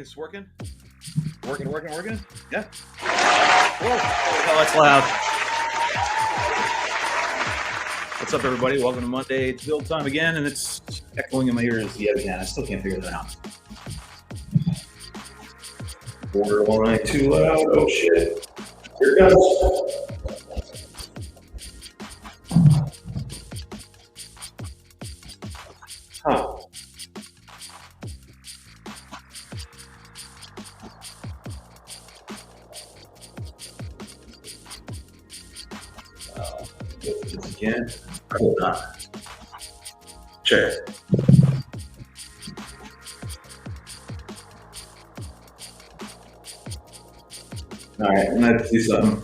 it's working. Working. Yeah. Whoa. Oh, that's loud. What's up, everybody? Welcome to Monday. It's build time again, and it's echoing in my ears yet again. I still can't figure that out. Borderline too loud. Oh, shit. Here it goes. Huh. This again. Hold on. Check. All right, I'm gonna have to do something.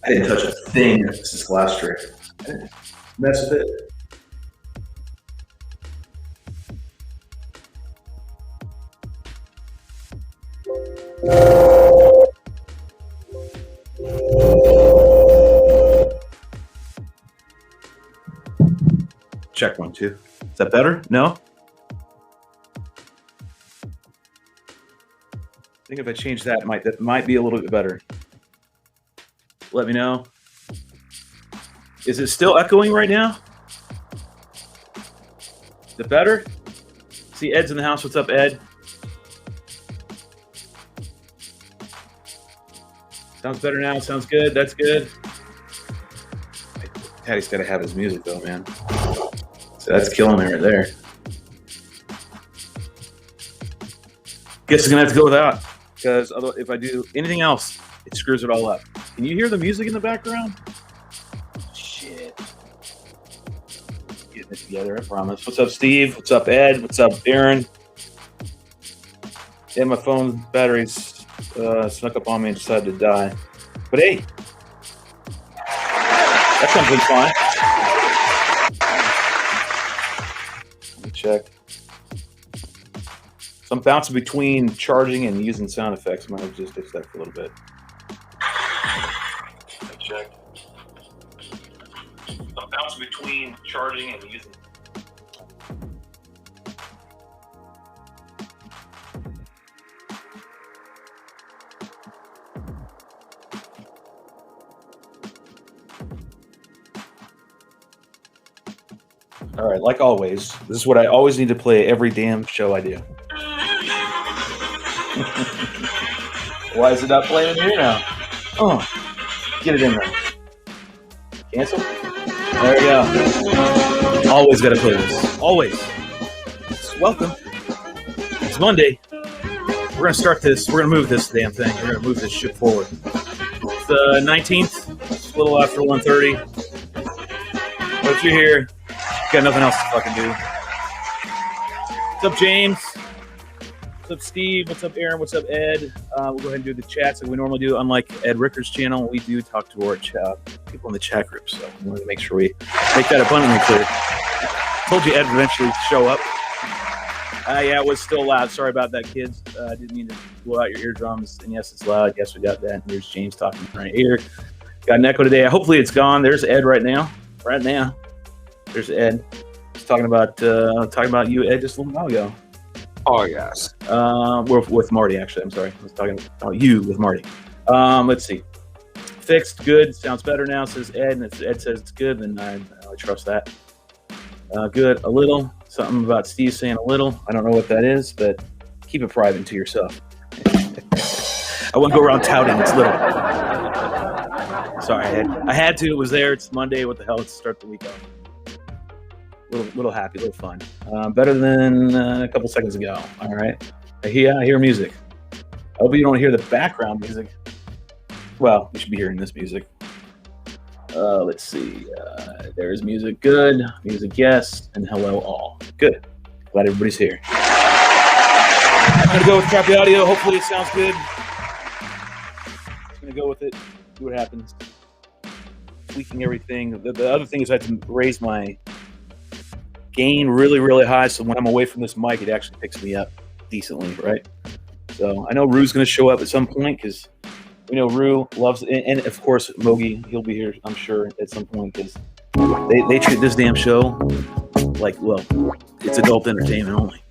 I didn't touch a thing. This is last trick. I didn't mess with it. Check 1, 2. Is that better? No? I think if I change that might be a little bit better. Let me know. Is it still echoing right now? Is it better? See, Ed's in the house. What's up, Ed? Sounds better now. Sounds good. That's good. Patty's got to have his music, though, man. So that's killing me right there. Guess I'm going to have to go without. Because if I do anything else, it screws it all up. Can you hear the music in the background? Shit. Getting it together, I promise. What's up, Steve? What's up, Ed? What's up, Aaron? Yeah, my phone batteries snuck up on me and decided to die. But hey, that comes in fine. Let me check. So I'm bouncing between charging and using sound effects. Might have just fixed that for a little bit. Let me check. So I'm bouncing between charging and using. All right, like always, this is what I always need to play every damn show I do. Why is it not playing in here now? Oh, get it in there. Cancel? There we go. Always got to play this. Always. Welcome. It's Monday. We're going to start this. We're going to move this damn thing. We're going to move this shit forward. It's the 19th. It's a little after 1:30. But if you're here, got nothing else to fucking do. What's up, James? What's up, Steve? What's up, Aaron? What's up, Ed? We'll go ahead and do the chats like we normally do. Unlike Ed Ricker's channel, we do talk to our people in the chat group, so we want to make sure we make that abundantly clear. Told you Ed would eventually show up. Yeah, it was still loud. Sorry about that, kids. I didn't mean to blow out your eardrums. And yes, it's loud. Yes, we got that. And here's James talking right here. Got an echo today. Hopefully it's gone. There's Ed right now. There's Ed. He's talking about you, Ed, just a little while ago. Oh yes. We're with Marty, actually. I'm sorry. I was talking about you with Marty. Let's see. Fixed, good. Sounds better now, says Ed. And if Ed says it's good, then I trust that. Good. A little. Something about Steve saying a little. I don't know what that is, but keep it private to yourself. I wouldn't go around touting it's little. Sorry, I had to. It was there. It's Monday. What the hell? Let's start the week off. Little happy, little fun. Better than a couple seconds ago. All right. I hear music. I hope you don't hear the background music. Well, you should be hearing this music. Let's see. There's music. Good. Music, yes. And hello, all. Good. Glad everybody's here. I'm going to go with crappy audio. Hopefully it sounds good. I'm going to go with it. See what happens. Tweaking everything. The other thing is I had to raise my gain really, really high, so when I'm away from this mic, it actually picks me up decently, right? So I know Rue's going to show up at some point because we know Rue loves, and of course Mogi, he'll be here, I'm sure, at some point because they treat this damn show like, well, it's adult entertainment only.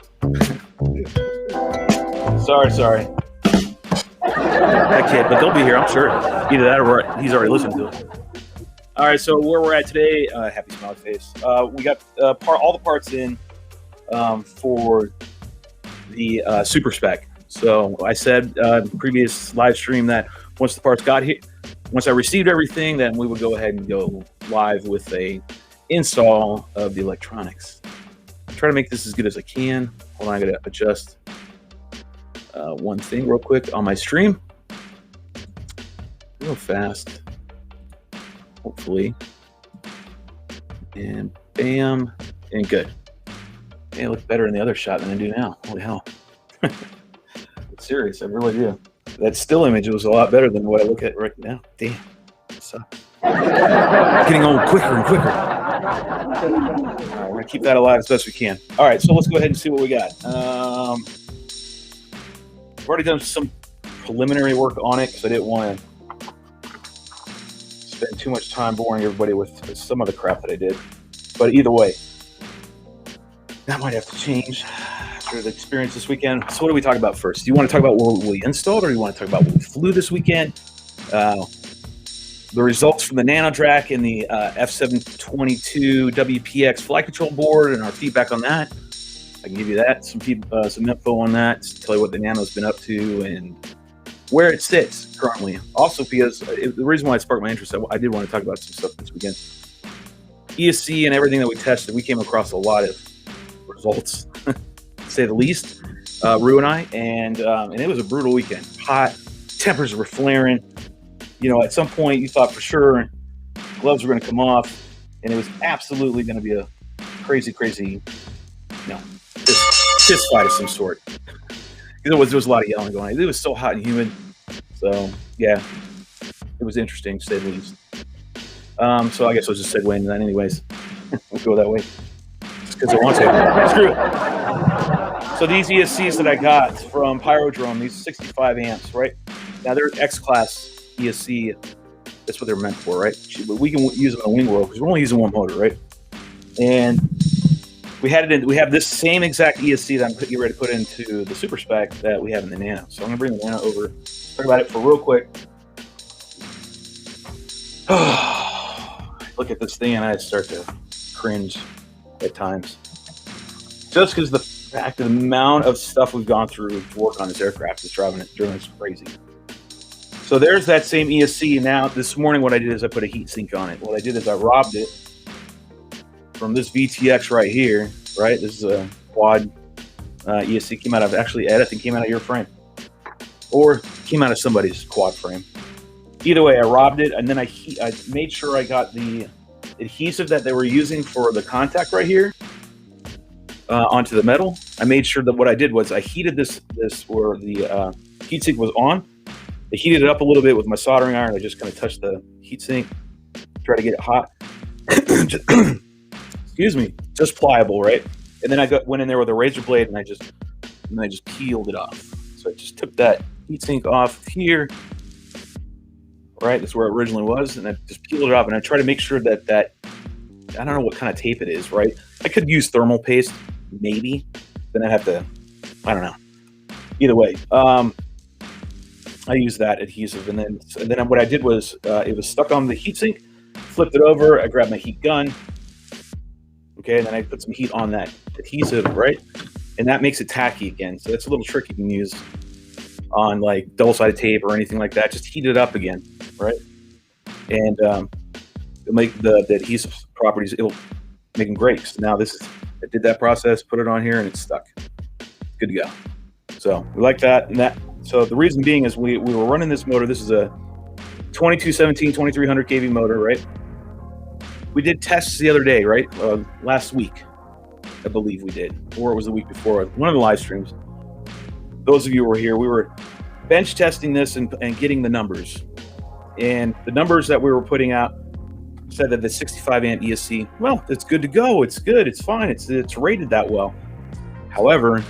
Sorry. That kid, but they'll be here, I'm sure. Either that or he's already listened to it. All right, so where we're at today, happy smiley face. We got all the parts in for the Super Spec. So I said in the previous live stream that once the parts got here, once I received everything, then we would go ahead and go live with a install of the electronics. I'll try to make this as good as I can. Hold on, I gotta adjust one thing real quick on my stream. Real fast, hopefully. And bam, and good. Hey, I look better in the other shot than I do now. Holy hell. I'm serious, I really do. That still image was a lot better than what I look at right now. Damn, it sucks. Getting old quicker and quicker. All right, we're gonna keep that alive as best we can. All right, so let's go ahead and see what we got. I've already done some preliminary work on it because I didn't want to spend too much time boring everybody with some of the crap that I did. But either way, that might have to change after the experience this weekend. So what do we talk about first? Do you want to talk about what we installed, or do you want to talk about what we flew this weekend? The results from the NanoDrac and the F722 WPX flight control board and our feedback on that. I can give you that, some info on that, tell you what the Nano's been up to and where it sits currently. Also, because the reason why it sparked my interest, I did want to talk about some stuff this weekend. ESC and everything that we tested, we came across a lot of results, to say the least, Rue and I, and it was a brutal weekend. Hot, temperatures were flaring. You know, at some point you thought for sure gloves were going to come off, and it was absolutely going to be a crazy, fist fight of some sort. There was a lot of yelling going on. It was so hot and humid. So yeah, it was interesting to say the least. So I guess I'll just segue into that anyways. We'll go that way. Just because I want to. Screw it. So these ESCs that I got from Pyrodrome, these 65 amps, right? Now they're X-Class ESC. That's what they're meant for, right? But we can use them in a wing world because we're only using one motor, right? And we have this same exact ESC that I'm getting ready to put into the Super Spec that we have in the Nano. So I'm gonna bring the Nano over, talk about it for real quick. Look at this thing and I start to cringe at times. Just because the fact of the amount of stuff we've gone through to work on this aircraft is driving us crazy. So there's that same ESC. Now this morning what I did is I put a heat sink on it. What I did is I robbed it from this VTX right here, right? This is a quad ESC, came out of, actually Ed, I think came out of your frame. Or came out of somebody's quad frame. Either way, I robbed it, and then I made sure I got the adhesive that they were using for the contact right here onto the metal. I made sure that what I did was I heated this where the heatsink was on. I heated it up a little bit with my soldering iron. I just kind of touched the heatsink, try to get it hot. Excuse me, just pliable, right? And then I went in there with a razor blade and I just peeled it off. So I just took that heatsink off here, right? That's where it originally was, and I just peeled it off. And I try to make sure that I don't know what kind of tape it is, right? I could use thermal paste, maybe. Then I'd have to, I don't know. Either way, I used that adhesive, and then what I did was it was stuck on the heatsink. Flipped it over. I grabbed my heat gun. Okay, and then I put some heat on that adhesive, right? And that makes it tacky again. So that's a little trick you can use on like double-sided tape or anything like that. Just heat it up again, right? And it'll make the adhesive properties, it'll make them great. So now I did that process, put it on here, and it's stuck. Good to go. So we like that. And so the reason being is we were running this motor. This is a 2217, 2300 kV motor, right? We did tests the other day, right? Last week, I believe we did. Or it was the week before. One of the live streams. Those of you who were here, we were bench testing this and getting the numbers. And the numbers that we were putting out said that the 65 amp ESC, well, it's good to go. It's good. It's fine. It's rated that well. However,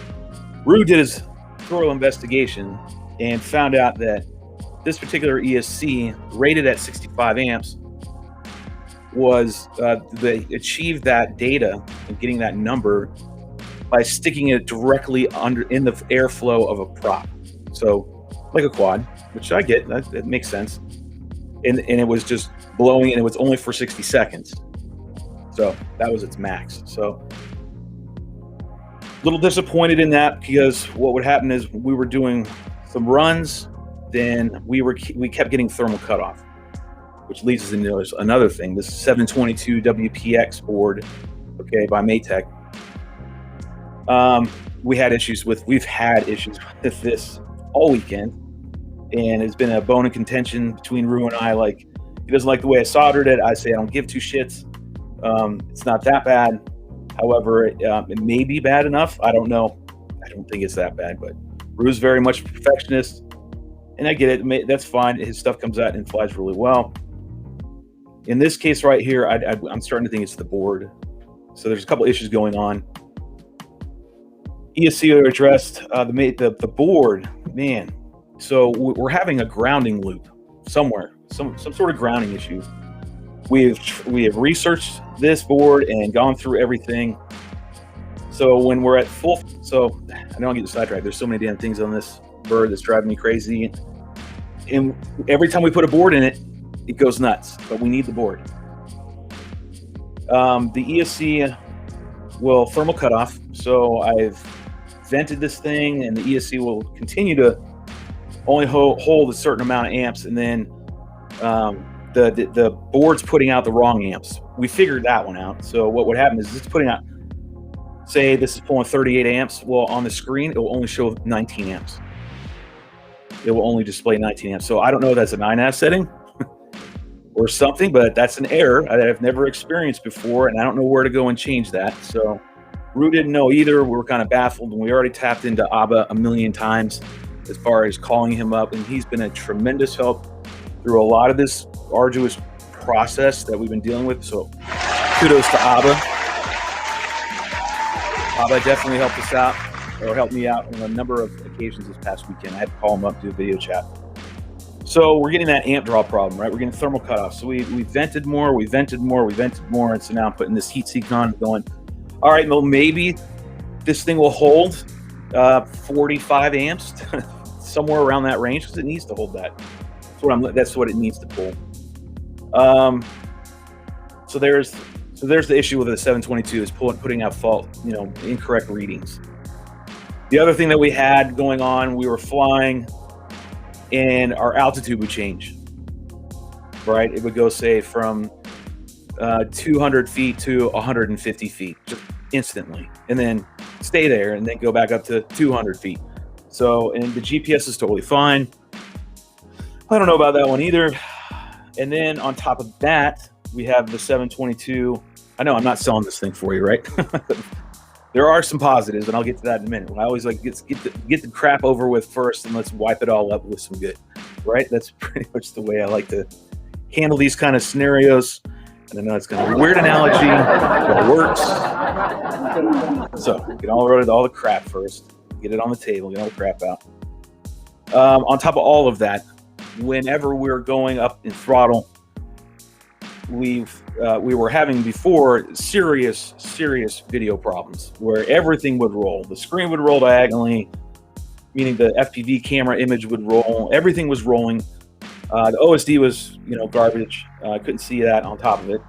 Rue did his thorough investigation and found out that this particular ESC rated at 65 amps was they achieved that data and getting that number by sticking it directly in the airflow of a prop. So like a quad, which I get, that makes sense. And it was just blowing, and it was only for 60 seconds. So that was its max. So a little disappointed in that, because what would happen is we were doing some runs, then we kept getting thermal cutoff, which leads us into another thing. This 722 WPX board, okay, by Maytech. We've had issues with this all weekend, and it's been a bone of contention between Rue and I. Like, he doesn't like the way I soldered it. I say I don't give two shits. It's not that bad. However, it may be bad enough. I don't know. I don't think it's that bad, but Rue's very much a perfectionist, and I get it. That's fine. His stuff comes out and flies really well. In this case right here, I'm starting to think it's the board. So there's a couple issues going on. ESC are addressed. The board, man. So we're having a grounding loop somewhere, some sort of grounding issue. We have researched this board and gone through everything. So when we're at full, so I don't get sidetracked. There's so many damn things on this bird that's driving me crazy. And every time we put a board in it, it goes nuts. But we need the board. The ESC will thermal cut off. So I've vented this thing, and the ESC will continue to only hold a certain amount of amps, and then the board's putting out the wrong amps. We figured that one out. So what would happen is it's putting out, say this is pulling 38 amps. Well, on the screen, it will only show 19 amps. It will only display 19 amps. So I don't know if that's a 9 amp setting or something, but that's an error that I've never experienced before, and I don't know where to go and change that. So Rue didn't know either. We were kind of baffled, and we already tapped into ABBA a million times as far as calling him up, and he's been a tremendous help through a lot of this arduous process that we've been dealing with. So kudos to ABBA. ABBA definitely helped us out, or helped me out on a number of occasions this past weekend. I had to call him up, do a video chat. So we're getting that amp draw problem, right? We're getting thermal cutoff. So we vented more, and so now I'm putting this heat sink on, going, all right, well, maybe this thing will hold 45 amps, somewhere around that range, because it needs to hold that. That's what it needs to pull. So there's the issue with the 722 is putting out incorrect readings. The other thing that we had going on, we were flying, and our altitude would change. Right, it would go, say, from 200 feet to 150 feet, just instantly, and then stay there, and then go back up to 200 feet. So, and the GPS is totally fine. I don't know about that one either. And then on top of that, we have the 722. I know I'm not selling this thing for you, right? There are some positives, and I'll get to that in a minute. I always like get the crap over with first, and let's wipe it all up with some good, right? That's pretty much the way I like to handle these kind of scenarios. And I know it's going to be a weird analogy, but it works. So get all rid of all the crap first. Get it on the table. Get all the crap out. On top of all of that, whenever we're going up in throttle, we were having before serious video problems where everything would roll. The screen would roll diagonally, meaning the FPV camera image would roll. Everything was rolling. The OSD was, garbage. I couldn't see that on top of it.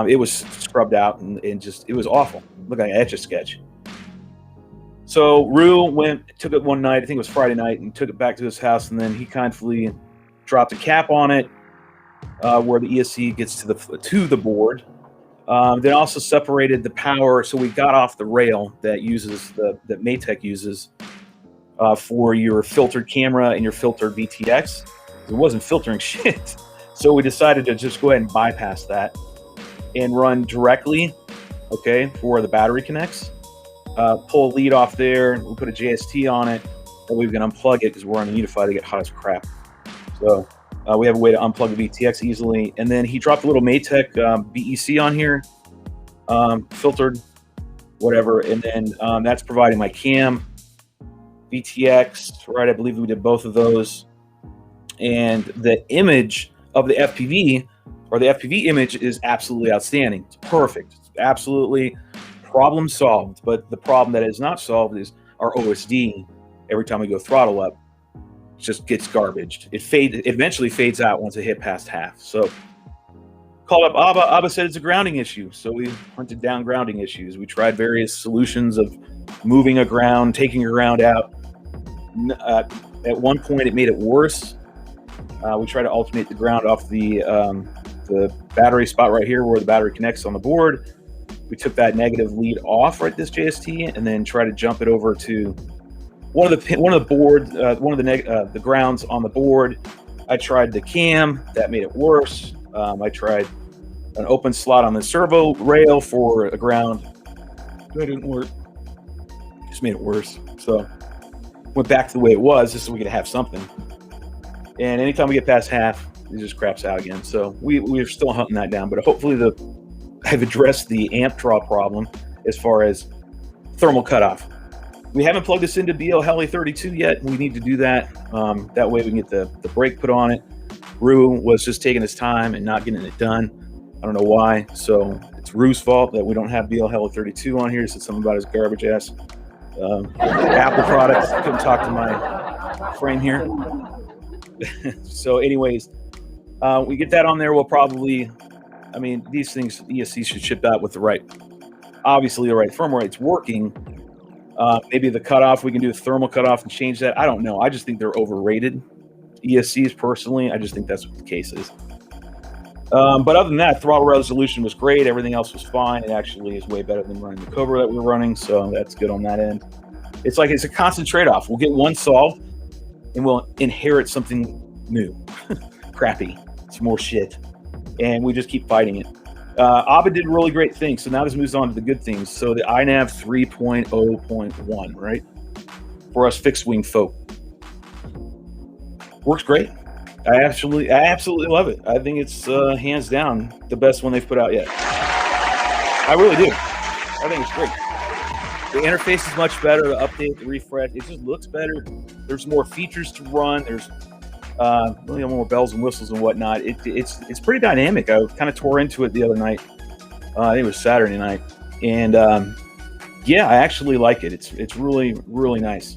It was scrubbed out, and just, it was awful. Look like an Etch-a-Sketch. So Rue took it one night, I think it was Friday night, and took it back to his house, and then he kindly dropped a cap on it where the ESC gets to the board. Then also separated the power, so we got off the rail that Maytech uses for your filtered camera and your filtered VTX. It wasn't filtering shit. So we decided to just go ahead and bypass that and run directly, okay, for the battery connects. Pull a lead off there, and we'll put a JST on it, and we can unplug it because we're on Unify to get hot as crap. So we have a way to unplug the VTX easily. And then he dropped a little Maytech BEC on here, filtered, whatever. And then that's providing my cam, VTX, right? I believe we did both of those. And the image of the FPV, or the FPV image, is absolutely outstanding. It's perfect. It's absolutely Problem solved. But the problem that is not solved is our OSD. Every time we go throttle up, just gets garbaged. It eventually fades out once it hit past half. So called up Abba. Abba said it's a grounding issue. So we hunted down grounding issues. We tried various solutions of moving a ground, taking a ground out. At one point, it made it worse. We tried to alternate the ground off the battery spot right here where the battery connects on the board. We took that negative lead off right this JST and then tried to jump it over to one of the grounds on the board. I tried the cam, that made it worse. I tried an open slot on the servo rail for a ground. That didn't work. Just made it worse. So went back to the way it was just so we could have something. And anytime we get past half, it just craps out again. So we're still hunting that down. But hopefully I've addressed the amp draw problem as far as thermal cutoff. We haven't plugged this into BL Heli 32 yet. We need to do that. That way we can get the brake put on it. Rue was just taking his time and not getting it done. I don't know why. So it's Rue's fault that we don't have BL Heli 32 on here. He said something about his garbage ass Apple products. I couldn't talk to my frame here. So anyways, we get that on there. We'll probably, I mean, these things, ESC should ship out with the right firmware. It's working. Maybe the cutoff, we can do a thermal cutoff and change that. I don't know. I just think they're overrated. ESCs, personally, I just think that's what the case is. But other than that, throttle resolution was great. Everything else was fine. It actually is way better than running the Cobra that we were running, so that's good on that end. It's like it's a constant trade-off. We'll get one solved, and we'll inherit something new. Crappy. It's more shit. And we just keep fighting it. Abba did a really great thing, so now this moves on to the good things. So the iNav 3.0.1, right? For us fixed-wing folk. Works great. I absolutely love it. I think it's hands down the best one they've put out yet. I really do. I think it's great. The interface is much better. The update, the refresh, it just looks better. There's more features to run. There's really more bells and whistles and whatnot. It's pretty dynamic. I kind of tore into it the other night. I think it was Saturday night, and yeah, I actually like it. It's really, really nice.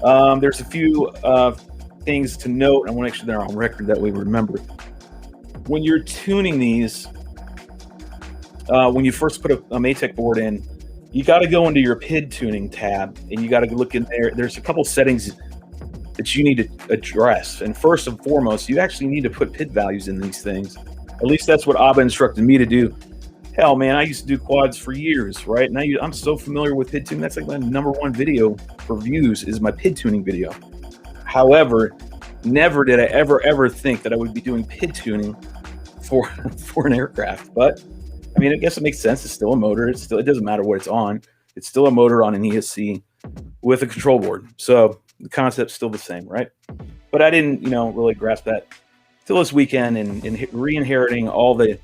There's a few things to note. I want to make sure they're on record that we remember. When you're tuning these, when you first put a Matec board in, you got to go into your PID tuning tab, and you got to look in there. There's a couple settings that you need to address. And first and foremost, you actually need to put PID values in these things. At least that's what Abba instructed me to do. Hell, man, I used to do quads for years, right? Now I'm so familiar with PID tuning. That's like my #1 video for views is my PID tuning video. However, never did I ever think that I would be doing PID tuning for an aircraft. But I mean, I guess it makes sense. It's still a motor. It doesn't matter what it's on. It's still a motor on an ESC with a control board. So the concept's still the same, right? But I didn't, really grasp that till this weekend and re-inheriting all the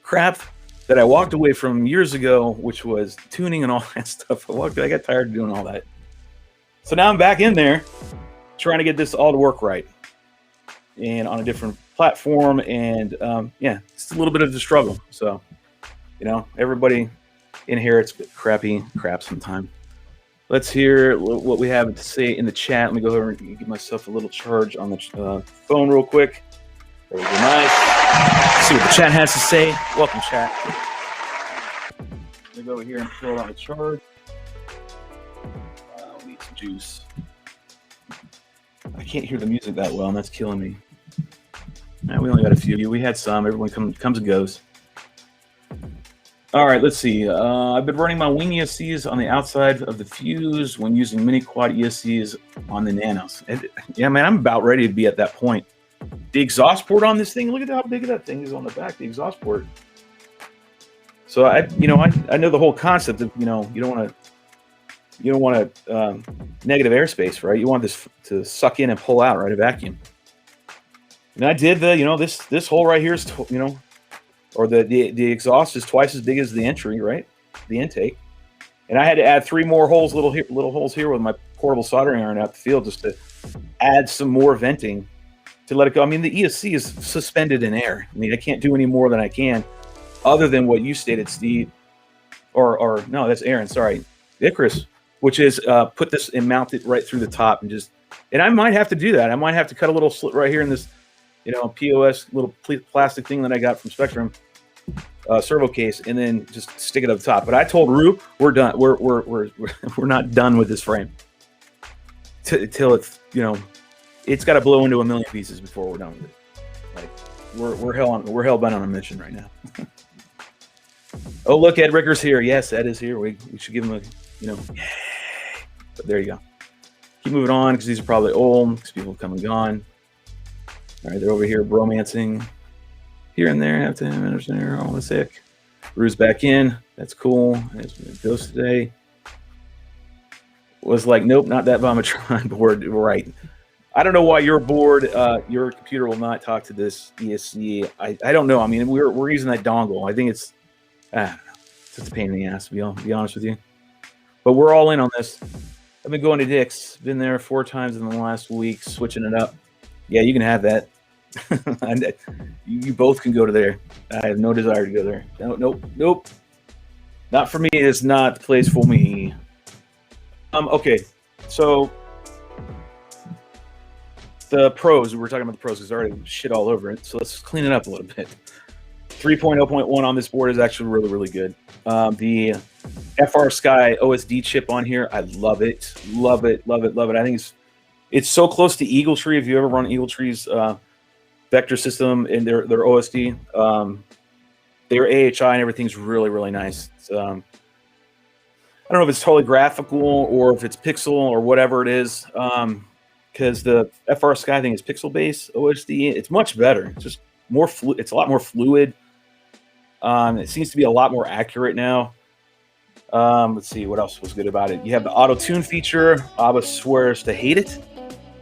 crap that I walked away from years ago, which was tuning and all that stuff. I got tired of doing all that. So now I'm back in there trying to get this all to work right and on a different platform. And yeah, it's a little bit of a struggle. So, everybody inherits crappy crap sometime. Let's hear what we have to say in the chat. Let me go over and give myself a little charge on the phone real quick. That would be nice. Let's see what the chat has to say. Welcome, chat. Let me go over here and throw it on the charge. We need some juice. I can't hear the music that well, and that's killing me. We only got a few. We had some. Everyone comes and goes. All right, let's see. I've been running my wing ESCs on the outside of the fuse when using mini quad ESCs on the Nanos. And, yeah, man, I'm about ready to be at that point. The exhaust port on this thing, look at how big that thing is on the back, the exhaust port. So I know the whole concept of, you don't want to negative airspace, right? You want this to suck in and pull out, right? A vacuum. And I did this hole right here is, or the exhaust is twice as big as the entry, right? The intake. And I had to add 3 more holes, little holes here with my portable soldering iron out the field just to add some more venting to let it go. I mean, the ESC is suspended in air. I mean, I can't do any more than I can other than what you stated, Steve. or no, that's Aaron. Sorry, Icarus, which is put this and mount it right through the top and just. And I might have to do that. I might have to cut a little slit right here in this, POS little plastic thing that I got from Spectrum servo case, and then just stick it up top. But I told Rue, we're done. We're not done with this frame till it's it's got to blow into a million pieces before we're done with it. Like we're hell bent on a mission right now. Oh, look, Ed Ricker's here. Yes, Ed is here. We should give him a But there you go. Keep moving on because these are probably old because people have come and gone. All right, they're over here bromancing here and there. Have to understand all the sick. Rue's back in. That's cool. That's goes today. Was like, nope, not that Vomitron board. Right. I don't know why your board, your computer will not talk to this ESC. I don't know. I mean, we're using that dongle. I think it's, I don't know. It's just a pain in the ass, to be honest with you. But we're all in on this. I've been going to Dick's. Been there 4 times in the last week, switching it up. Yeah, you can have that. You both can go to there. I have no desire to go there. Nope. Not for me. It's not the place for me. Okay, so the pros. We're talking about the pros. There's already shit all over it. So let's clean it up a little bit. 3.0.1 on this board is actually really, really good. The FR Sky OSD chip on here, I love it. Love it. I think it's so close to Eagle Tree. If you ever run Eagle Tree's vector system in their OSD, their AHI and everything's really, really nice. It's, I don't know if it's totally graphical or if it's pixel or whatever it is, because the FR Sky thing is pixel-based OSD. It's much better. It's just more it's a lot more fluid. It seems to be a lot more accurate now. Let's see what else was good about it. You have the auto tune feature. Abba swears to hate it.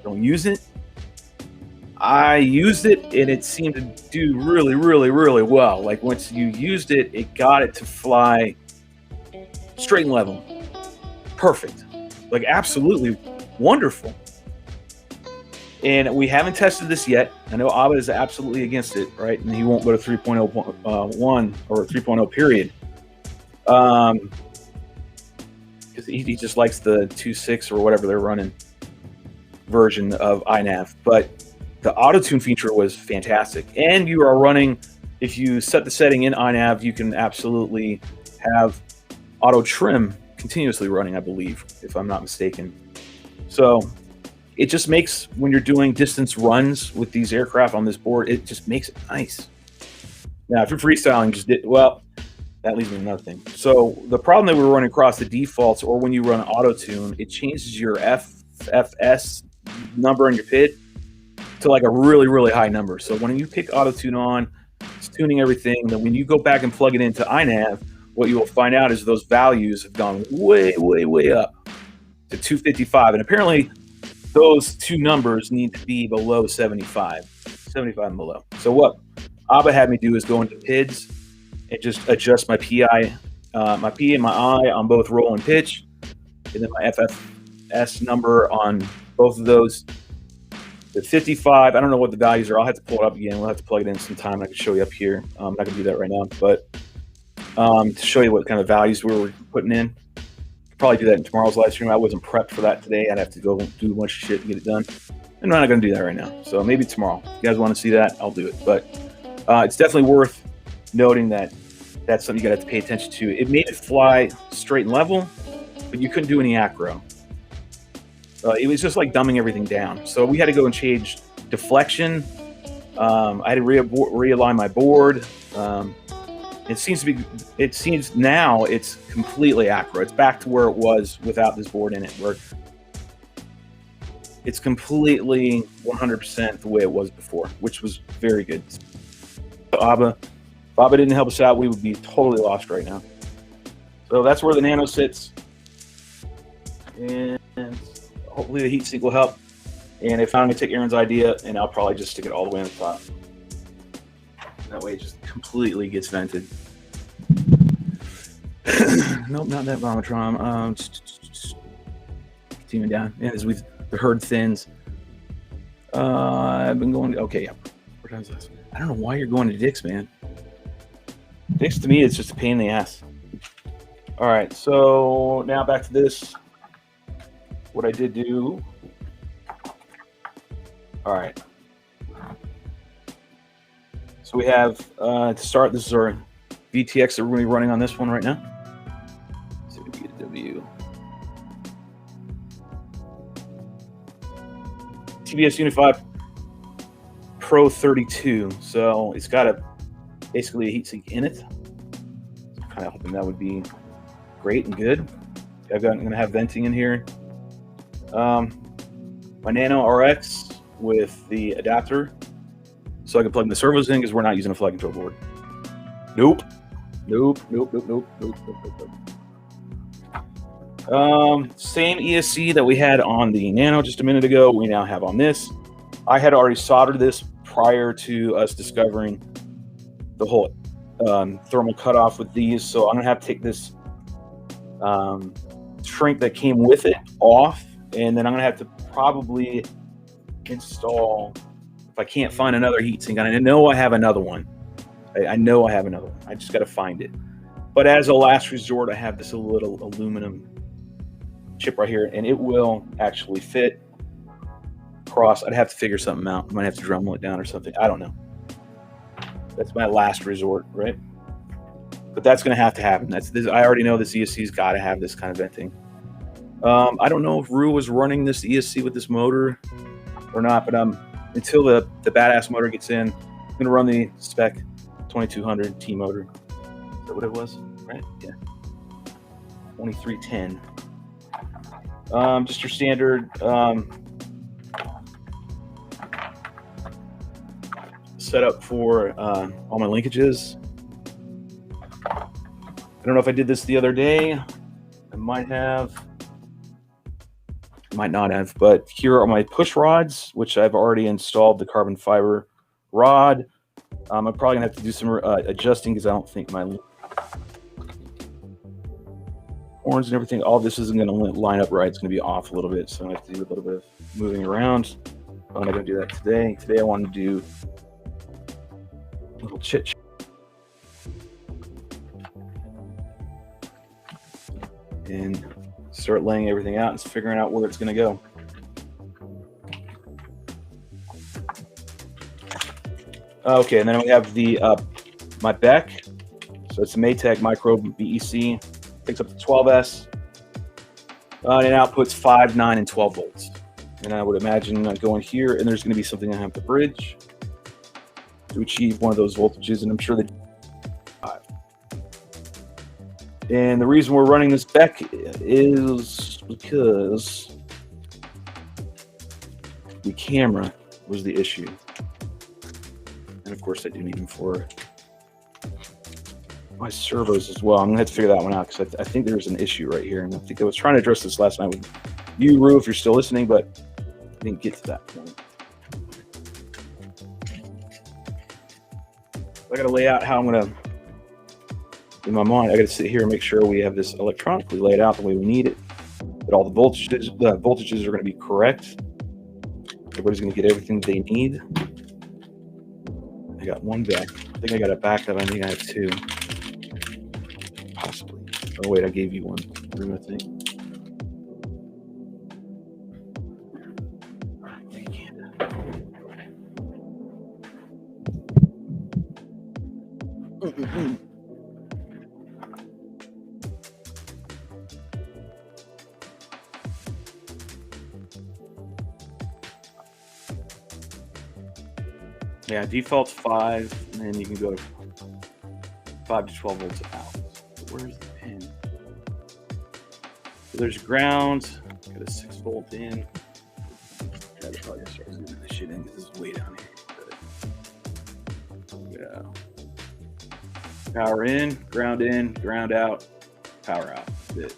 Don't use it. I used it and it seemed to do really, really, really well. Like once you used it, it got it to fly straight and level. Perfect. Like absolutely wonderful. And we haven't tested this yet. I know Abba is absolutely against it, right? And he won't go to 3.0.1 or 3.0 period. Because he just likes the 2.6 or whatever they're running version of iNav. But the auto tune feature was fantastic. And you are running, if you set the setting in iNav, you can absolutely have auto trim continuously running, I believe, if I'm not mistaken. So it just makes, when you're doing distance runs with these aircraft on this board, it just makes it nice. Now, if you're freestyling, that leads me to another thing. So the problem that we're running across the defaults, or when you run auto tune, it changes your FFS number on your PID to like a really, really high number. So when you pick auto tune on, it's tuning everything. Then when you go back and plug it into iNav, what you will find out is those values have gone way, way, way up to 255. And apparently those two numbers need to be below 75 and below. So what Abba had me do is go into PIDs and just adjust my PI, my P and my I on both roll and pitch, and then my FFS number on both of those. The 55, I don't know what the values are. I'll have to pull it up again. We'll have to plug it in sometime. I can show you up here. I'm not going to do that right now, but to show you what kind of values we were putting in. Probably do that in tomorrow's live stream. I wasn't prepped for that today. I'd have to go do a bunch of shit and get it done. And I'm not going to do that right now. So maybe tomorrow. If you guys want to see that, I'll do it. But it's definitely worth noting that that's something you got to pay attention to. It made it fly straight and level, but you couldn't do any acro. It was just like dumbing everything down. So we had to go and change deflection. I had to realign my board. It seems now it's completely acro. It's back to where it was without this board in it, where it's completely 100% the way it was before, which was very good. So if Abba didn't help us out, we would be totally lost right now. So that's where the Nano sits. And hopefully the heatsink will help. And if I'm going to take Aaron's idea, and I'll probably just stick it all the way on the top. That way it just completely gets vented. Nope, not that Vomitron. Continuing down. And as the herd thins. I've been going to, okay, yeah. 4 times less. I don't know why you're going to Dick's, man. Dick's to me, it's just a pain in the ass. All right, so now back to this. What I did do. All right. So we have, to start, this is our VTX that we're going to be running on this one right now. So we get a W. TBS Unit 5 Pro 32. So it's got basically a heatsink in it. So I'm kind of hoping that would be great and good. I'm going to have venting in here. My Nano RX with the adapter, so I can plug in the servos in because we're not using a flight control board. Nope. Same ESC that we had on the Nano just a minute ago, we now have on this. I had already soldered this prior to us discovering the whole thermal cutoff with these, so I'm gonna have to take this shrink that came with it off, and then I'm gonna have to probably install, if I can't find another heatsink. I know I have another one. I know I have another one. I just got to find it. But as a last resort, I have this little aluminum chip right here, and it will actually fit across. I'd have to figure something out. I might have to Dremel it down or something. I don't know. That's my last resort, right? But that's going to have to happen. That's this. I already know this ESC's got to have this kind of venting. I don't know if Rue was running this ESC with this motor or not, but until the badass motor gets in, I'm going to run the Spec 2200 T motor. Is that what it was? Right? Yeah. 2310. Just your standard setup for all my linkages. I don't know if I did this the other day. I might have. Might not have, but here are my push rods, which I've already installed the carbon fiber rod. I'm probably gonna have to do some adjusting because I don't think my horns and everything, all this isn't gonna line up right. It's gonna be off a little bit, so I have to do a little bit of moving around. I'm not gonna do that today. Today I want to do a little chit-chat. And start laying everything out and figuring out where it's going to go. Okay, and then we have the my Beck. So it's a Maytag Micro BEC. Takes up to 12S. And it outputs 5, 9, and 12 volts. And I would imagine going here, and there's going to be something I have to bridge to achieve one of those voltages, and I'm sure that. And the reason we're running this Spec is because the camera was the issue. And of course I do need them for my servos as well. I'm gonna have to figure that one out because I think there's an issue right here. And I think I was trying to address this last night with you, Rue, if you're still listening, but I didn't get to that point. I gotta lay out how I'm gonna, in my mind, I got to sit here and make sure we have this electronically laid out the way we need it. That all the voltages are going to be correct. Everybody's going to get everything they need. I got one back. I think I got a backup. I think I have two. Possibly. Oh, wait, I gave you one. I think. Yeah, default's 5, and then you can go 5 to 12 volts out. Where's the pin? So there's ground. Got a 6 volt in. Gotta probably start zooming this shit in because this is way down here. Yeah. Power in, ground out, power out. That's it.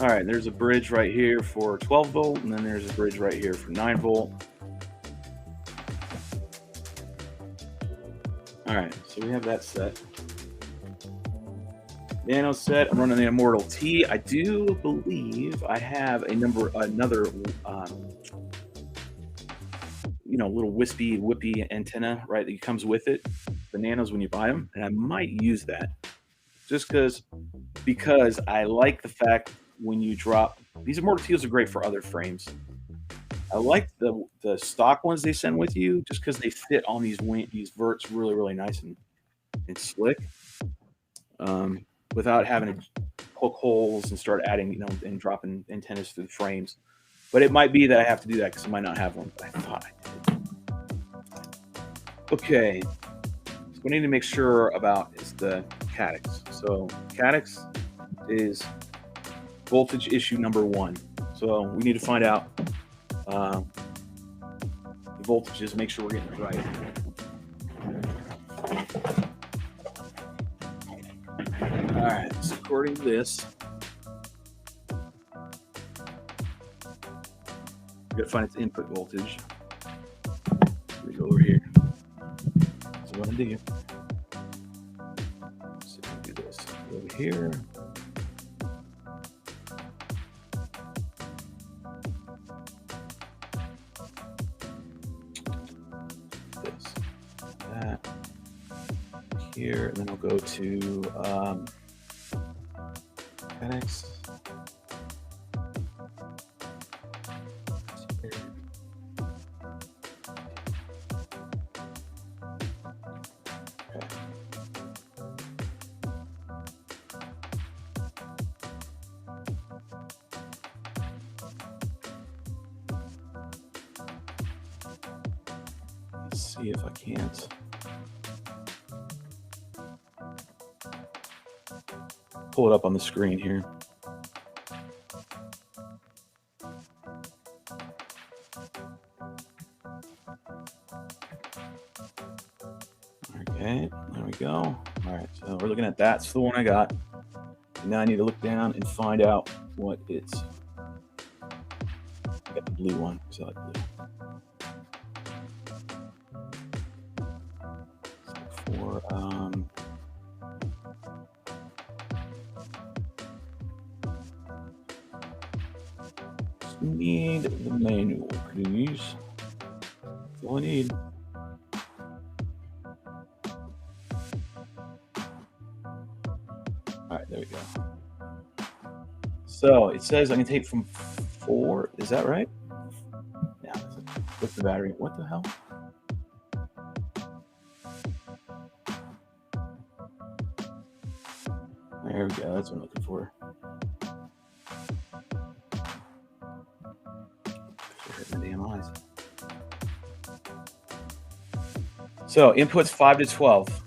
All right, there's a bridge right here for 12 volt, and then there's a bridge right here for 9 volt. All right, so we have that set. Nano set. I'm running the Immortal T. I do believe I have another, little whippy antenna, right, that comes with it. bananas when you buy them, and I might use that just because I like the fact when you drop these Mortals are great for other frames. I like the stock ones they send with you just because they fit on these verts really nice and slick, without having to poke holes and start adding and dropping antennas through the frames. But it might be that I have to do that because I might not have one. But I thought I did. Okay, so what I need to make sure about is the cadex. So cadex is voltage issue number 1. So we need to find out the voltages, make sure we're getting it right. All right, so according to this, we gotta find its input voltage. We go over here. So what I do? So we do this. Go over here. This, that, here, and then I'll go to cadex. See if I can't pull it up on the screen here. Okay, there we go. All right, so we're looking at that. It's the one I got. And now I need to look down and find out what it's. I got the blue one. So I like blue. Need the manual, please. That's all I need. All right, there we go. So it says I can take from 4. Is that right? Yeah. With the battery. What the hell? There we go. That's what I'm looking for. My damn eyes. So inputs 5 to 12.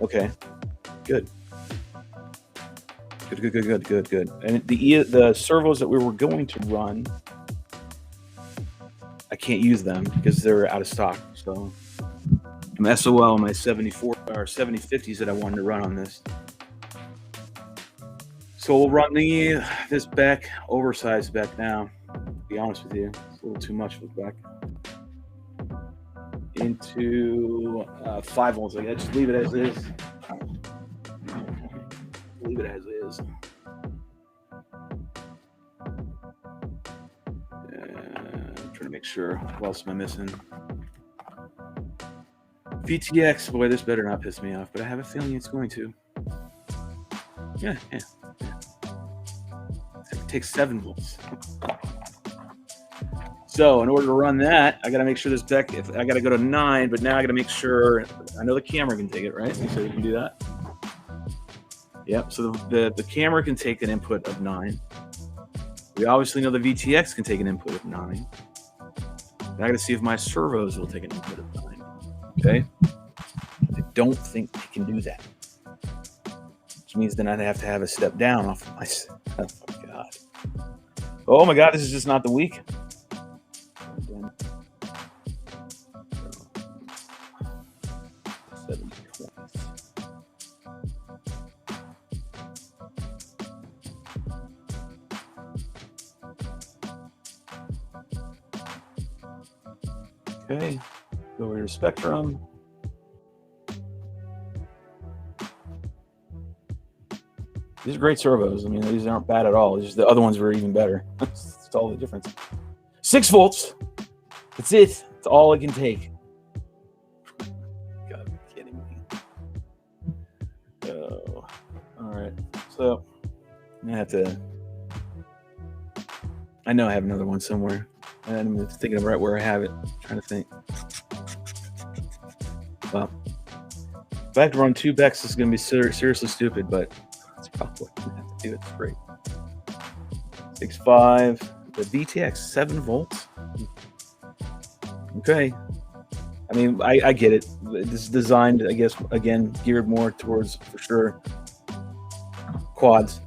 Okay. Good. Good. And the servos that we were going to run, I can't use them because they're out of stock. So I'm SOL on my 74 or 7050s that I wanted to run on this. So we'll run this Spec, oversized Spec now. To be honest with you, it's a little too much for Spec. Into 5 volts. Like, just leave it as is. Leave it as is. I'm trying to make sure. What else am I missing? VTX. Boy, this better not piss me off, but I have a feeling it's going to. Yeah. It takes 7 volts. So in order to run that, I got to make sure this deck, I got to go to 9, but now I got to make sure, I know the camera can take it, right? So you can do that. Yep, so the camera can take an input of 9. We obviously know the VTX can take an input of 9. I got to see if my servos will take an input of 9. Okay? I don't think they can do that. Which means then I'd have to have a step down off of my... Oh my God, this is just not the week. Okay, go over to Spectrum. These are great servos. I mean, these aren't bad at all. It's just the other ones were even better. That's all the difference. 6 volts. That's it. That's all it can take. So I'm gonna have to. I know I have another one somewhere, and I'm thinking of right where I have it. I'm trying to think. Well, if I have to run 2 Becks, this is gonna be seriously stupid, but that's probably what I'm gonna have to do. It's great. 6.5. The VTX 7 volts. Okay. I mean, I get it. This is designed, I guess, again, geared more towards, for sure, quads.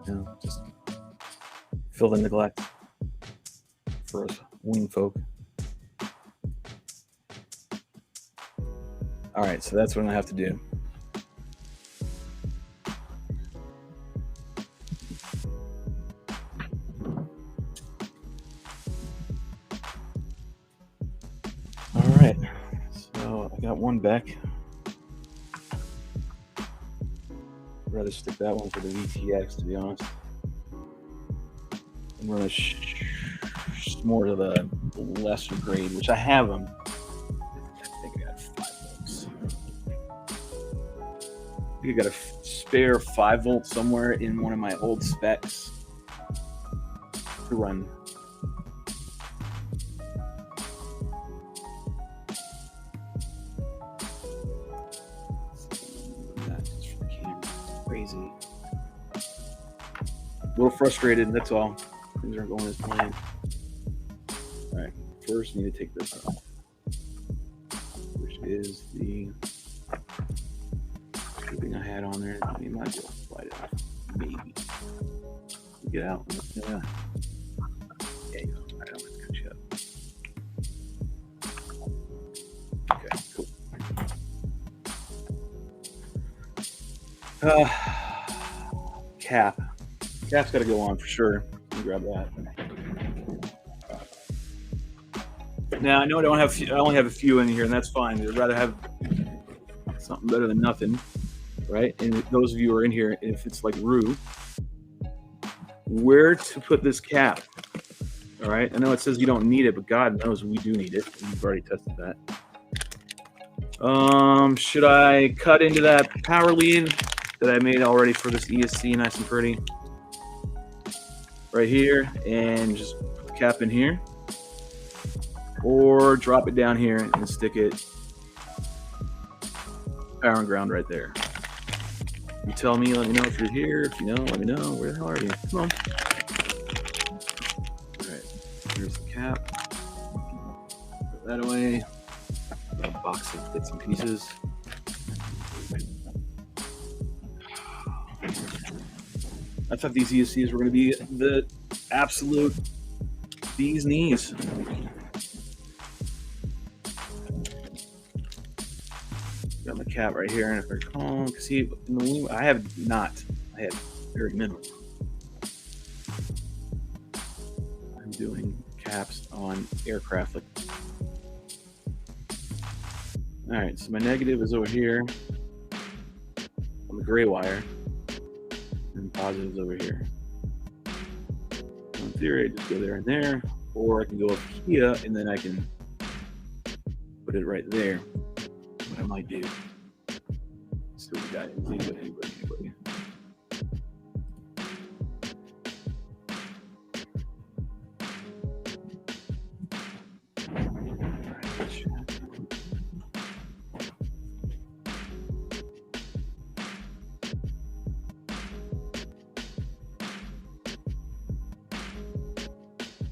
You know, just fill the neglect for us wing folk. All right, so that's what I'm gonna have to do. All right, so I got one Beck. I'd rather stick that one for the VTX, to be honest. I'm running more to the lesser grade, which I have them. I think I got 5 volts. I think I got a spare 5 volts somewhere in one of my old specs to run. Crazy. A little frustrated, that's all. Things aren't going as planned. All right, first I need to take this off, which is the tubing I had on there. I might be able to slide it off. Maybe. Get out. Yeah. There you go. All right, I'm going to cut you up. Okay, cool. Cap. Cap's got to go on for sure. Let me grab that. Now I know I only have a few in here, and that's fine. I'd rather have something better than nothing, right? And those of you who are in here, if it's like Rue, where to put this cap? All right. I know it says you don't need it, but God knows we do need it. We've already tested that. Should I cut into that power lead that I made already for this ESC, nice and pretty, right here, and just put the cap in here, or drop it down here and stick it power and ground right there? You tell me, let me know if you're here. If you know, let me know. Where the hell are you? Come on. All right, here's the cap. Put that away. Got a box of bits and pieces. I thought these ESCs were going to be the absolute bee's knees. Got my cap right here, and if I recall, see, in the wing, I have not. I have very minimal. I'm doing caps on aircraft. All right, so my negative is over here on the gray wire, and positive is over here. So in theory, I just go there and there, or I can go up here and then I can put it right there. What I might do. See what we got. Anybody.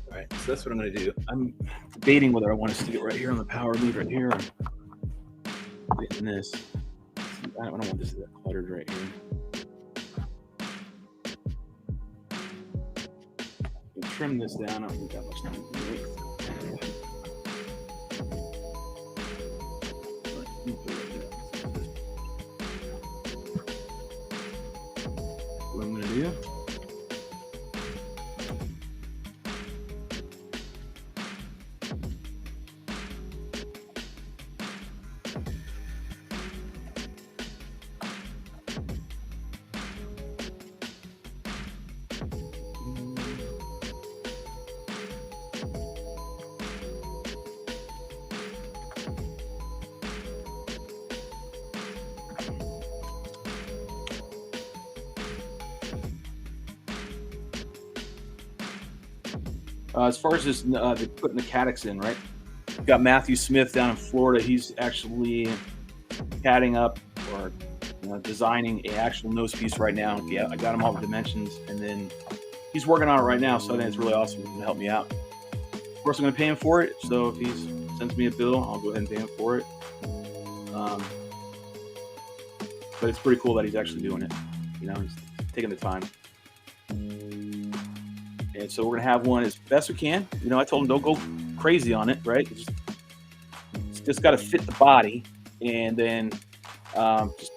Alright, so that's what I'm going to do. I'm debating whether I want to stick it right here on the power lead right here, or in this. I don't want this to get cluttered right here. I'll trim this down. I don't think that much time to wait. What I'm going to do. As far as this, they're putting the caddis in, right? We've got Matthew Smith down in Florida. He's actually catting up or designing an actual nose piece right now. Yeah, I got him all the dimensions, and then he's working on it right now. So I think it's really awesome to help me out. Of course, I'm going to pay him for it. So if he sends me a bill, I'll go ahead and pay him for it. But it's pretty cool that he's actually doing it. He's taking the time. And so we're going to have one as best we can. I told him don't go crazy on it, right? It's just got to fit the body. And then just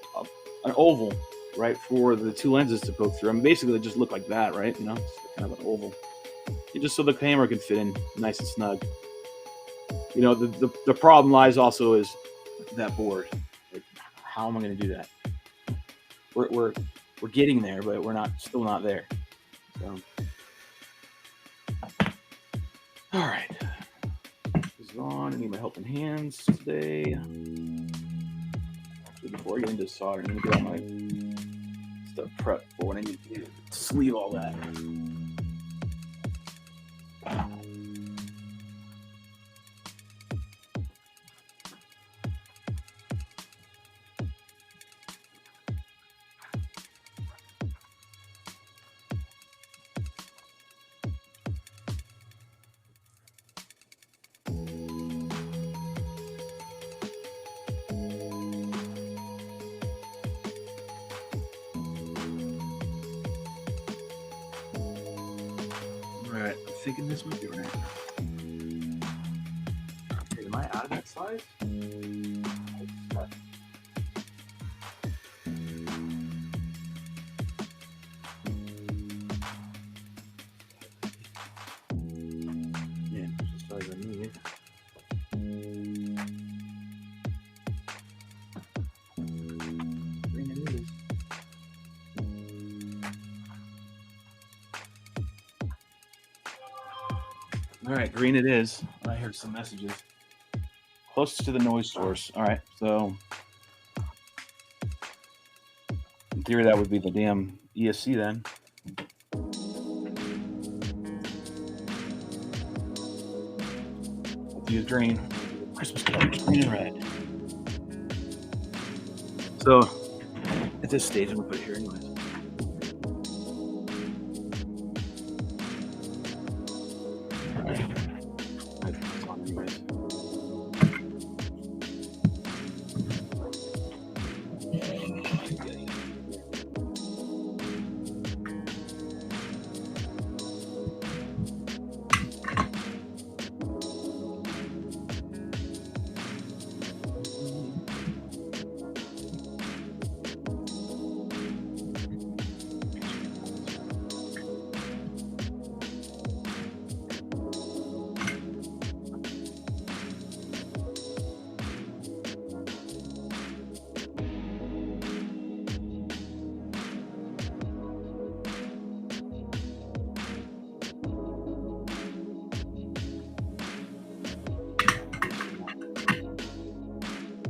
an oval, right, for the two lenses to poke through. I mean, basically, they just look like that, right? It's kind of an oval. Just so the camera can fit in nice and snug. The problem lies also is that board. Like, how am I going to do that? We're getting there, but we're still not there. So, all right. This is on. I need my helping hands today. Actually, before I get into soldering, let me get all my stuff prepped for when I need to sleeve all that. Alright, I'm thinking this might be right. Okay, am I out of that size? Yeah, just the size I need. Green it is. All right, green it is. I heard some messages. Closest to the noise source. All right, so in theory that would be the damn ESC then. Let's use green. Christmas colors, green and red. So at this stage, I'm gonna put it here anyways.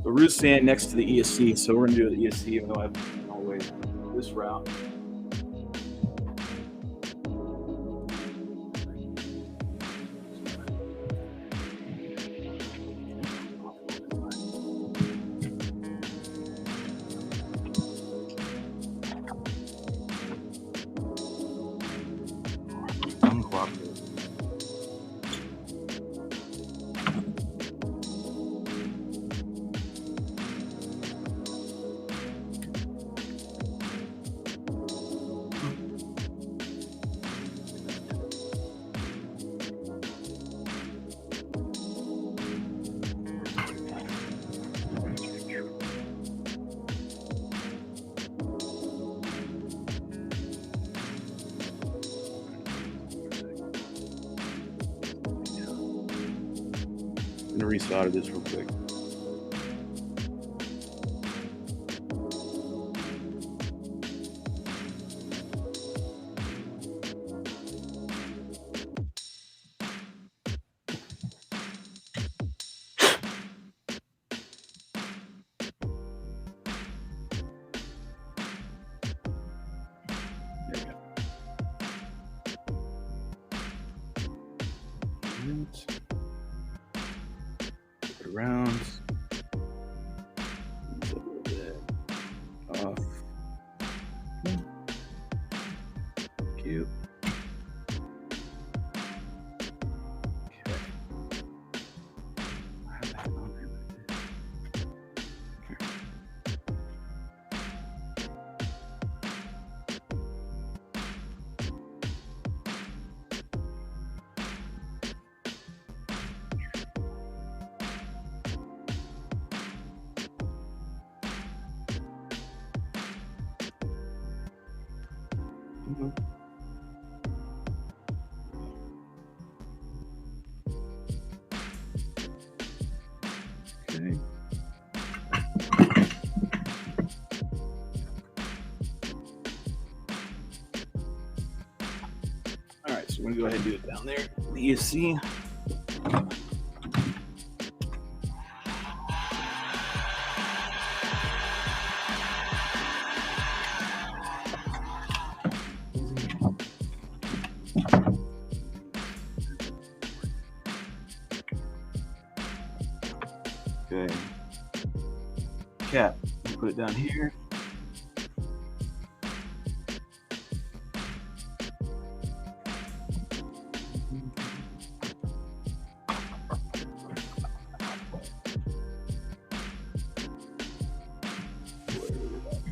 The root's stand next to the ESC, so we're going to do the ESC even though I've always this route. I'm going to resolder this real quick. around. It's a little bit off. Cute. Okay. I have that on there. Okay. All right, so we're gonna go ahead and do it down there. The ESC. Okay. Cap. Put it down here.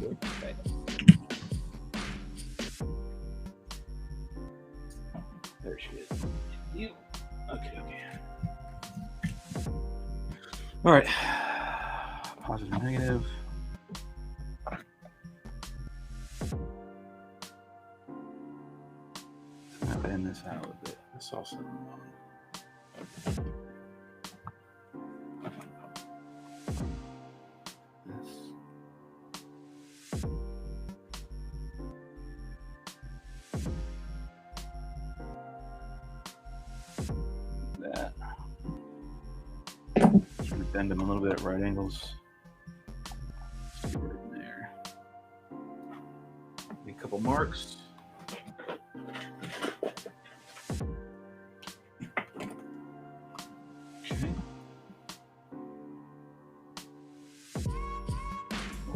Okay. There she is. You. Okay. All right. Positive, negative. I'm gonna bend this out a little bit. This also wrong. That. Just gonna bend them a little bit at right angles. Just get right in there. Make a couple marks. Okay.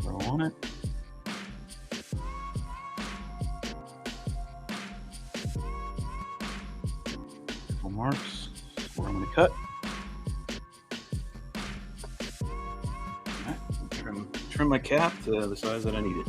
Roll on it. Couple marks. Where I'm going to cut. All right. Trim my cap to the size that I need it.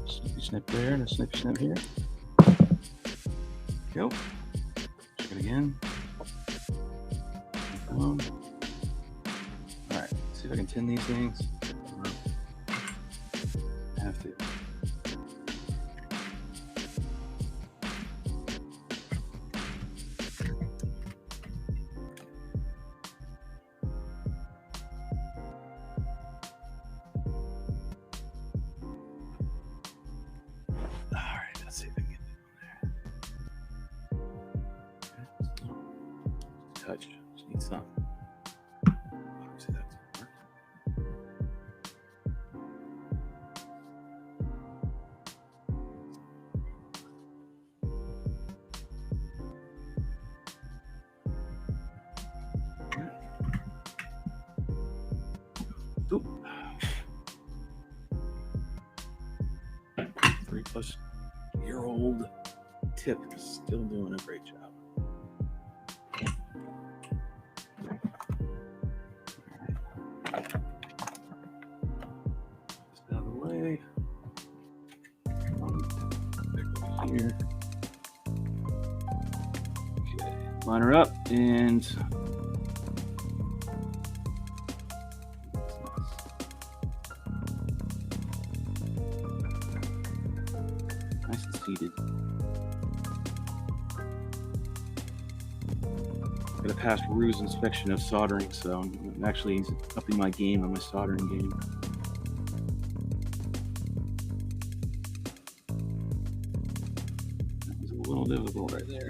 Snippy snip there and a snippy snip here. Go. Check it again. Boom. All right. See if I can tin these things. I have to. Let's see if I can get it on there. Okay. Touch. Just need some. Obviously that's work. Oop. 3+-year-old tip is still doing a great job. Just out of the way. Here. Okay. Line her up and nice and seated. Got a past ruse inspection of soldering, so I'm actually upping my game on my soldering game. That was a little difficult right there.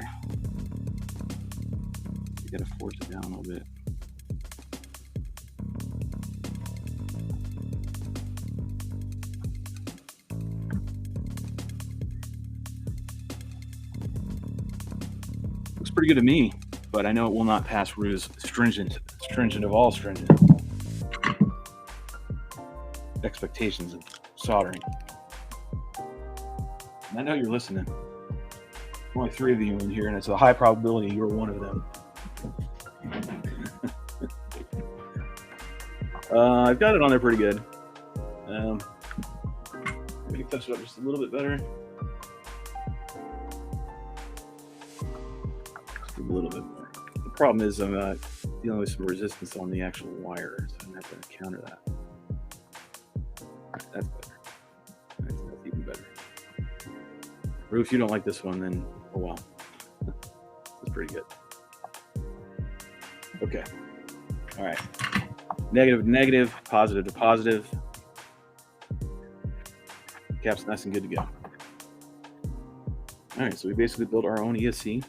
You gotta force it down a little bit. pretty good to me, but I know it will not pass Rue's stringent of all stringent expectations of soldering. And I know you're listening. Only 3 of you in here, and it's a high probability you're one of them. I've got it on there pretty good. Maybe touch it up just a little bit better. Just a little bit more. The problem is I'm dealing with some resistance on the actual wire, so I'm going to have to counter that. That's better. That's even better. Rue, if you don't like this one, then oh well. It's pretty good. Okay. All right. Negative to negative, positive to positive. Cap's nice and good to go. All right, so we basically built our own ESC.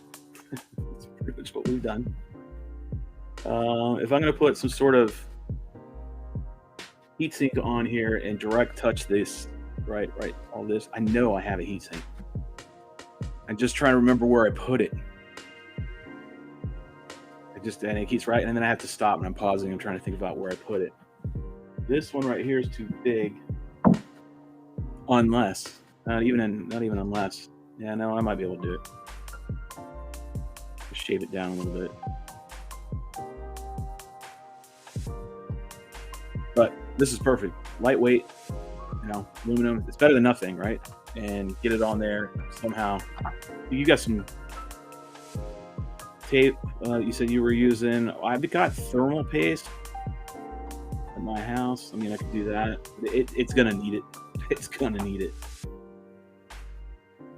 That's pretty much what we've done. If I'm going to put some sort of heatsink on here and direct touch this, right, all this, I know I have a heatsink. I'm just trying to remember where I put it. And it keeps right, and then I have to stop, and I'm pausing. I'm trying to think about where I put it. This one right here is too big. Unless, not even unless. Yeah, no, I might be able to do it. Just shave it down a little bit. But this is perfect. Lightweight, aluminum. It's better than nothing, right? And get it on there somehow. You got some tape. You said you were using. I've got thermal paste at my house. I mean, I could do that. It's gonna need it. It's gonna need it.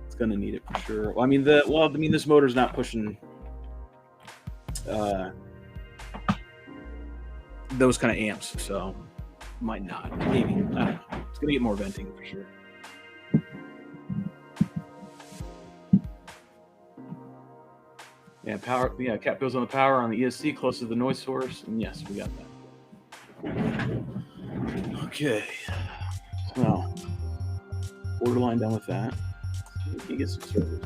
It's gonna need it for sure. Well, I mean, this motor's not pushing those kind of amps, so might not. Maybe. I don't know. It's gonna get more venting for sure. Yeah, power. Yeah, cap goes on the power on the ESC close to the noise source, and yes, we got that. Okay. So, borderline done with that. We can get some servos.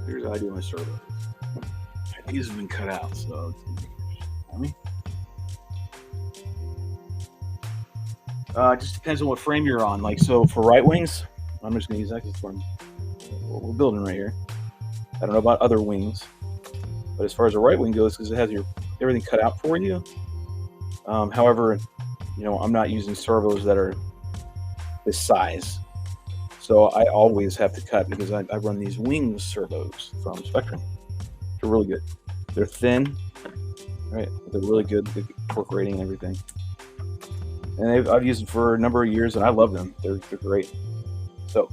Here's how I do my servos. These have been cut out, so it's gonna be funny. It just depends on what frame you're on. Like, so for RiteWings, I'm just gonna use that because what we're building right here. I don't know about other wings, but as far as a RiteWing goes, because it has everything cut out for you. However, I'm not using servos that are this size, so I always have to cut because I run these wings servos from Spec. They're really good. They're thin, right? They're really good. The torque rating and everything. And I've used them for a number of years, and I love them. They're great. So,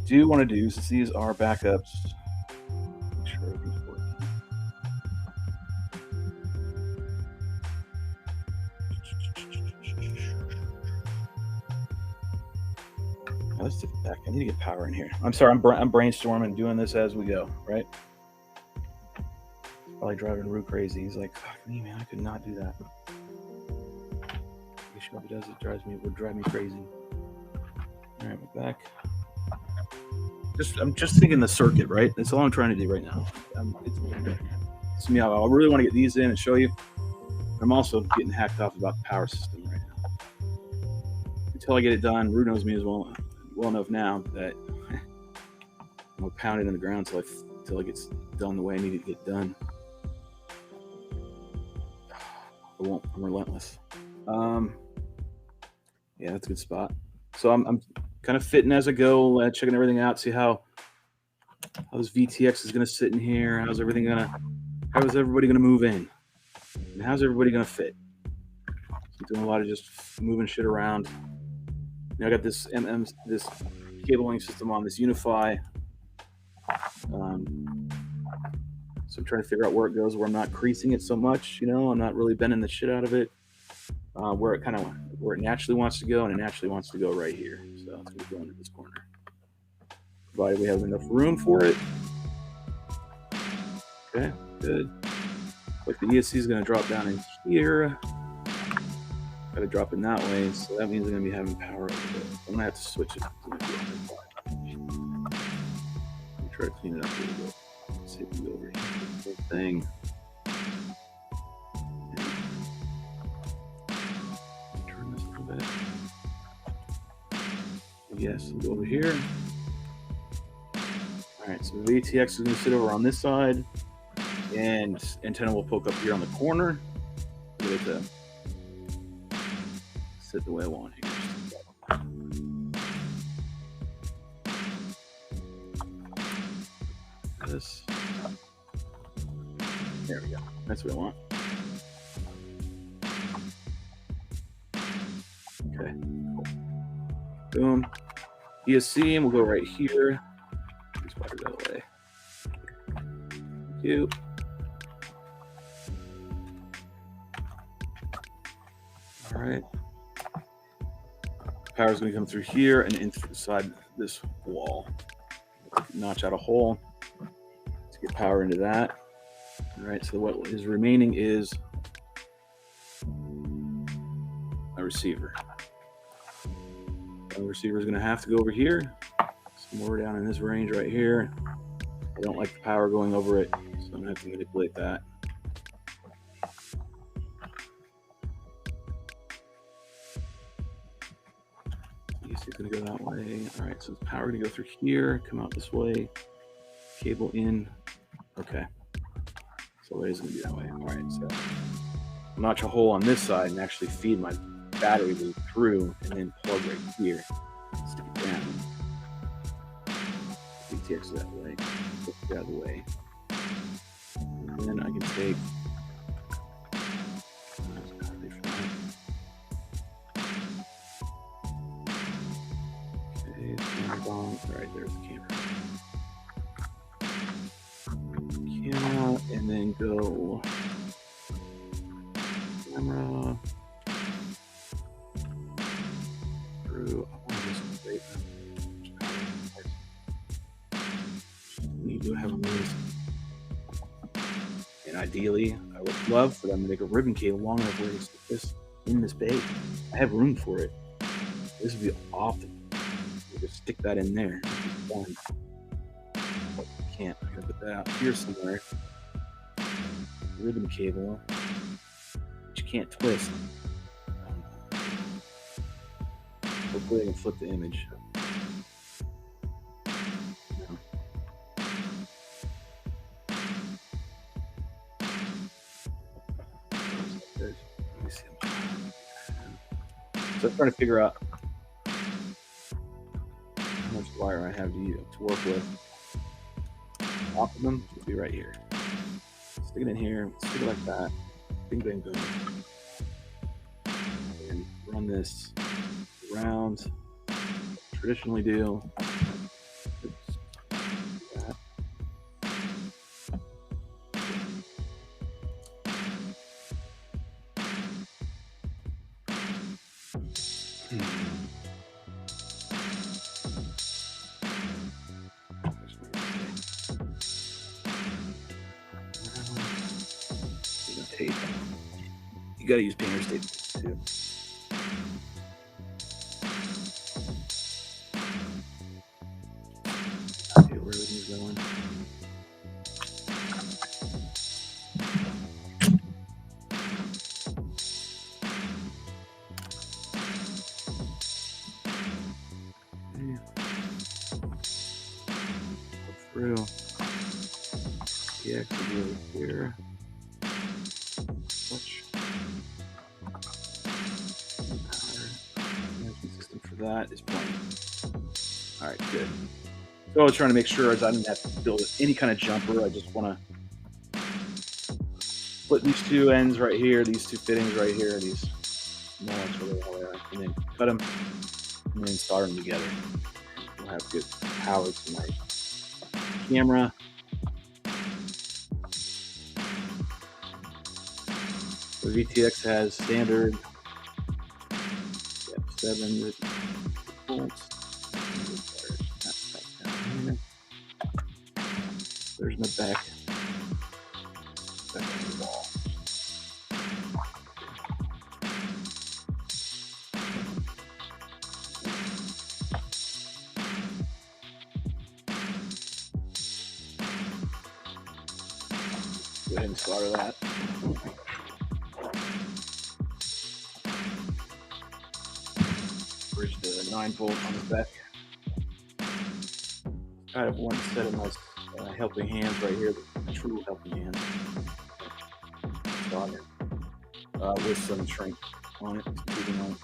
do want to do, since these are backups, make sure everything's working. Let's take it back. I need to get power in here. I'm sorry, I'm brainstorming, doing this as we go, right? Probably driving Rue crazy. He's like, fuck me, man, I could not do that. He probably does. It would drive me crazy. All right, we're back. I'm just thinking the circuit, right? That's all I'm trying to do right now. It's me. I really want to get these in and show you. I'm also getting hacked off about the power system right now. Until I get it done, Rue knows me as well enough now that I'm gonna pound it in the ground until it gets done the way I need it to get done. I'm relentless. Yeah, that's a good spot. So I'm kind of fitting as I go, checking everything out, see how this VTX is going to sit in here. How is everybody going to move in? And how's everybody going to fit? So I'm doing a lot of just moving shit around. I got this this cabling system on this Unify. So I'm trying to figure out where it goes, where I'm not creasing it so much. I'm not really bending the shit out of it. Where it naturally wants to go, and it naturally wants to go right here. So it's going to go into this corner, provided we have enough room for it. Okay, good. Like the ESC is going to drop down in here. Got to drop in that way, so that means I'm going to be having power over there. I'm going to have to switch it. try to clean it up a little bit. Let's see if we can go over here. Same thing. Turn this a little bit. Yes, we'll go over here. All right, so the VTX is going to sit over on this side, and antenna will poke up here on the corner. Get it to sit the way I want here. This. There we go. That's what I want. Okay. Boom. ESC, and we'll go right here. These wires out of the way. Thank you. All right. Power is going to come through here and inside this wall. Notch out a hole to get power into that. All right. So what is remaining is a receiver. The receiver is going to have to go over here, somewhere down in this range right here. I don't like the power going over it, so I'm going to have to manipulate that. It's going to go that way. All right, so the power going to go through here, come out this way, cable in. Okay, so it is going to be that way. All right, so I'll notch a hole on this side and actually feed my battery loop through, and then plug right here. Stick it down. VTX that way. Put it out of the way. And then I can take. Okay, camera bomb. All right, there's the camera. Camera, and then go. Camera. Need to have these, and ideally, I would love for them to make a ribbon cable long enough where it's this in this bay. I have room for it. This would be awesome. Just stick that in there. But you can't. I gotta put that out here somewhere. Ribbon cable, which you can't twist. Hopefully I can flip the image. So I'm trying to figure out how much wire I have to work with. Optimum will be right here. Stick it in here, stick it like that. Bing, bang, boom. And run this around. Traditionally do. Tape. You gotta use painter's tape too. Okay, where are these going? Go through. Yeah, it could be over here. System for that is playing. All right, good. So I was trying to make sure as I didn't have to build any kind of jumper. I just want to split these two ends right here, these two fittings right here, these molds really all there, and then cut them and then solder them together. We'll have good power to my camera. The VTX has standard 7 volts. There's my back on the wall. solder that. Bridge the 9-volt on the back. I have one set of my helping hands right here, the true helping hands. Solder. With some shrink on it, keeping on it.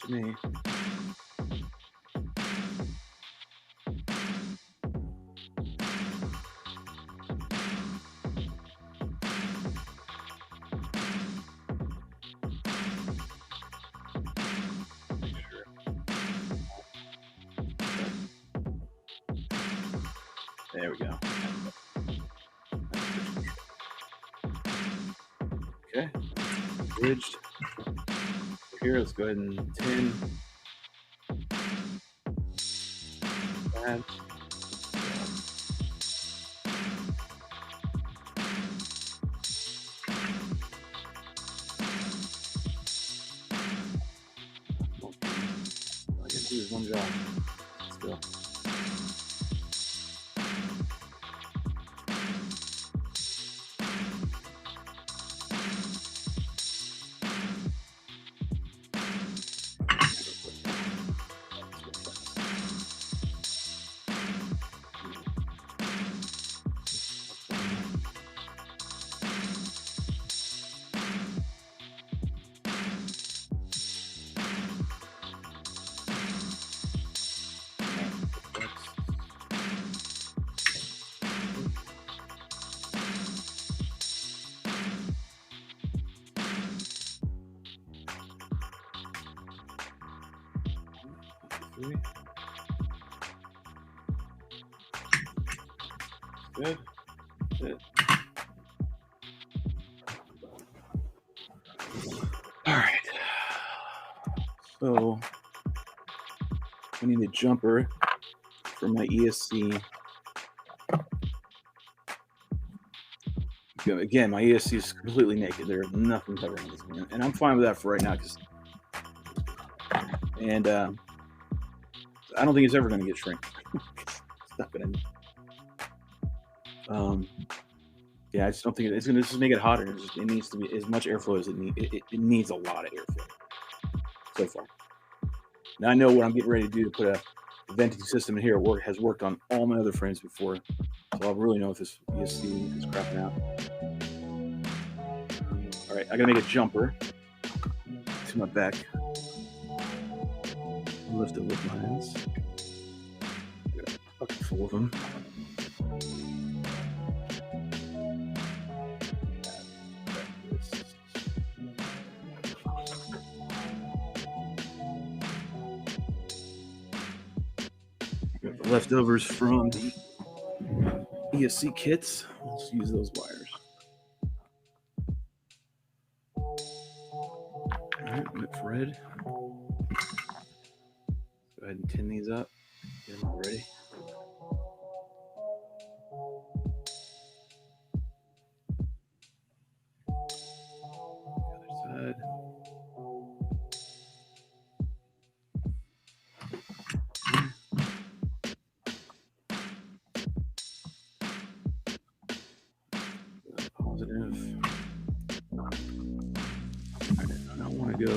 To me. There we go. Okay, bridged. Here, let's go ahead and tin that. All I gotta do is one job. Let's go. Good. Good. All right. So I need a jumper for my ESC. Again, my ESC is completely naked. There's nothing covering this, and I'm fine with that for right now. And I don't think it's ever going to get shrink. It's not going to. Yeah, I just don't think it's going to just make it hotter. It needs to be as much airflow as it needs. It needs a lot of airflow so far. Now I know what I'm getting ready to do to put a venting system in here. Has worked on all my other frames before, so I'll really know if this ESC is crapping out. All right, I got to make a jumper to my back. Lift it with my hands. I got a bucket full of them. Leftovers from the ESC kits. Let's use those wires. All right, it's red. Go ahead and tin these up. Get them all ready. The other side. Positive. I don't want to go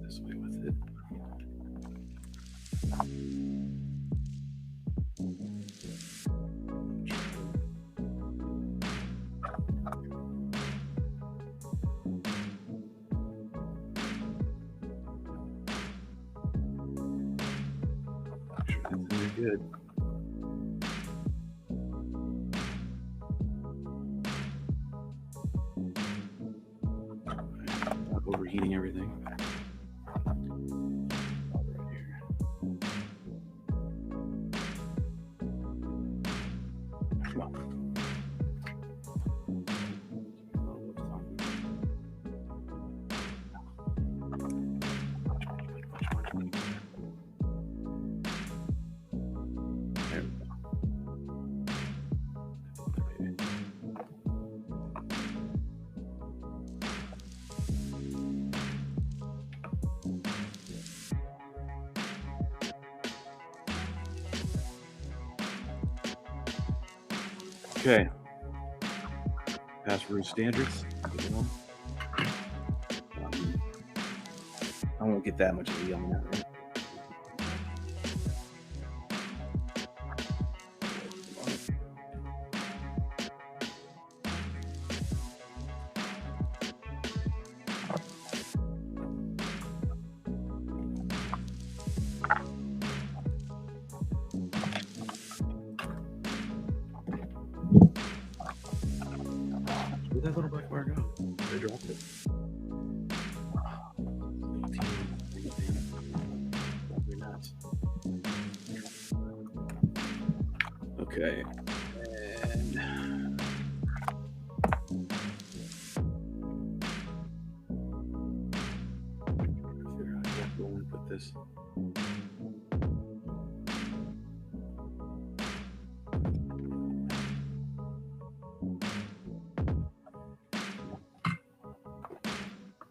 this way with it. Sure that's very good. Not overheating everything. Right here. Come on. Okay. Pass route standards. I won't get that much of a on that, right? Where'd that little black bar go? I dropped it. Okay. And figure out exactly where to put this.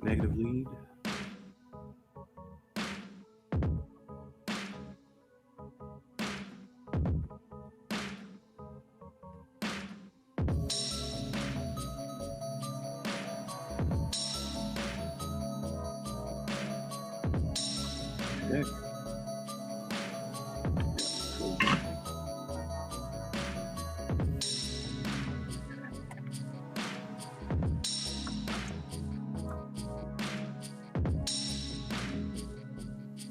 Negative lead. Okay.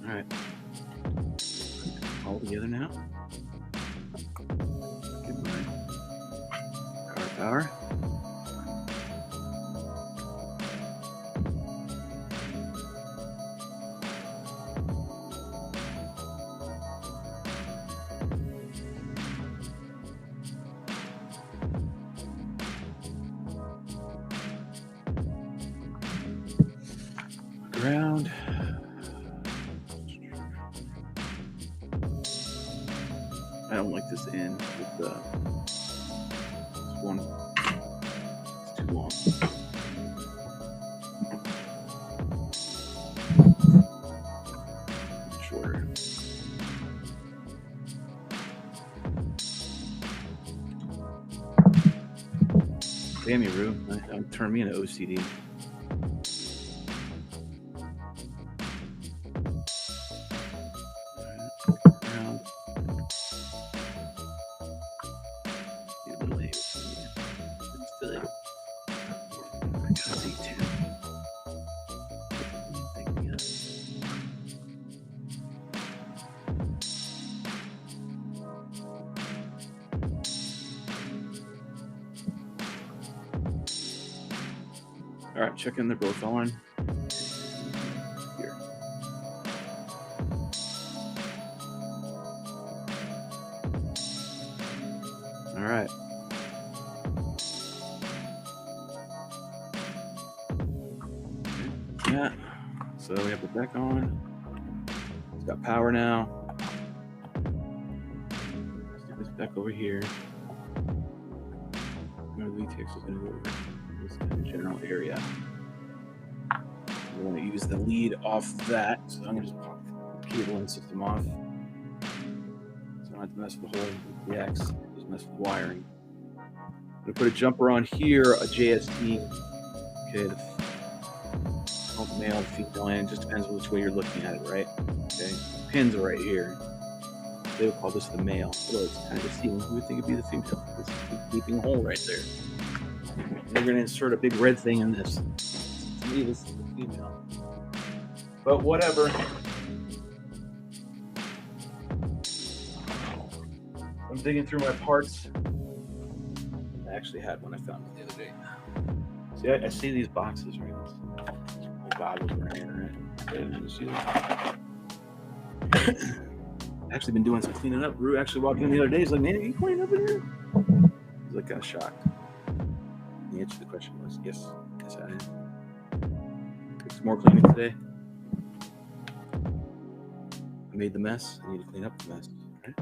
All right. All together now. Get my power. Ground. I don't like this end with this one. It's too long. Shorter. Damn you, Rue. Turn me into OCD. All right, check in. They're both on. Here. All right. Yeah. So we have the deck on. It's got power now. Let's do this deck over here. Our VTX is going to go over this general area. We want to use the lead off that, so I'm going to just pop the cable and system off. So I don't have to mess with the whole VTX, just mess with wiring. I'm going to put a jumper on here, a JST. Okay, the male, female, and it just depends which way you're looking at it, right? Okay, pins are right here. They would call this the male. Although it's kind of deceiving. Who would think it'd be the female? This is a gaping hole right there. We're going to insert a big red thing in this. To me, this is the female. But whatever. I'm digging through my parts. I actually had one I found the other day. See, I see these boxes, right? My goggles right here, right? You see that? Actually been doing some cleaning up. Rue actually walked in the other day. He's like, man, are you cleaning up in here? He's like, kind of shocked. The answer to the question was yes. Yes, I am. Did some more cleaning today. I made the mess. I need to clean up the mess. Right?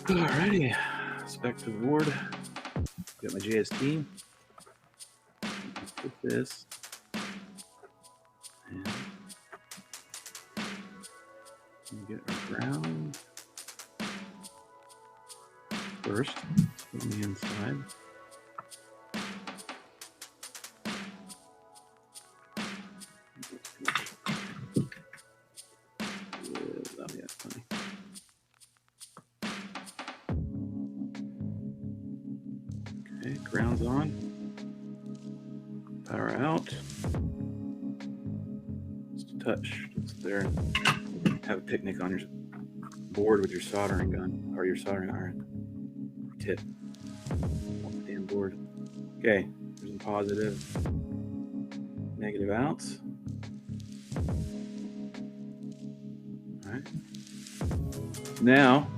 Alrighty, Spec to the board. Got my JST. Put this. And get our ground first. On the inside. Okay, ground's on. Power out. Just a touch. Just there. Have a picnic on your board with your soldering gun or your soldering iron. Tip. On the damn board. Okay, there's some positive, negative outs. All right. Now,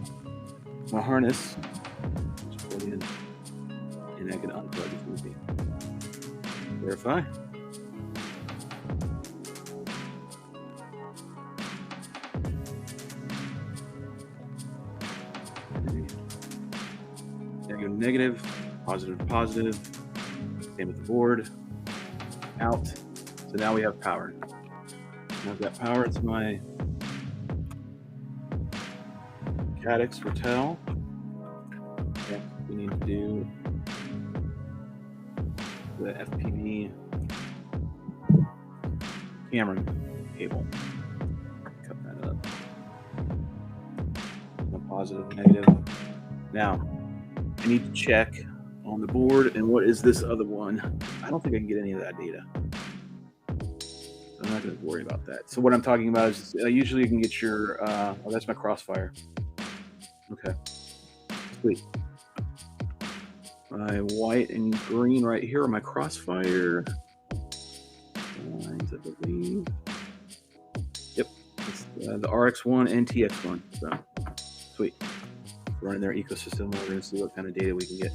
my harness. Just plug in. And I can unplug if need be. Verify. Negative, positive, positive. Same with the board. Out. So now we have power. Now I've got power. It's my Caddx Ratel. We need to do the FPV camera cable. Cut that up. No positive, negative. Now, I need to check on the board and what is this other one. I don't think I can get any of that data. So I'm not going to worry about that. So what I'm talking about is usually you can get your, oh, that's my crossfire. Okay, sweet. My white and green right here are my crossfire lines, I believe. Yep, it's the RX1 and TX1. So sweet. Running their ecosystem. We're going to see what kind of data we can get.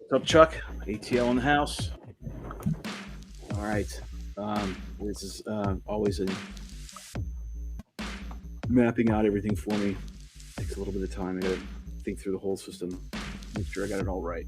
What's up, Chuck? ATL in the house. All right. This is always mapping out everything for me. Takes a little bit of time. I got to think through the whole system, make sure I got it all right.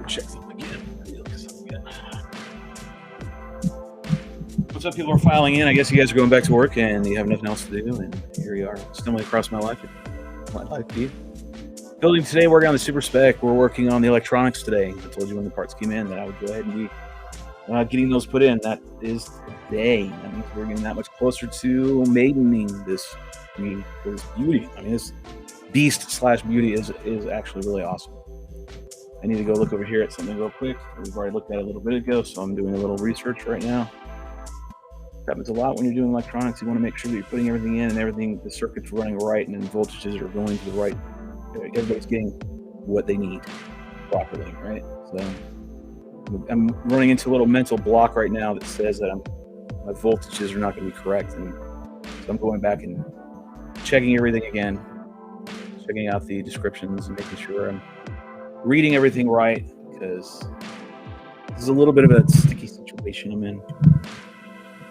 Check something again. What's up, people are filing in. I guess you guys are going back to work and you have nothing else to do. And here you are, stumbling across my life. My life feed. Building today, working on the Super Spec. We're working on the electronics today. I told you when the parts came in that I would go ahead and be getting those put in. That is today. That means we're getting that much closer to maidening this beauty. I mean, this beast/beauty is actually really awesome. I need to go look over here at something real quick. We've already looked at it a little bit ago, so I'm doing a little research right now. Happens a lot when you're doing electronics. You want to make sure that you're putting everything in and everything, the circuit's running right, and then voltages are going to the right. Everybody's getting what they need properly, right? So I'm running into a little mental block right now that says that my voltages are not going to be correct, and so I'm going back and checking everything again, checking out the descriptions and making sure I'm reading everything right, because this is a little bit of a sticky situation I'm in.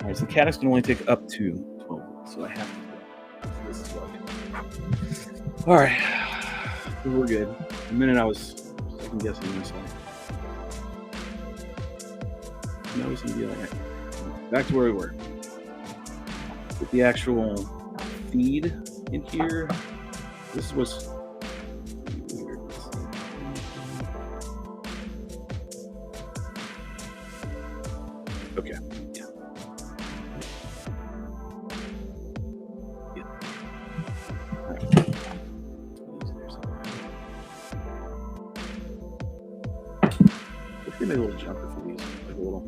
All right, so the Caddx can only take up to 12 volts, so I have to. This is what all right, so we're good. The minute I was second guessing myself. Now we seem to be all right. Back to where we were. With the actual feed. in here. This was weird. Okay. Yeah. All right. Let's get a little jumper for these, like a little,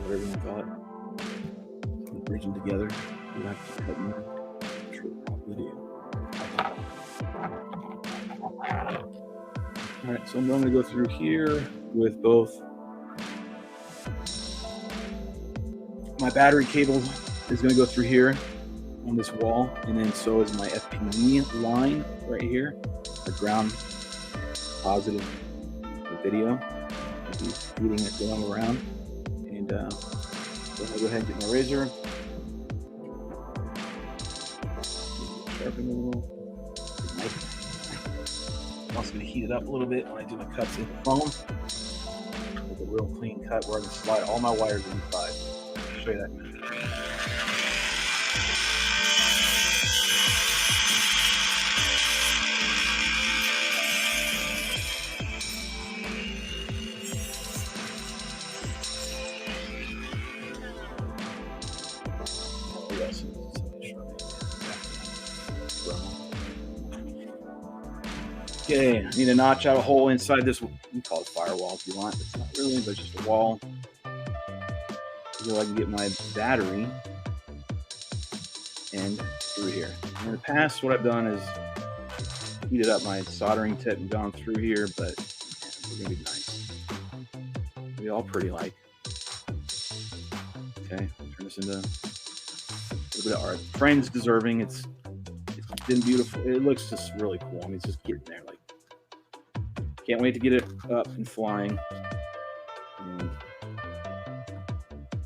whatever you call it. Bridge them together. You have to cut them. Video. All right, so I'm going to go through here with both. My battery cable is going to go through here on this wall, and then so is my FPV line right here, the ground positive video. I'll be feeding it going around, and so I'm going to go ahead and get my razor. Sharpen a little. I'm also going to heat it up a little bit when I do my cuts in the foam. With a real clean cut where I can slide all my wires inside. I'll show you that in a minute. Okay, I need to notch out a hole inside this. You can call it firewall if you want. It's not really, but it's just a wall. So I can get my battery and through here. And in the past, what I've done is heated up my soldering tip and gone through here, but we're gonna be nice. Be all pretty like. Okay, turn this into a little bit of art. Frame's deserving. It's been beautiful. It looks just really cool. I mean, it's just getting there. Like, can't wait to get it up and flying. And I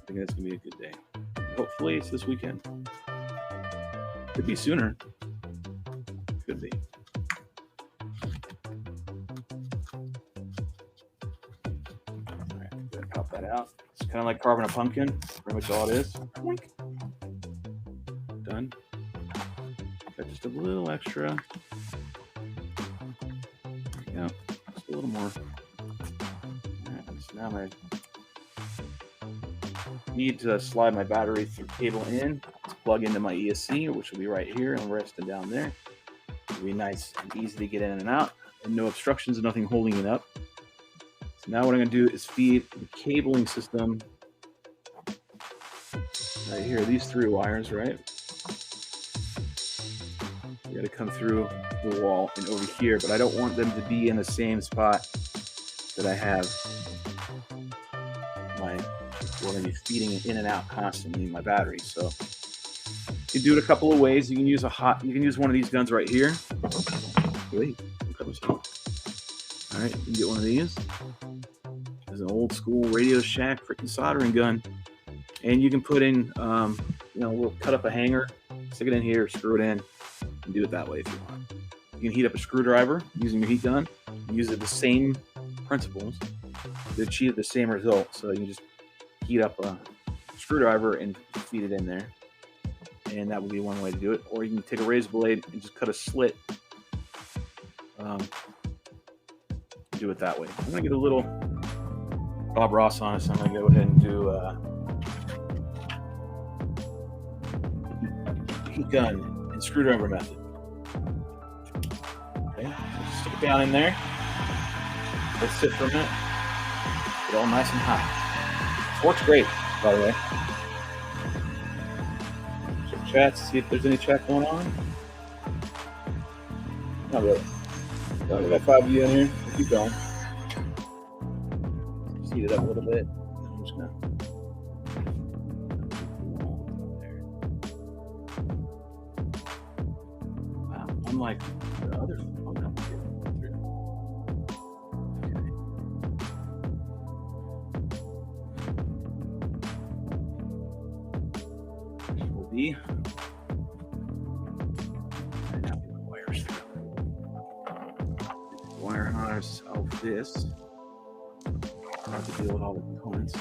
think it's gonna be a good day. Hopefully, it's this weekend. Could be sooner. Could be. All right, gonna pop that out. It's kind of like carving a pumpkin. Pretty much all it is. Done. Got just a little extra. Yeah, just a little more. Right, so now I need to slide my battery through cable in to plug into my ESC, which will be right here and resting down there. It'll be nice and easy to get in and out, and no obstructions, nothing holding it up. So now what I'm going to do is feed the cabling system right here. These 3 wires, right? Got to come through the wall and over here, but I don't want them to be in the same spot that I have my, we're going to be feeding it in and out constantly in my battery. So you can do it a couple of ways. You can use you can use one of these guns right here. Wait, all right, you can get one of these. There's an old school Radio Shack freaking soldering gun, and you can put in, we'll cut up a hanger, stick it in here, screw it in. And do it that way if you want. You can heat up a screwdriver using your heat gun. Use the same principles to achieve the same result. So you can just heat up a screwdriver and feed it in there. And that would be one way to do it. Or you can take a razor blade and just cut a slit. Do it that way. I'm going to get a little Bob Ross on it, so I'm going to go ahead and do heat gun and screwdriver method. Okay, so stick it down in there. Let's sit for a minute. Get all nice and hot. Works great, by the way. Check chat, see if there's any chat going on. Not really. We got 5 of you in here. We'll keep going. Just heat it up a little bit. I'm just gonna. Unlike the other one, this will be wire harness of this. I have to deal with all the components.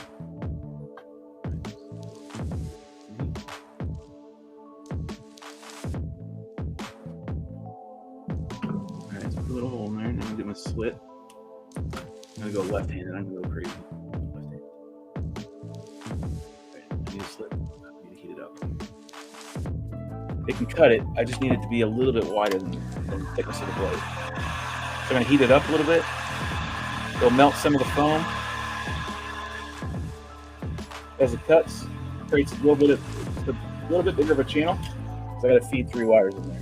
the slit. I'm gonna go left-handed. I'm gonna go crazy. Left-handed. Okay, I need a slit. I need to heat it up. It can cut it. I just need it to be a little bit wider than the thickness of the blade. So I'm gonna heat it up a little bit. It'll melt some of the foam as it cuts. It creates a little bit bigger of a channel. So I got to feed 3 wires in there.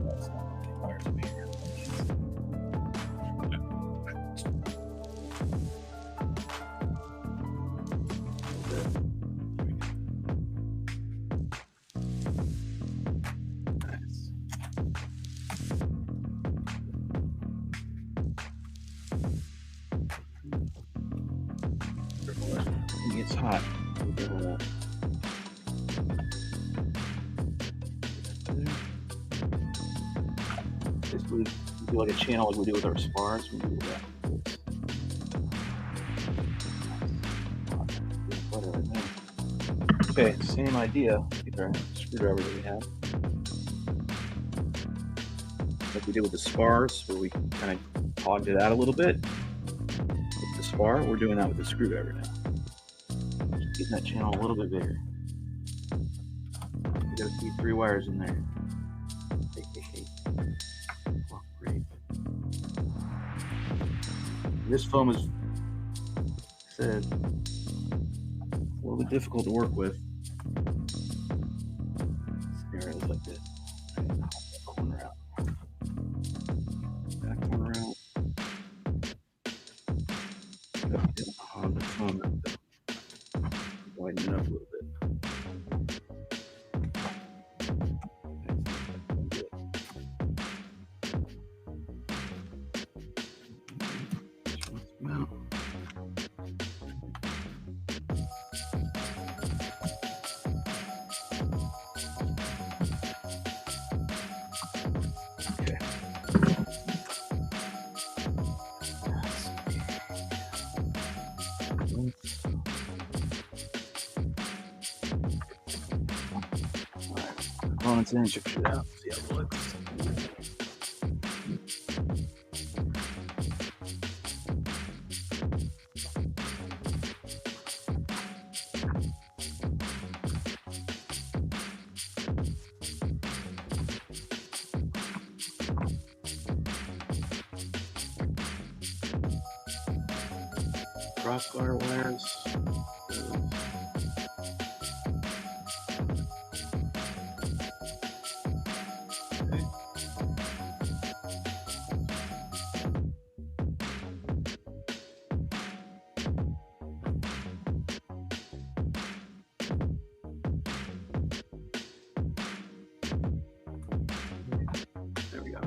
That's not many wires in here. It's hot. Basically, do like a channel like we do with our spars. We do that. Okay, same idea. Take our screwdriver that we have. Like we did with the spars, where we kind of hogged it out a little bit. With the spar, we're doing that with the screwdriver now. Getting that channel a little bit bigger. We gotta feed 3 wires in there. Oh, great. This foam is said a little bit difficult to work with. Scenarios like this. That corner out. That corner out. On the foam. Widen it up a little bit. Okay. Components in, check it out, see how it looks. Crossbar wires. There we go.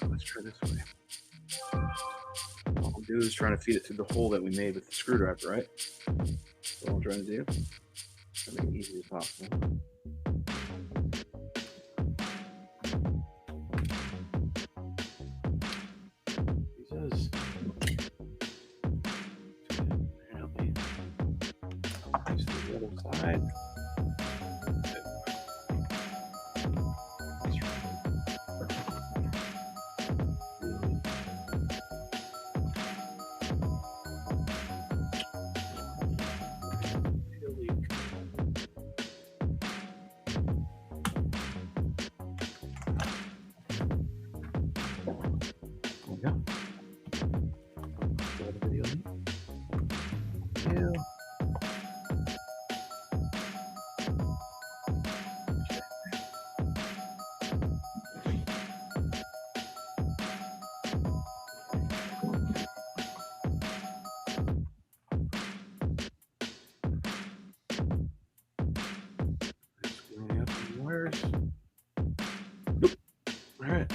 Let's try this way. All we'll do is try to feed it through the hole that we made with the screwdriver, right? That's what I'm trying to do. Try to make it easy as possible. Jesus. Help me. Use the other side. Wires. Nope. All right.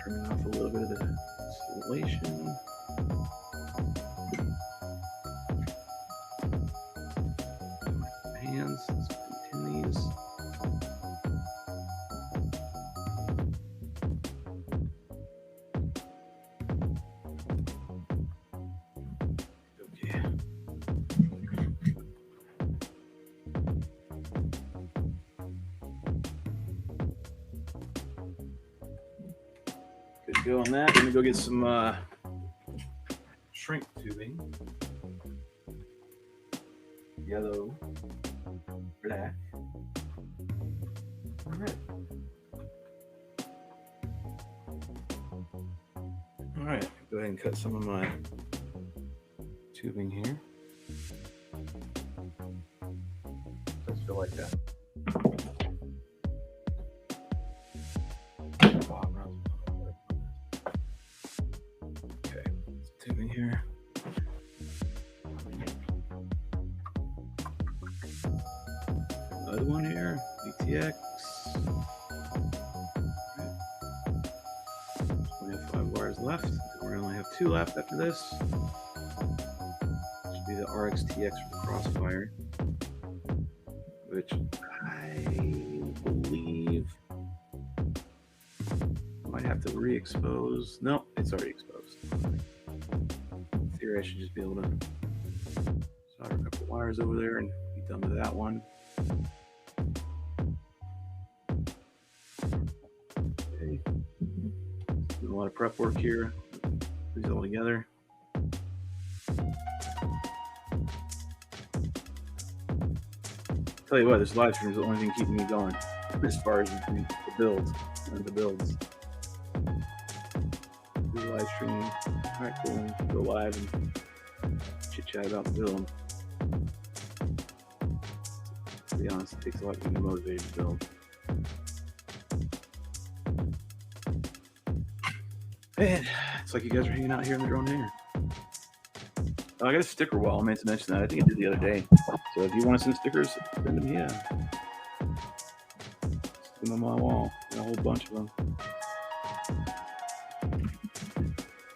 Turning off a little bit of the insulation. Hands. Go on that. Let me go get some shrink tubing. Yellow, black. All right. All right. Go ahead and cut some of my tubing here. Does feel like that. Okay, tubing here. Another one here, VTX. 25 wires left. We only have 2 left after this. Should be the RXTX for the Crossfire, which I believe I might have to re-expose. No, it's already exposed. In theory, I should just be able to solder a couple wires over there and be done with that one. Okay. Doing a lot of prep work here. Put these all together. Tell you what, this live stream is the only thing keeping me going as far as the builds and the builds. Do live streaming. All right, cool. Go live and chit chat about the build. To be honest, it takes a lot to be motivated to build. Man, it's like you guys are hanging out here in the drone hangar. Oh, I got a sticker wall. I meant to mention that. I think I did the other day. So if you want to send stickers, send them here. Stick them on my wall. Got a whole bunch of them.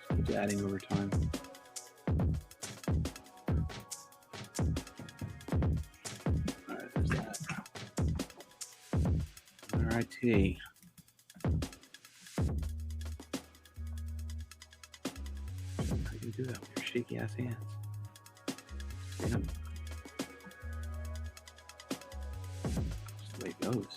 Just keep adding over time. All right, there's that. All righty. How do you do that with your shaky ass hands? Just the way it goes.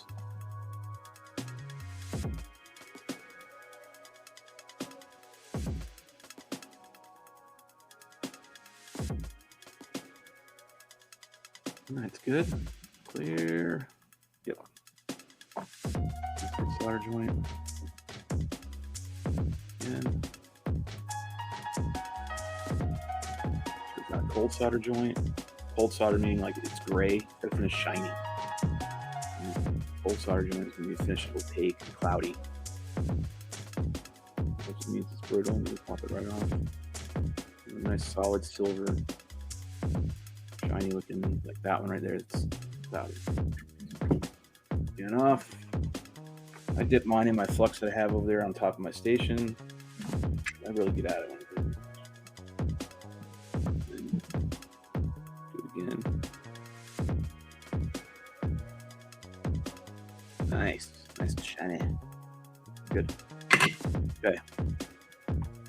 That's good. Clear. Yep. Solder joint. And cold solder joint. Cold solder meaning like it's gray, gotta finish shiny. And cold solder joint is gonna be finished opaque and cloudy. Which means it's brittle and you pop it right off. And a nice solid silver, shiny looking, like that one right there. It's cloudy. Getting off. I dip mine in my flux that I have over there on top of my station. I really get out of it. Again. Nice and shiny. Good. Okay.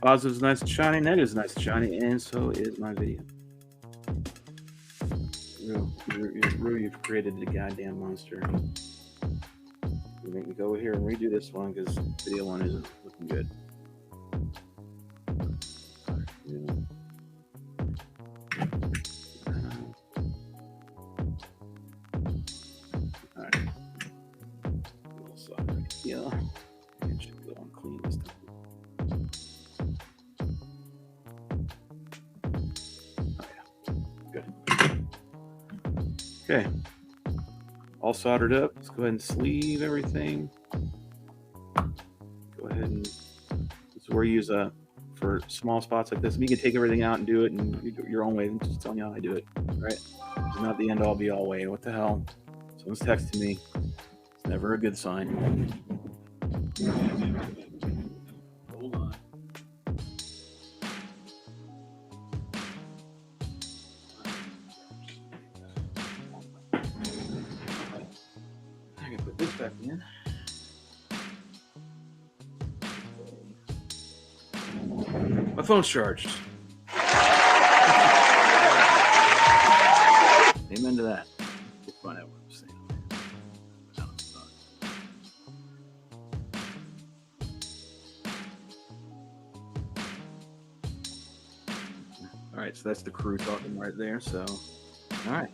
Positive's nice and shiny, negative's nice and shiny, and so is my video. You've created the goddamn monster. You make me go here and redo this one because video one isn't looking good. Yeah, it should go on clean this time. Oh yeah, good. Okay, all soldered up. Let's go ahead and sleeve everything. Go ahead and this is where you use for small spots like this. You can take everything out and do it in your own way. I'm just telling you how I do it. Right? It's not the end all be all way. What the hell? Someone's texting me. It's never a good sign. Hold on. I can put this back in. My phone's charged. Amen to that. We'll find out what I'm saying. No, it's not. All right, so that's the crew talking right there. So, all right,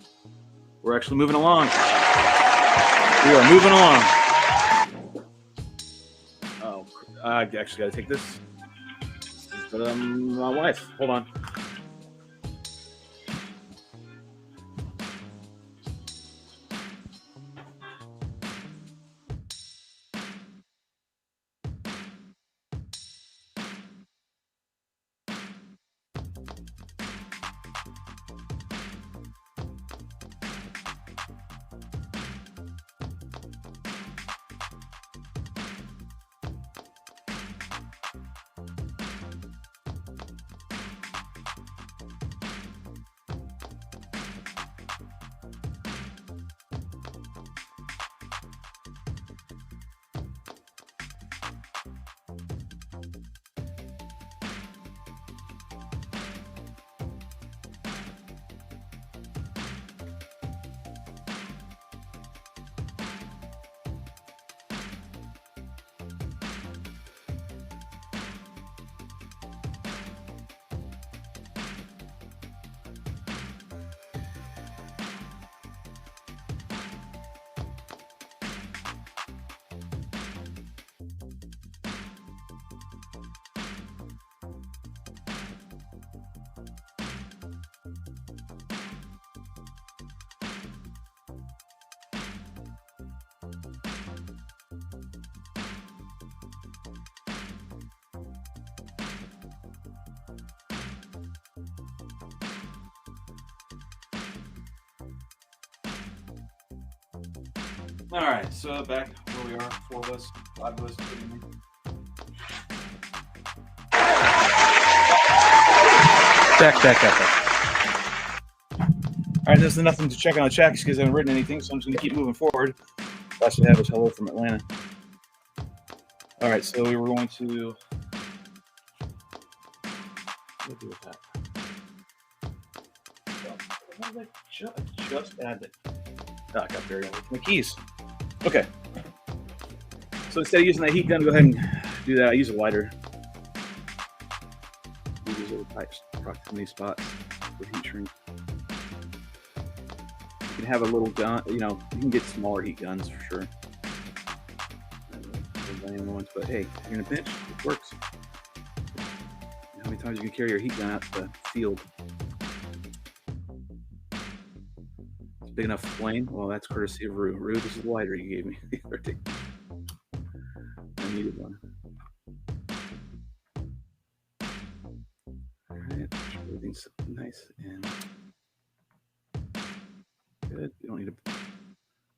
we're actually moving along. We are moving along. Oh, I actually got to take this. But my wife. Hold on. All right, so back where we are, 4 of us, 5 of us. Back. All right, there's nothing to check on the chat because I haven't written anything, so I'm just going to keep moving forward. Last I have is hello from Atlanta. All right, so we were going to. What do with that? I just added it. Oh, I got buried with my keys. Okay. So instead of using that heat gun, go ahead and do that. I use a lighter. Use these little pipes, proximity spots for heat shrink. You can have a little gun, you know, you can get smaller heat guns for sure. But hey, if you're in a pinch, it works. How many times you can carry your heat gun out to the field? It's big enough flame. Well, that's courtesy of Rue. Rue, this is the lighter you gave me the other day. I needed one. All right, everything's nice and good. You don't need to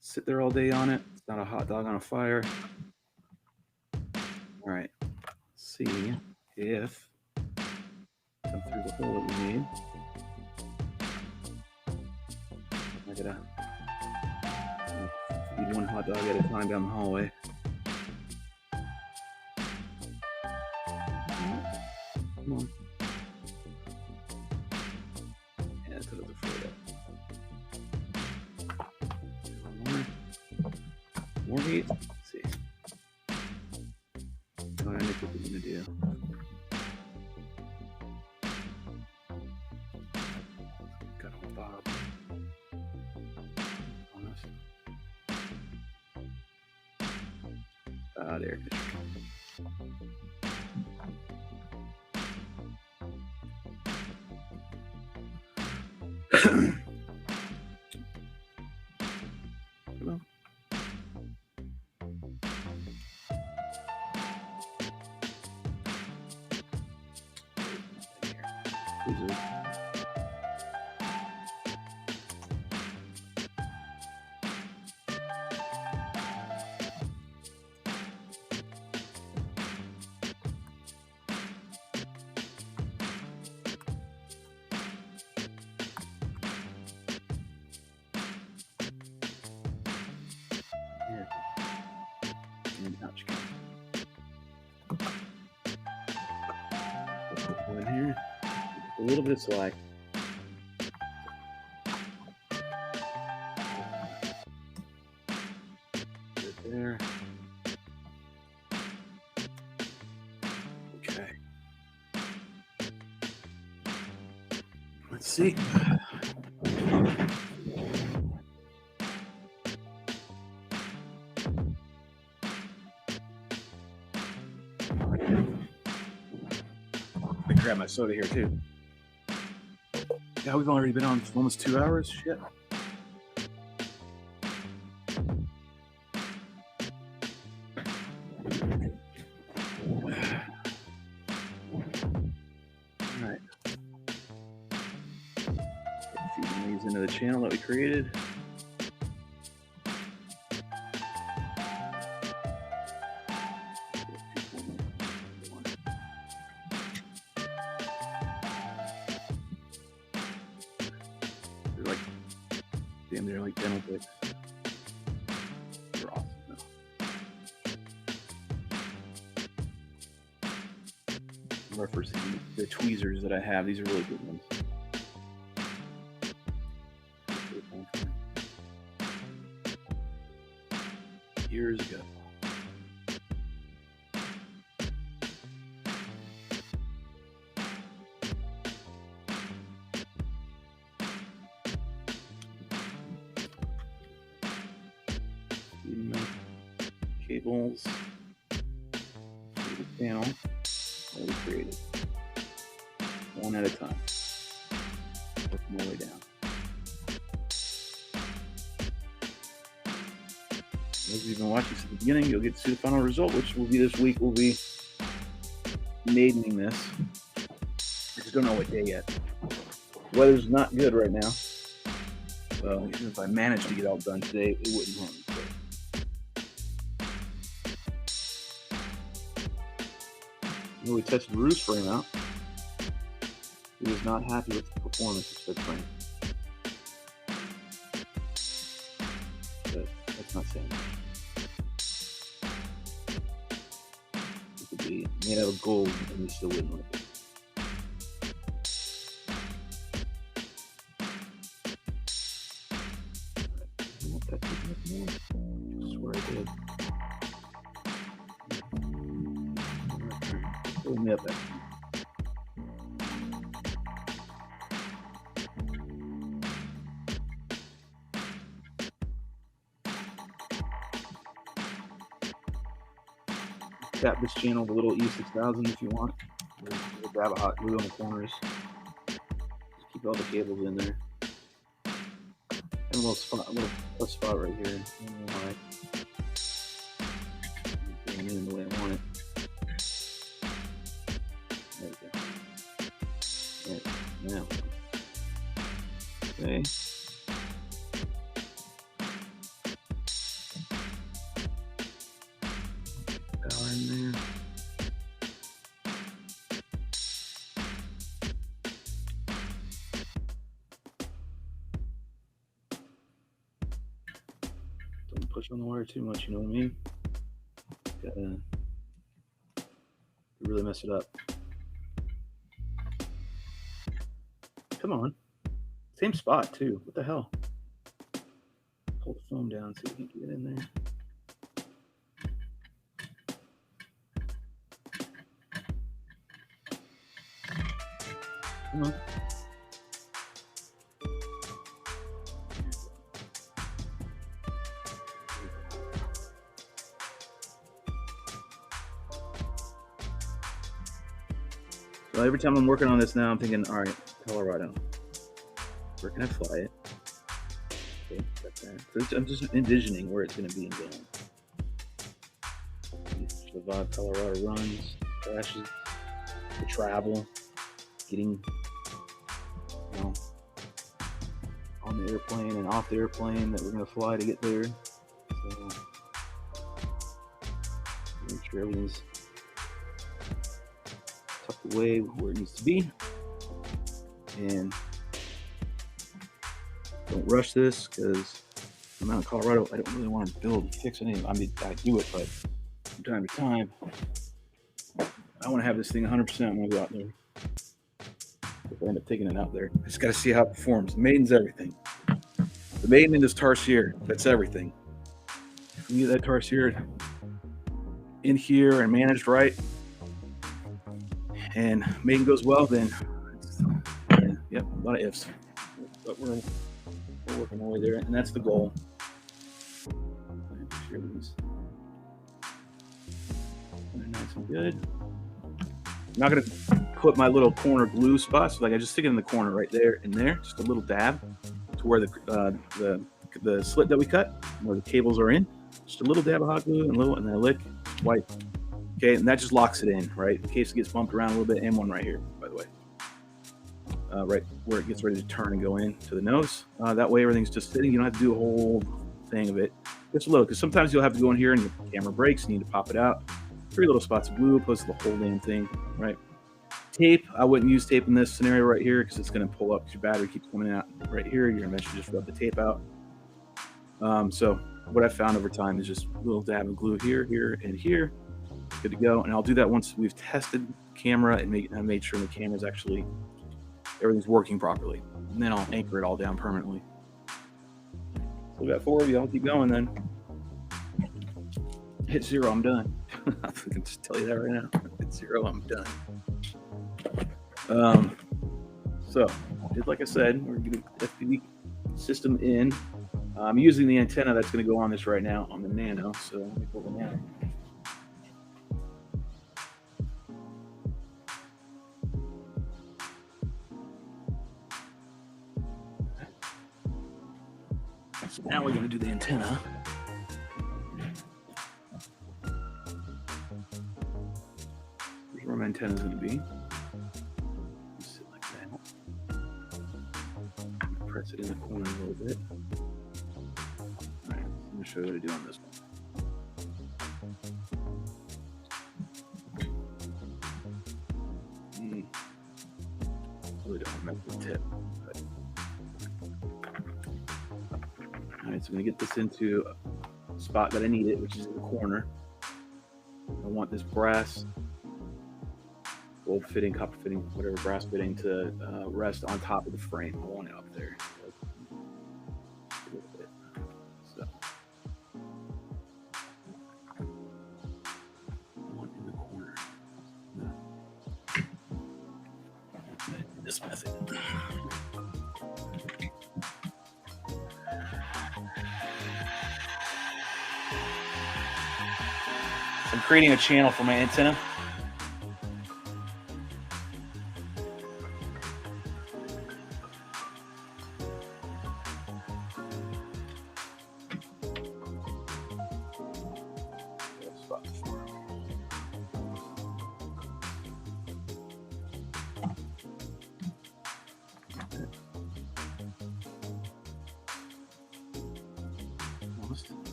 sit there all day on it. It's not a hot dog on a fire. All right, let's see if come through the hole that we made. I gotta feed one hot dog at a time down the hallway. Come on. Yeah, that's what I was afraid of. More heat. Let's see. What I think what we're gonna do. Got a whole bob on us. There it is. Hello. In here, a little bit of slack. Right there. Okay. Let's see. Let me grab my soda here too. Yeah, we've already been on for almost 2 hours. Shit. Alright. Feeding these into the channel that we created. They're like, damn, they're like dental picks. They're awesome though. Referencing the tweezers that I have. These are really good ones. Years ago. Cables. The panel that we created. One at a time. Working my way down. If you've been watching since the beginning, you'll get to see the final result, which will be this week. We'll be maidening this. I just don't know what day yet. Weather's not good right now. Well, even if I managed to get it all done today, it wouldn't harm me. We tested the roof frame out. He was not happy with the performance of Spec frame. But that's not saying much. It could be made out of gold and we still wouldn't like it. I swear I did. Pull me up there. Tap this channel, the little E6000 if you want. We'll grab a hot glue on the corners. Just keep all the cables in there. And a little spot right here. Bring it in the way I want it. There we go. There. Now. Okay. Power in there. Don't push on the wire too much, you know what I mean? Gotta really mess it up. Come on. Same spot too. What the hell? Pull the foam down so we can get in there. Come on. So every time I'm working on this now, I'm thinking, all right, Colorado, where can I fly it? Okay, got that. So I'm just envisioning where it's going to be and going. Survive Colorado runs, crashes, the travel, getting, you know, on the airplane and off the airplane that we're going to fly to get there. So make sure everything's tucked away where it needs to be, and don't rush this because I'm out in Colorado. I don't really want to fix anything. I mean, I do it, but from time to time, I want to have this thing 100% when I go out there. If I end up taking it out there, I just got to see how it performs. The maiden's everything. The maiden and this tarsier, that's everything. If we get that tarsier in here and managed right, and maiden goes well, then Yep, a lot of ifs. But we're working our way there, and that's the goal. Make sure these are nice and good. I'm not going to put my little corner glue spots. Like I just stick it in the corner right there and there, just a little dab to where the slit that we cut, where the cables are in. Just a little dab of hot glue and then a lick, wipe. Okay, and that just locks it in, right? In case it gets bumped around a little bit, and one right here, by the way. Right where it gets ready to turn and go into the nose. That way everything's just sitting. You don't have to do a whole thing of it. Just a little, because sometimes you'll have to go in here and your camera breaks, you need to pop it out. 3 little spots of glue opposed to the whole damn thing, right? Tape, I wouldn't use tape in this scenario right here because it's going to pull up because your battery keeps coming out right here. You're going to eventually just rub the tape out. So what I've found over time is just a little dab of glue here, here, and here. Good to go. And I'll do that once we've tested the camera and made sure the camera's actually, everything's working properly. And then I'll anchor it all down permanently. So we got 4 of you. I'll keep going then. Hit 0, I'm done. I can just tell you that right now. Hit 0, I'm done. So, like I said, we're getting the FPV system in. I'm using the antenna that's going to go on this right now on the Nano. So let me pull the Nano. So now we're going to do the antenna. Here's where my antenna is going to be. Sit like that. Press it in the corner a little bit. All right, let me show you what to do on this one. Really don't mess with the tip. But... All right, so I'm going to get this into a spot that I need it, which is in the corner. I want this brass, gold fitting, copper fitting, whatever brass fitting to rest on top of the frame. I want it up there. A little bit. So, I want it in the corner. This method. I'm creating a channel for my antenna.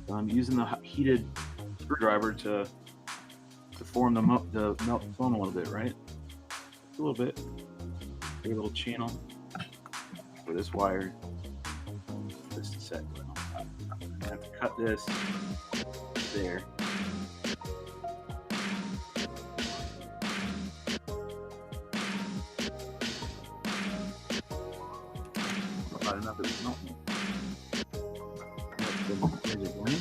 I'm using the heated screwdriver to form the melt the foam a little bit, right? Just a little bit. Create a little channel for this wire. This to set. I have to cut this there. Not enough of it melting. There's it going.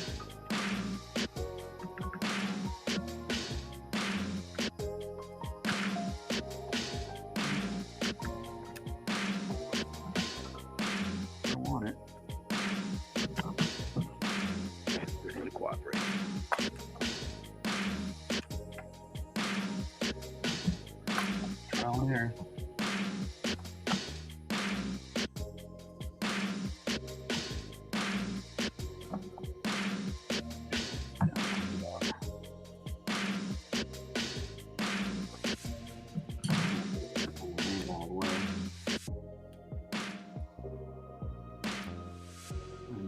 I want it. They're going to cooperate. Trial and error.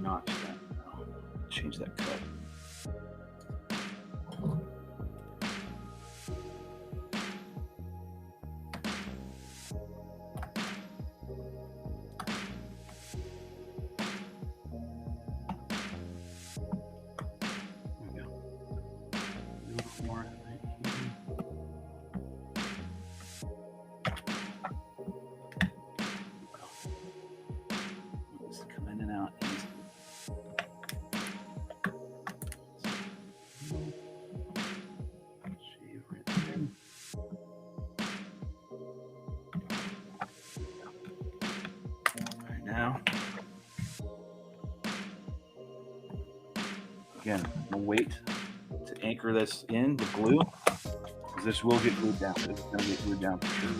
Notch that now. Change that cut. There we go. A little more right here. Just come in and out easy. Again, I'm gonna wait to anchor this in with glue, because this will get glued down. This is gonna get glued down for sure.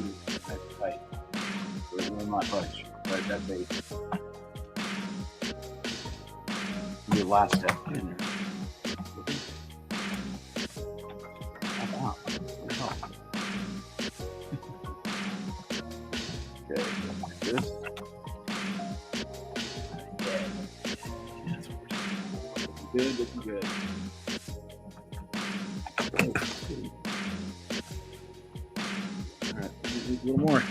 That's tight. So it will not budge. But that's the last step. Get in there. Okay, like this. Good, looking good. All right, a little more.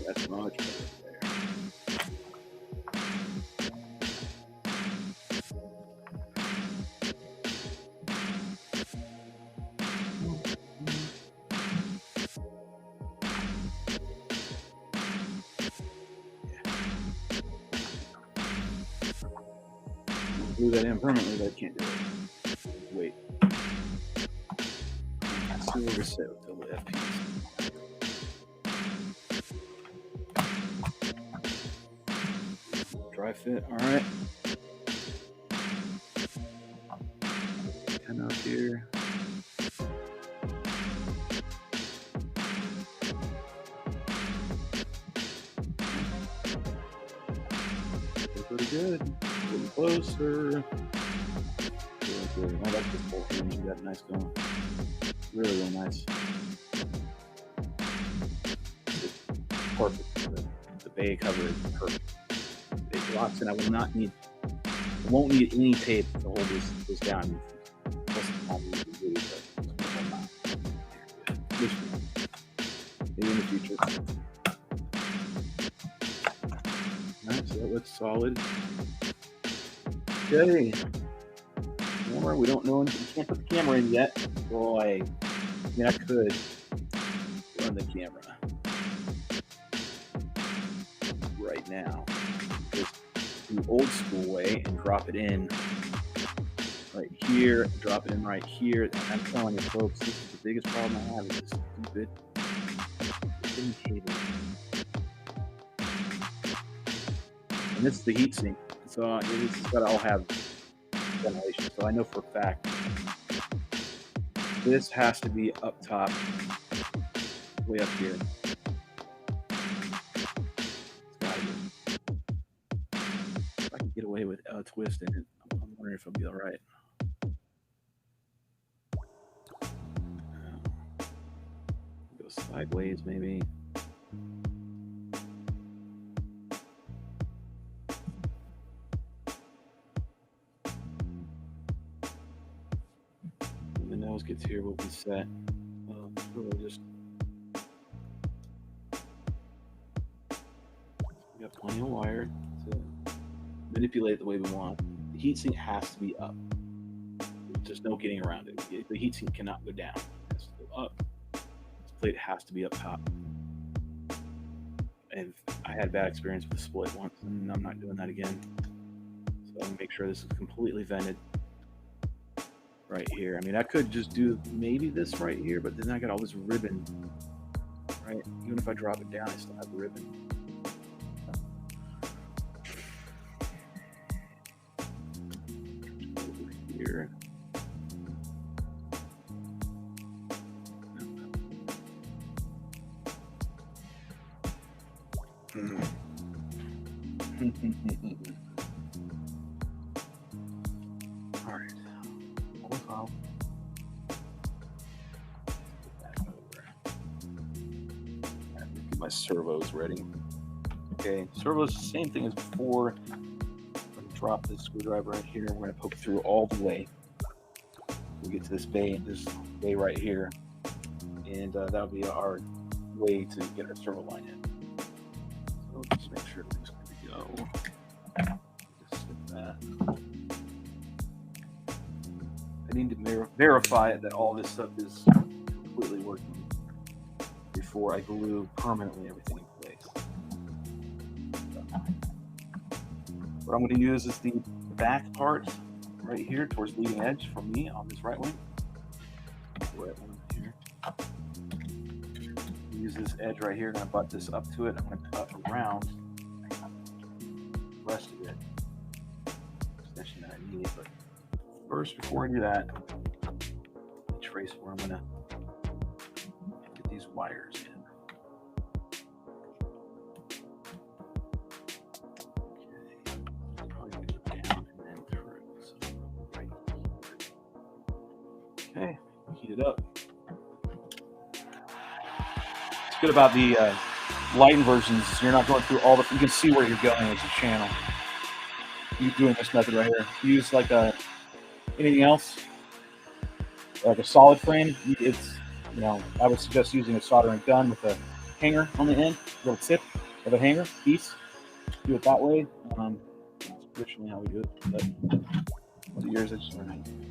That's much better there. Glue that in permanently, but I can't do it. Wait. Let's see where we sit with the FPV. Dry fit, all right. 10 up here. Pretty good. A little closer. I like this bolt hinge. You got nice going. Really, really nice. It's perfect. The bay cover is perfect. It locks in. I won't need any tape to hold this down. Maybe in the future. Alright, so that looks solid. Okay. Camera, we don't know anything. We can't put the camera in yet. Boy. I mean, I could run the camera right now. Just the old school way and drop it in right here, drop it in right here. And I'm telling you, folks, this is the biggest problem I have is this stupid cable. And this is the heat sink. So it's got to all have ventilation. So I know for a fact this has to be up top, way up here. It's got to be. If I can get away with a twist in it, I'm wondering if it'll be all right. Go sideways, maybe. When the nose gets here, we'll be set. Really just we got plenty of wire to manipulate the way we want. The heatsink has to be up. There's just no getting around it. The heatsink cannot go down. It has to go up. This plate has to be up top. And I had a bad experience with the split once, and I'm not doing that again. So I'm gonna make sure this is completely vented right here. I mean, I could just do maybe this right here, but then I got all this ribbon, right? Even if I drop it down, I still have the ribbon. Over here. All right. I'll get my servos ready. Okay, servos, same thing as before. I'm going to drop this screwdriver right here. We're going to poke through all the way. We'll get to this bay right here, and that'll be our way to get our servo line in. So So just make sure everything's good to go. Just skip that. I need to verify that all this stuff is completely working before I glue permanently everything in place. What I'm going to use is the back part right here towards leading edge for me on this RiteWing. Right one here. Use this edge right here. I'm going to butt this up to it. I'm going to cut around the rest of it. Extension that I need, but first, before I do that, trace where I'm going to get these wires in. Okay, heat it up. What's good about the lighten versions is you're not going through all the. You can see where you're going as a channel. You doing this method right here. Use like anything else, like a solid frame. It's I would suggest using a soldering gun with a hanger on the end, a little tip of a hanger piece. Do it that way. That's traditionally how we do it. But over the years, I just learned how to do it.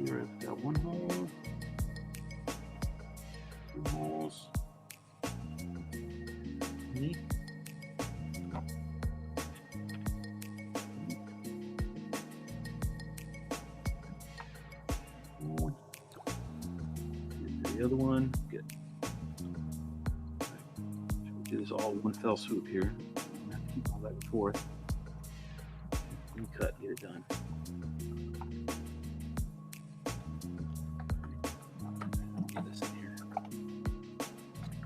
Here I've got one hole, two holes. The other one, good. We'll do this all one fell swoop here. I'm gonna have to keep all back and forth. Cut, get it done. Get this in here.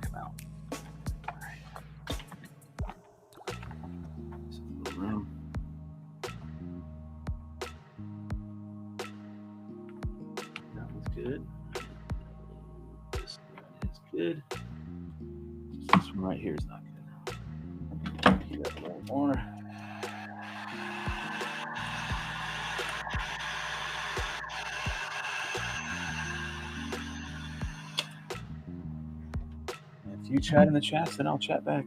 Come out. All right. Just a little room. That one's good. This one is good. This one right here is not good. Heat up a little more. If you chat in the chat, then I'll chat back.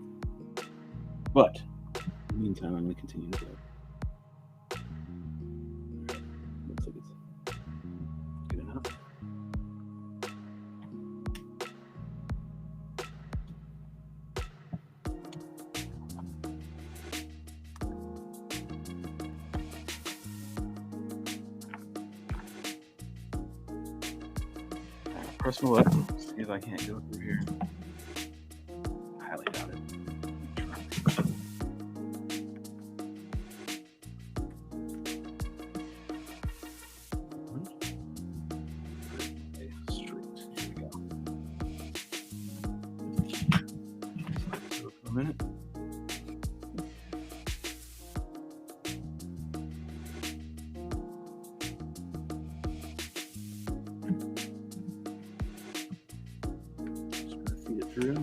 But in the meantime, I'm going to continue to go. Looks like it's good enough. Press my button. See if I can't go through here. Highly doubt it. Straight. Here we go. For a minute. Just gonna feed it through.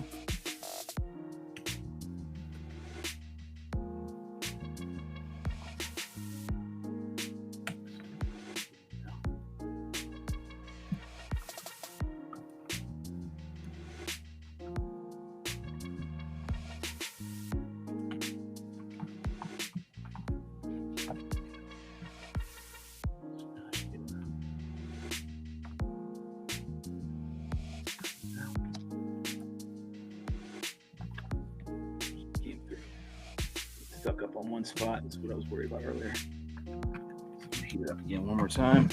Stuck up on one spot. That's what I was worried about earlier. So heat it up again one more time.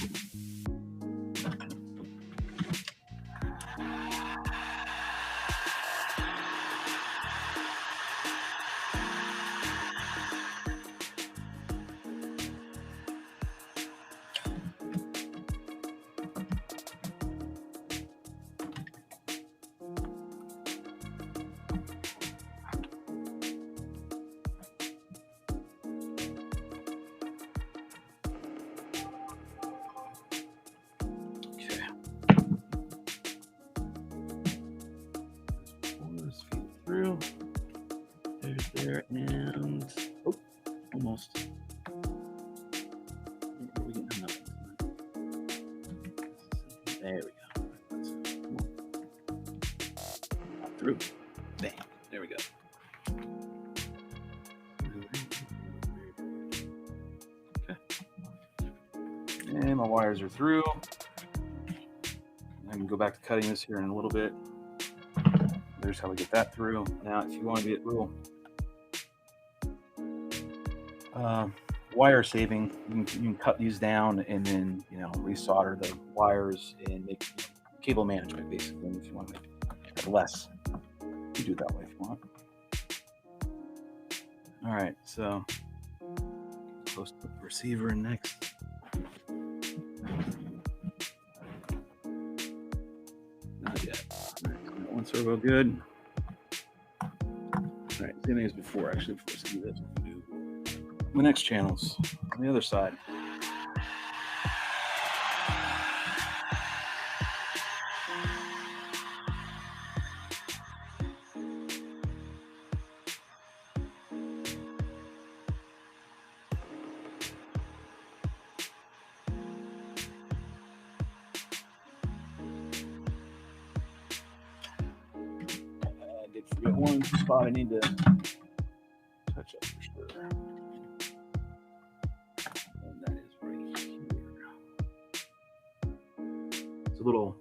Through. There's there and oh, almost. We're getting enough. There we go. And my wires are through. I can go back to cutting this here in a little bit. There's how we get that through. Now, if you want to get real wire saving, you can cut these down and then, you know, resolder the wires and make cable management basically. If you want to make it less, you do it that way if you want. All right, so close to the receiver next. Not yet. All right, so one servo good. All right, same thing as before. Actually, before I do this, we'll do the next channels on the other side. Forget one spot I need to touch up for sure. And that is right here. It's a little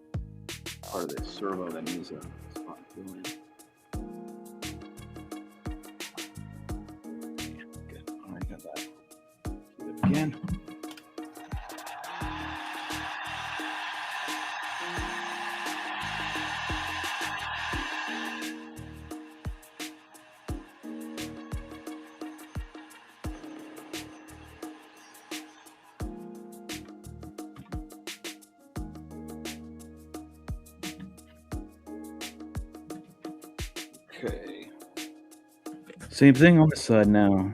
part of the servo that needs a spot to fill in. Good. All right, got that. Get it again. Okay. Same thing on this side now.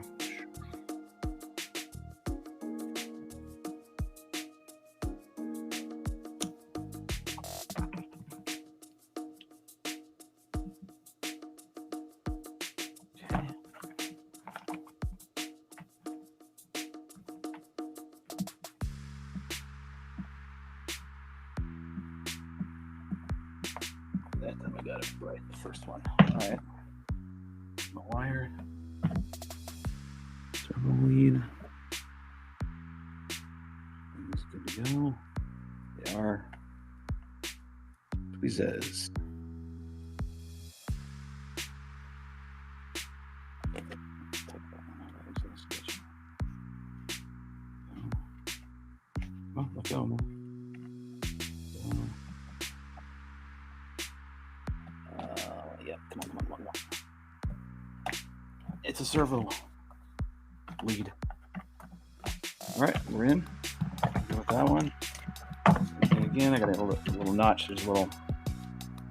That time I got it right the first one. All right. My wire. Servo lead. It's good to go. They are tweezers. Oh, let go, man. Yeah, come on. It's a servo lead. All right, we're in. Go with that one. And again, I got a little notch. There's a little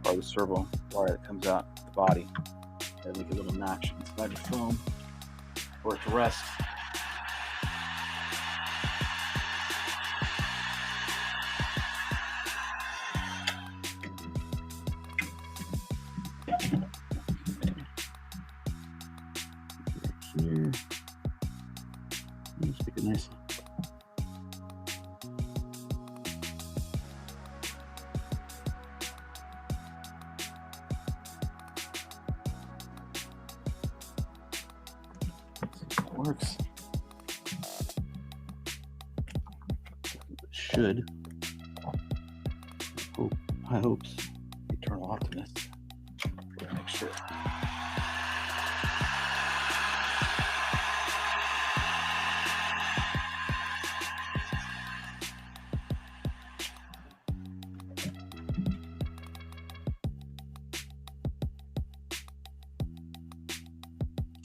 part of the servo wire that comes out the body. I make a little notch inside the foam for it to rest. Here. Let's make it nice. It works. It should. High hopes. Eternal optimist. We'll make sure.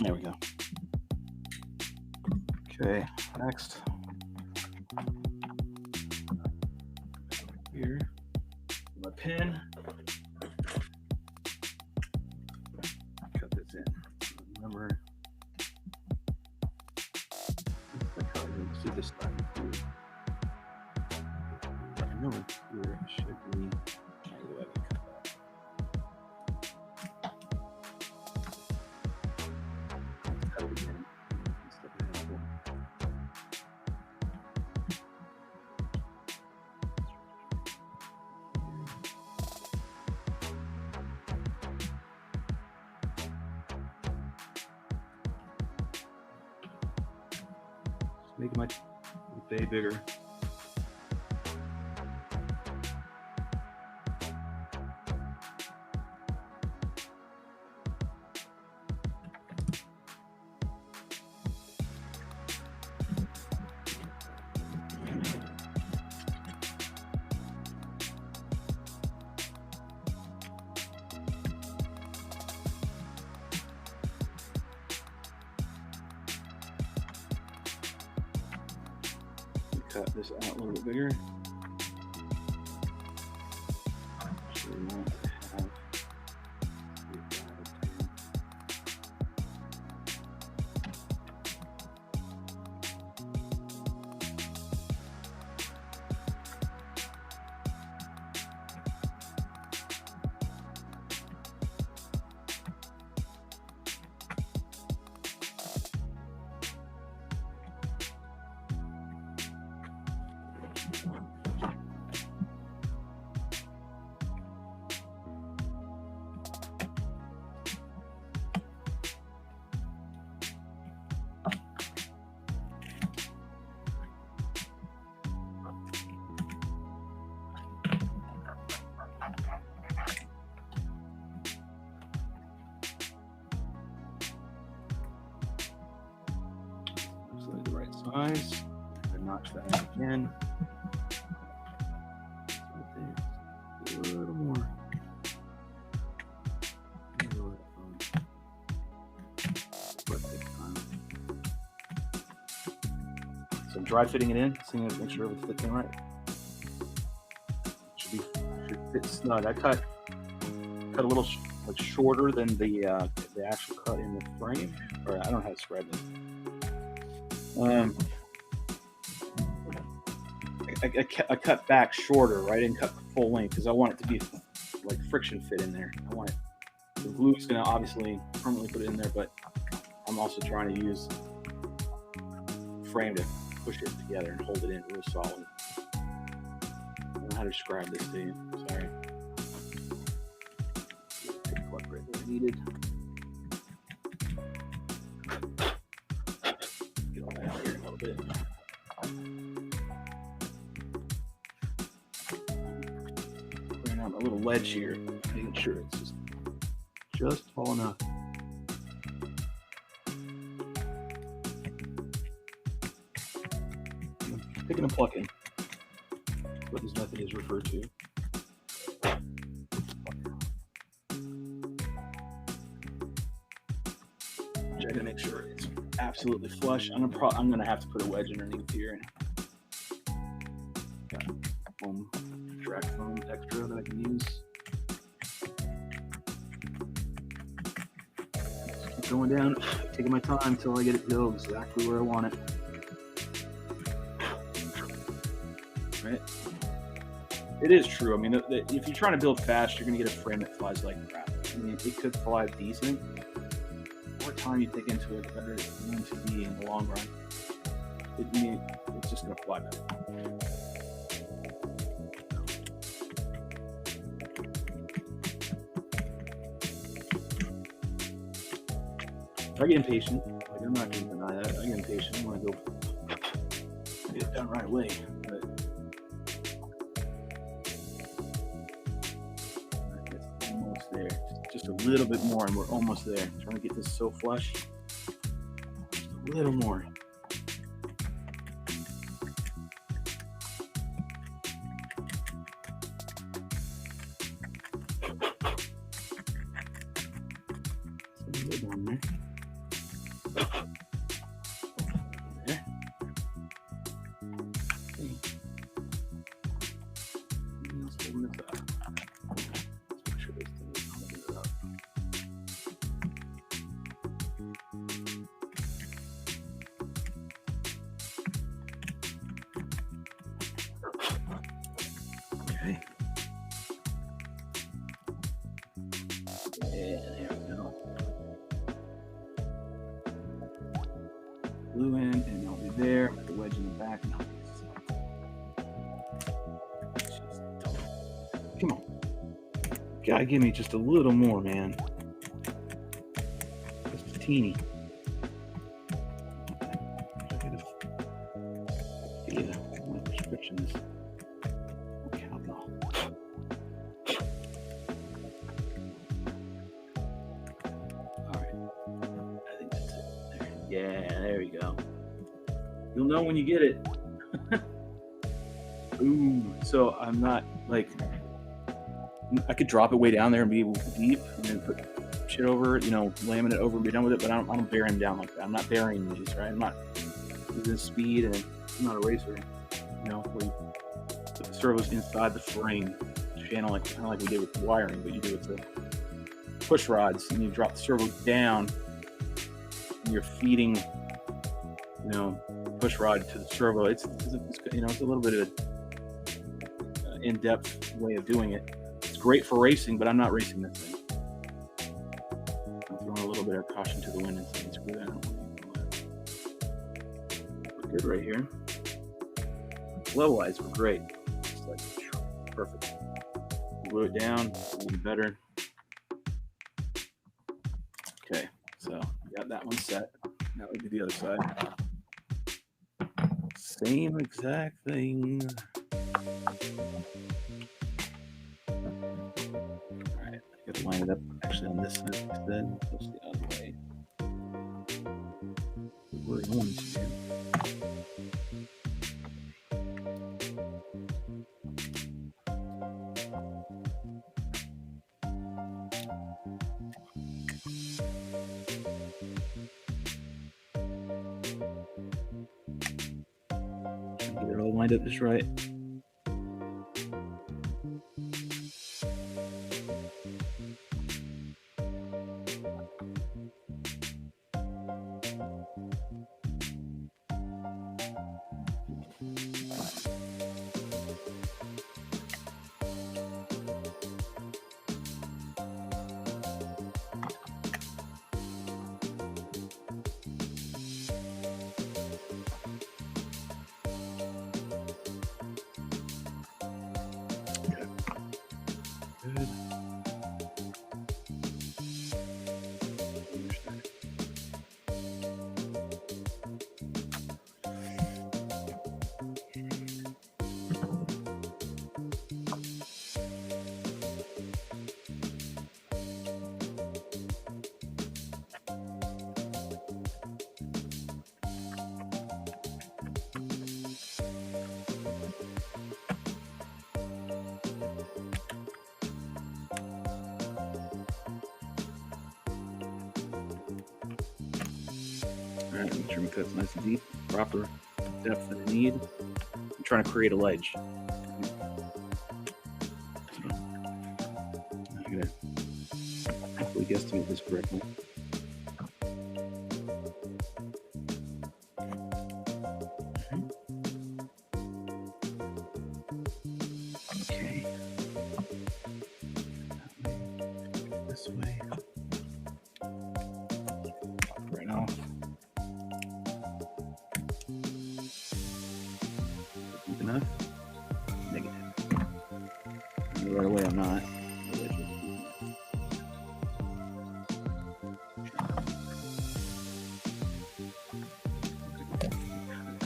There we go. Okay, next. Here, my pin. Cut this in. Remember, let's do this time. I know it's here. It should be. Make my bay bigger. cut this out a little bit bigger. So we won't have the right size. And notch that out again. A little more. So I'm dry fitting it in, seeing it, make sure it fits in right. Should fit snug. I cut a little like shorter than the actual cut in the frame, or I don't know how to describe this. I cut back shorter, right? I didn't cut full length because I want it to be like friction fit in there. I want it. The glue's going to obviously permanently put it in there, but I'm also trying to use frame to push it together and hold it in real solid. I don't know how to describe this to you. Sorry. Plug right where needed. Get all that out here a little bit. Clearing out my little ledge here, making sure it's just tall enough. Picking and plucking. That's what this method is referred to. Check to make sure it's absolutely flush. I'm gonna have to put a wedge underneath here. Got foam, track foam extra that I can use. Just keep going down, taking my time until I get it to go exactly where I want it. Right? It is true. I mean, if you're trying to build fast, you're going to get a frame that flies like crap. I mean, it could fly decent. The more time you take into it, the better it's going to be in the long run. It's just going to fly better. I get impatient. Like, I'm not going to deny that. I get impatient. I want to go get it done right away. But almost there. Just a little bit more, and we're almost there. Trying to get this so flush. Just a little more. Down there. There. Okay. Let's open this up. Let's make sure this thing is holding it up. Okay. Yeah, there we go. Glue in, and I'll be there with the wedge in the back. And come on. Gotta give me just a little more, man. Just a teeny. Yeah, my prescription is cowbell. Alright. I think that's it. There. Yeah, there we go. You'll know when you get it. Ooh, so I'm not like, I could drop it way down there and be deep and then put shit over it, laminate over and be done with it, but I don't bury them down like that. I'm not burying these, right? I'm not using speed, and I'm not a racer. you know, where you put the servos inside the frame channel, kind of like we did with the wiring, but you do it with the push rods, and you drop the servo down, and you're feeding, you know, push rod to the servo. It's you know, it's a little bit of an in-depth way of doing it. It's great for racing, but I'm not racing this thing. I'm throwing a little bit of caution to the wind and saying, screw that. We're good right here. Level-wise, we're great. Just like perfect. Glue it down, even better. Okay, so got that one set. Now we do the other side. Same exact thing. All right, I got to line it up actually on this side instead. Push the other way. We're going to. Get it all lined up just right. Good. All right, make sure my cut's nice and deep, proper depth that I need. I'm trying to create a ledge. I'm gonna hopefully guesstimate this correctly. Okay. This way. Right off. Deep enough? Negative. Right away, I'm not.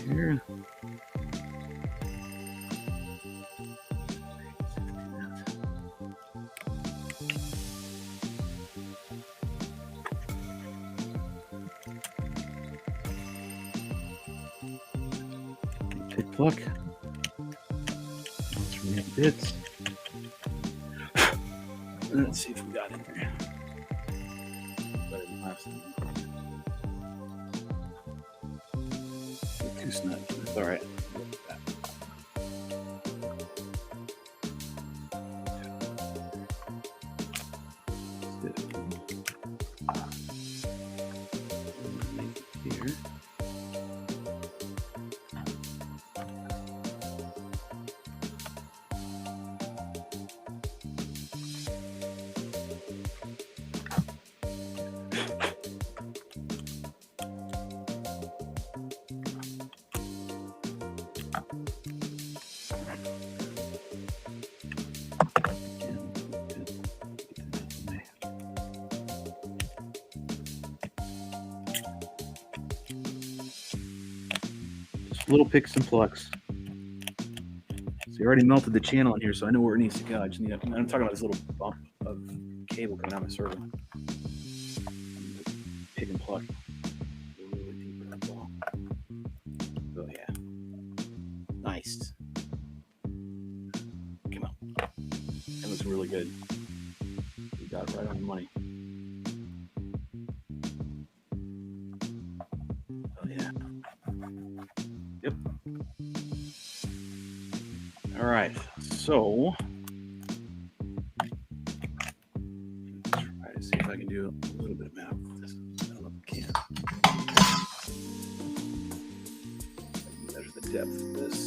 Here. Pick pluck. Let's remove bits. Let's see if we got in there. Better than last time. Too snug. That's all right. Here. Little picks and plucks. So you already melted the channel in here, so I know where it needs to go. I just need I'm talking about this little bump of cable coming out of my servo. Pick and pluck. Really deep in that ball. Oh yeah. Nice. Come on. That looks really good. We got it right on the money. Oh yeah. Yep. All right, so try to see if I can do a little bit of math with this. I don't know if I can. I can measure the depth of this.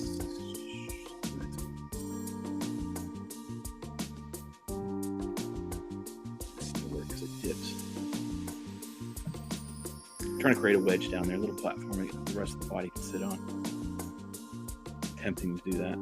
Because it dips. I'm trying to create a wedge down there, a little platform that the rest of the body can sit on. Tempting to do that.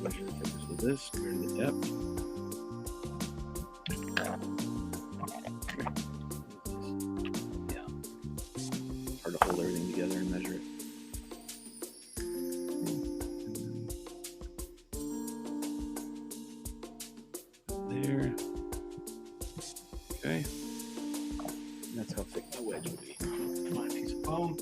Measure the thickness of this, measure the depth. Yeah. Hard to hold everything together and measure it. There. Okay. And that's how thick my wedge will be. Find a piece of foam.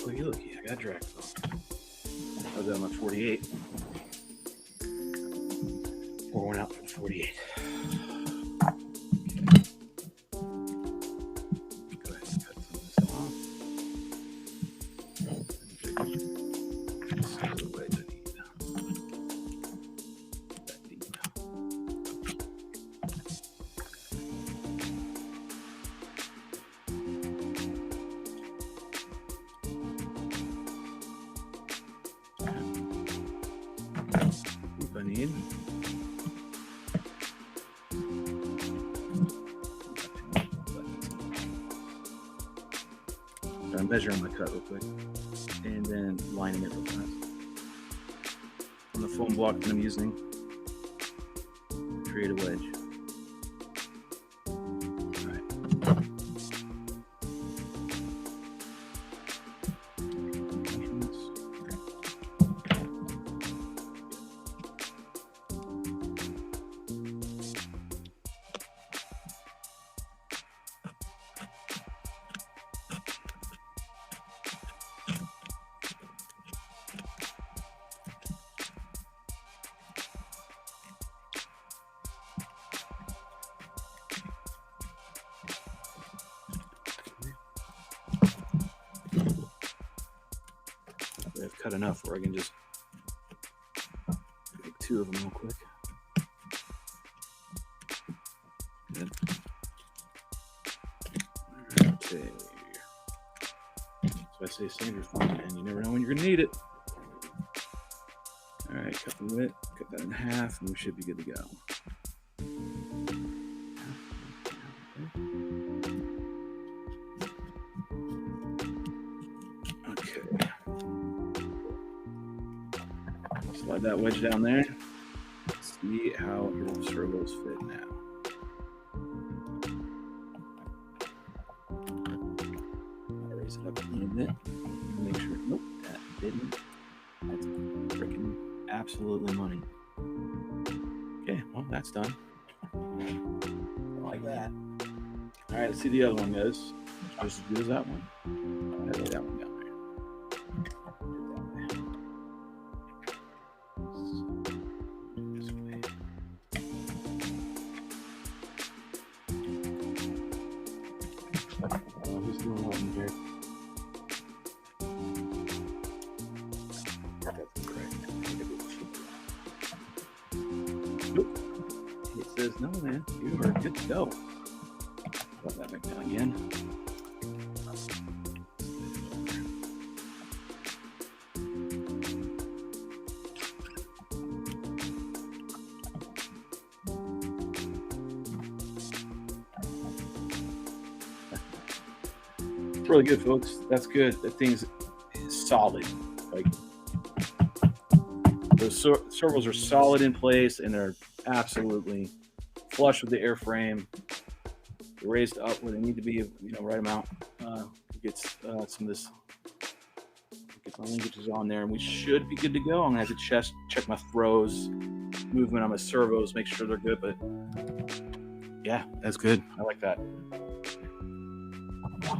Looky, I got drag foam. I was at my 48. Pour one out for the 48. Go ahead and cut some of this off. Some of the wedge I need. That deep. I need. So I'm measuring my cut real quick and then lining it real fast on the foam block that I'm using to create a wedge. All right. I've cut enough where I can just make two of them real quick. Good. Okay. So I say save your phone, and you never know when you're gonna need it. All right, cut the width, cut that in half, and we should be good to go. Slide that wedge down there. See how your servos fit now. I'll raise it up a little bit. Make sure. Nope, that didn't. That's freaking absolutely money. Okay, well, that's done. Like that. All right, let's see the other one goes. Just as good as that one. I'll lay that one down. Who's doing what in here? That's great. Nope. It says, no, man, you are good to go. Put that back down again. Really good, folks. That's good. That thing's solid. Like those servos are solid in place, and they're absolutely flush with the airframe. They're raised up where they need to be, right amount. Gets some of this. Get my linkages on there, and we should be good to go. I'm gonna have to check my throws, movement on my servos, make sure they're good. But yeah, that's good. I like that.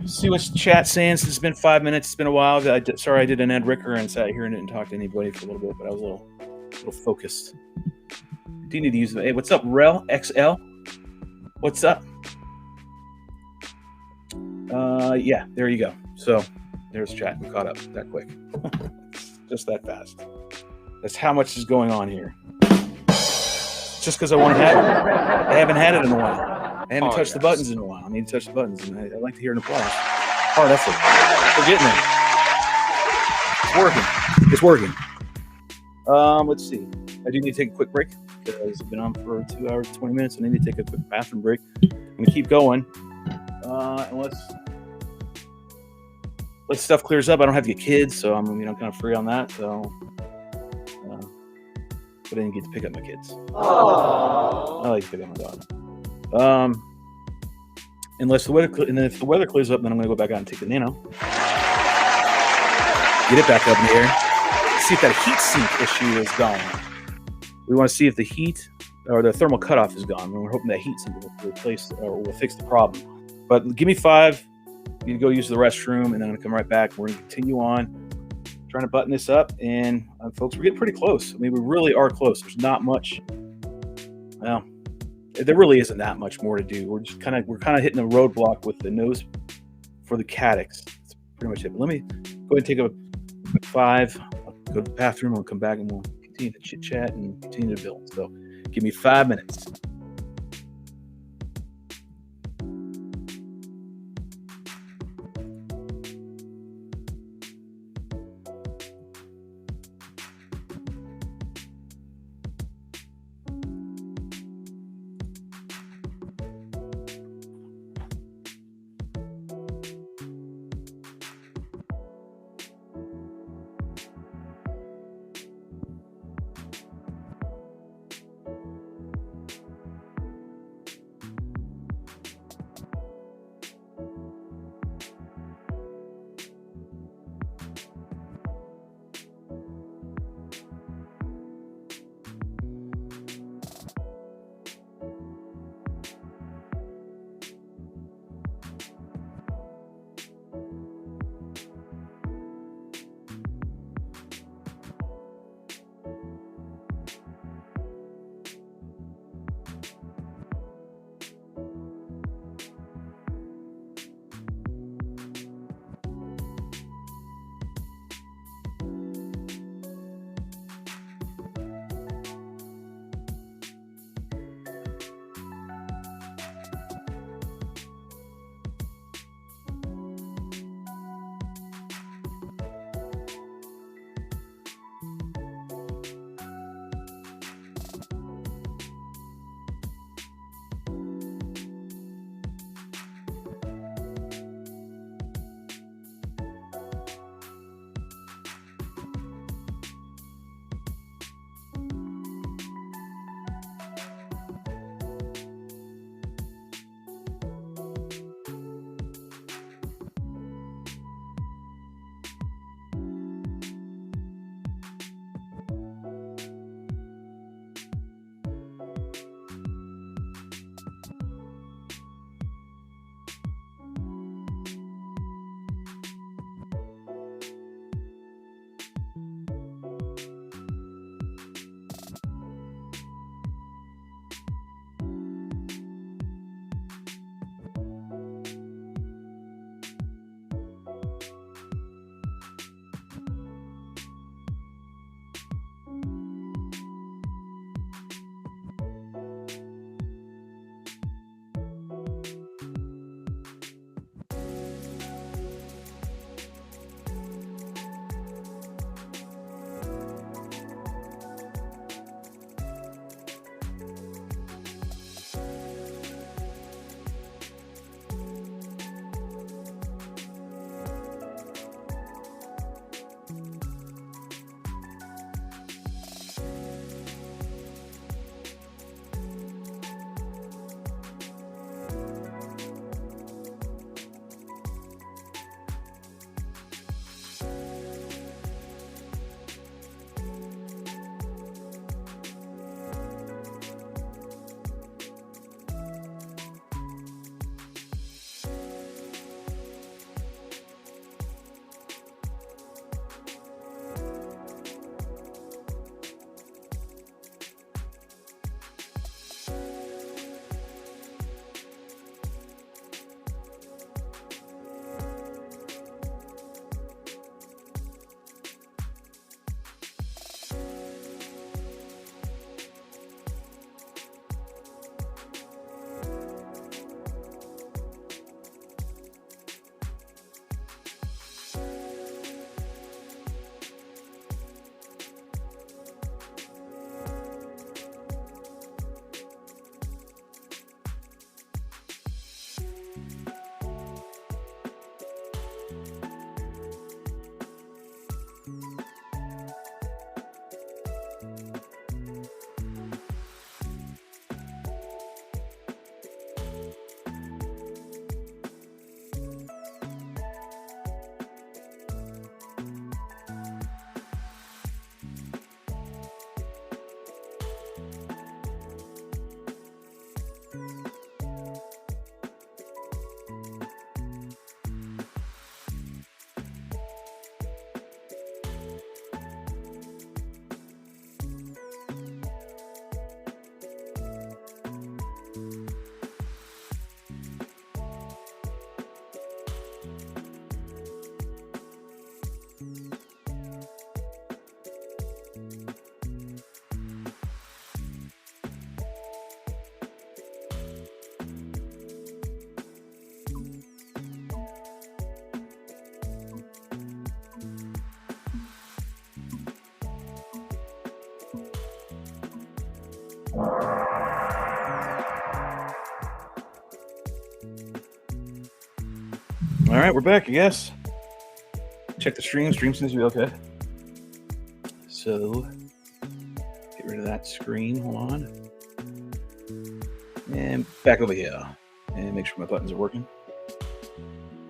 See what's chat saying. Since it's been 5 minutes. It's been a while. Sorry, I did an Ed Ricker and sat here and didn't talk to anybody for a little bit, but I was a little focused. Do you need to use the? Hey, what's up, Rel XL? What's up? Yeah, there you go. So there's chat. We caught up that quick. Just that fast. That's how much is going on here. Just because I want to have it. I haven't had it in a while. I haven't touched the buttons in a while. I need to touch the buttons, and I like to hear an applause. Hard effort. We're getting there. It's working. It's working. Let's see. I do need to take a quick break because I've been on for 2 hours, 20 minutes. I need to take a quick bathroom break. I'm going to keep going. Unless stuff clears up. I don't have to get kids, so I'm kind of free on that. So, but I didn't get to pick up my kids. Aww. I like to pick up my dog. Unless the weather, and then if the weather clears up, then I'm going to go back out and take the Nano, get it back up in the air, see if that heat sink issue is gone. We want to see if the heat or the thermal cutoff is gone. We're hoping that heat sink will replace or will fix the problem. But give me 5. You can go use the restroom, and then I'm going to come right back. We're going to continue on trying to button this up. And folks, we're getting pretty close. I mean, we really are close. There's not much. Well, there really isn't that much more to do. We're kind of hitting a roadblock with the nose for the caddx. That's pretty much it. But let me go ahead and take a quick 5. I'll go to the bathroom. We'll come back and we'll continue to chit chat and continue to build. So give me 5 minutes. All right, we're back, I guess. Check the stream. Stream seems to be okay. So, get rid of that screen. Hold on. And back over here. And make sure my buttons are working.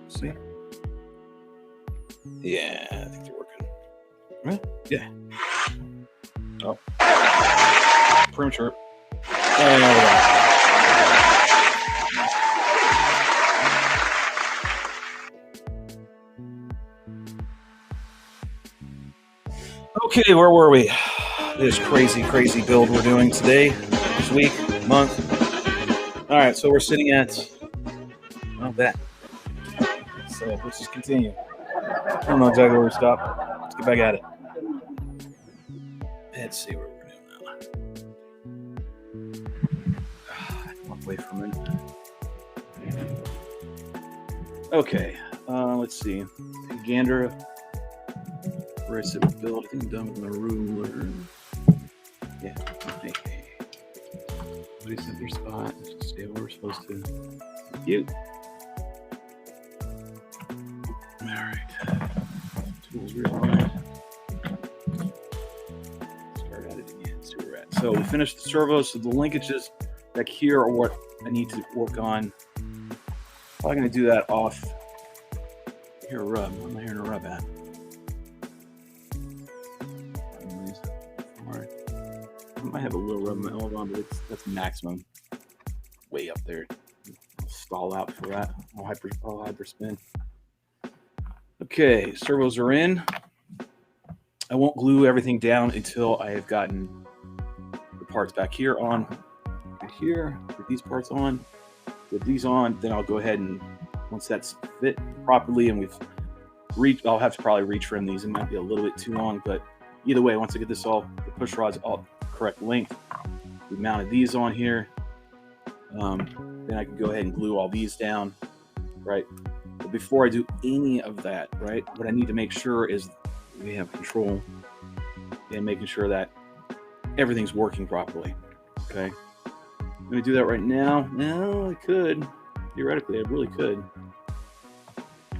See? Yeah, I think they're working. Right? Yeah. Oh. Premature. There we go. Okay, where were we? This crazy build we're doing today, this week, month. All right, so we're sitting at, well, that. So let's just continue. I don't know exactly where we stopped. Let's get back at it. Let's see what we're doing now. Walk away from it. Okay, let's see. Take a gander. Where I sit with build. I think I'm done with my ruler. Yeah. Hey. Everybody set their spot. Just stay where we're supposed to. Thank you. Alright. Tools realigned. Start at it again. See where we're at. So we finished the servos. So the linkages back here are what I need to work on. Probably going to do that off. Here, rub. Where am I hearing a rub at? I might have a little rub in my elbow, but that's maximum. Way up there. I'll stall out for that. I'll hyper spin. Okay, servos are in. I won't glue everything down until I have gotten the parts back here on. Right here, put these parts on. With these on, then I'll go ahead and once that's fit properly and we've reached, I'll have to probably retrim these. It might be a little bit too long, but either way, once I get this all, the push rods all correct length, we mounted these on here. Then I can go ahead and glue all these down, right? But before I do any of that, right, what I need to make sure is we have control and making sure that everything's working properly. Okay, I'm gonna do that right now. No, I could. Theoretically, I really could.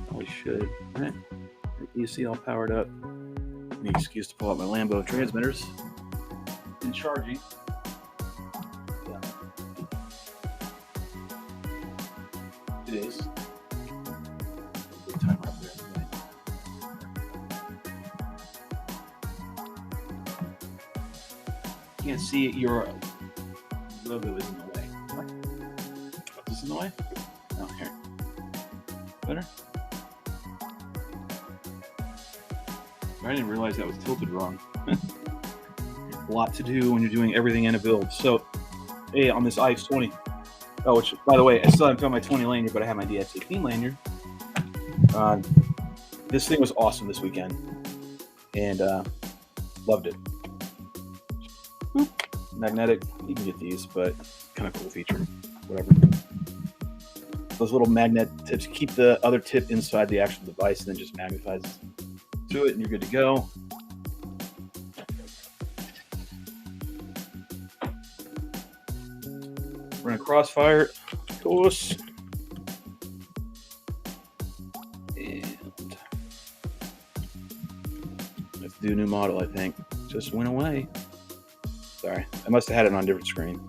Probably should. Right? You see, all powered up. Any excuse to pull out my Lambo transmitters and charging. Yeah. It is. Good timer up there. Can't see it. Your logo is in the way. What? Is this in the way? No, here. Better? I didn't realize that was tilted wrong. A lot to do when you're doing everything in a build. So, hey, on this IX-20, oh, which, by the way, I still haven't found my 20 lanyard, but I have my DX-18 lanyard. This thing was awesome this weekend, and loved it. Boop. Magnetic, you can get these, but kind of cool feature, whatever. Those little magnet tips keep the other tip inside the actual device, and then just magnifies to it, and you're good to go. Run a crossfire, of course. And let's do a new model, I think. Just went away. Sorry, I must have had it on a different screen.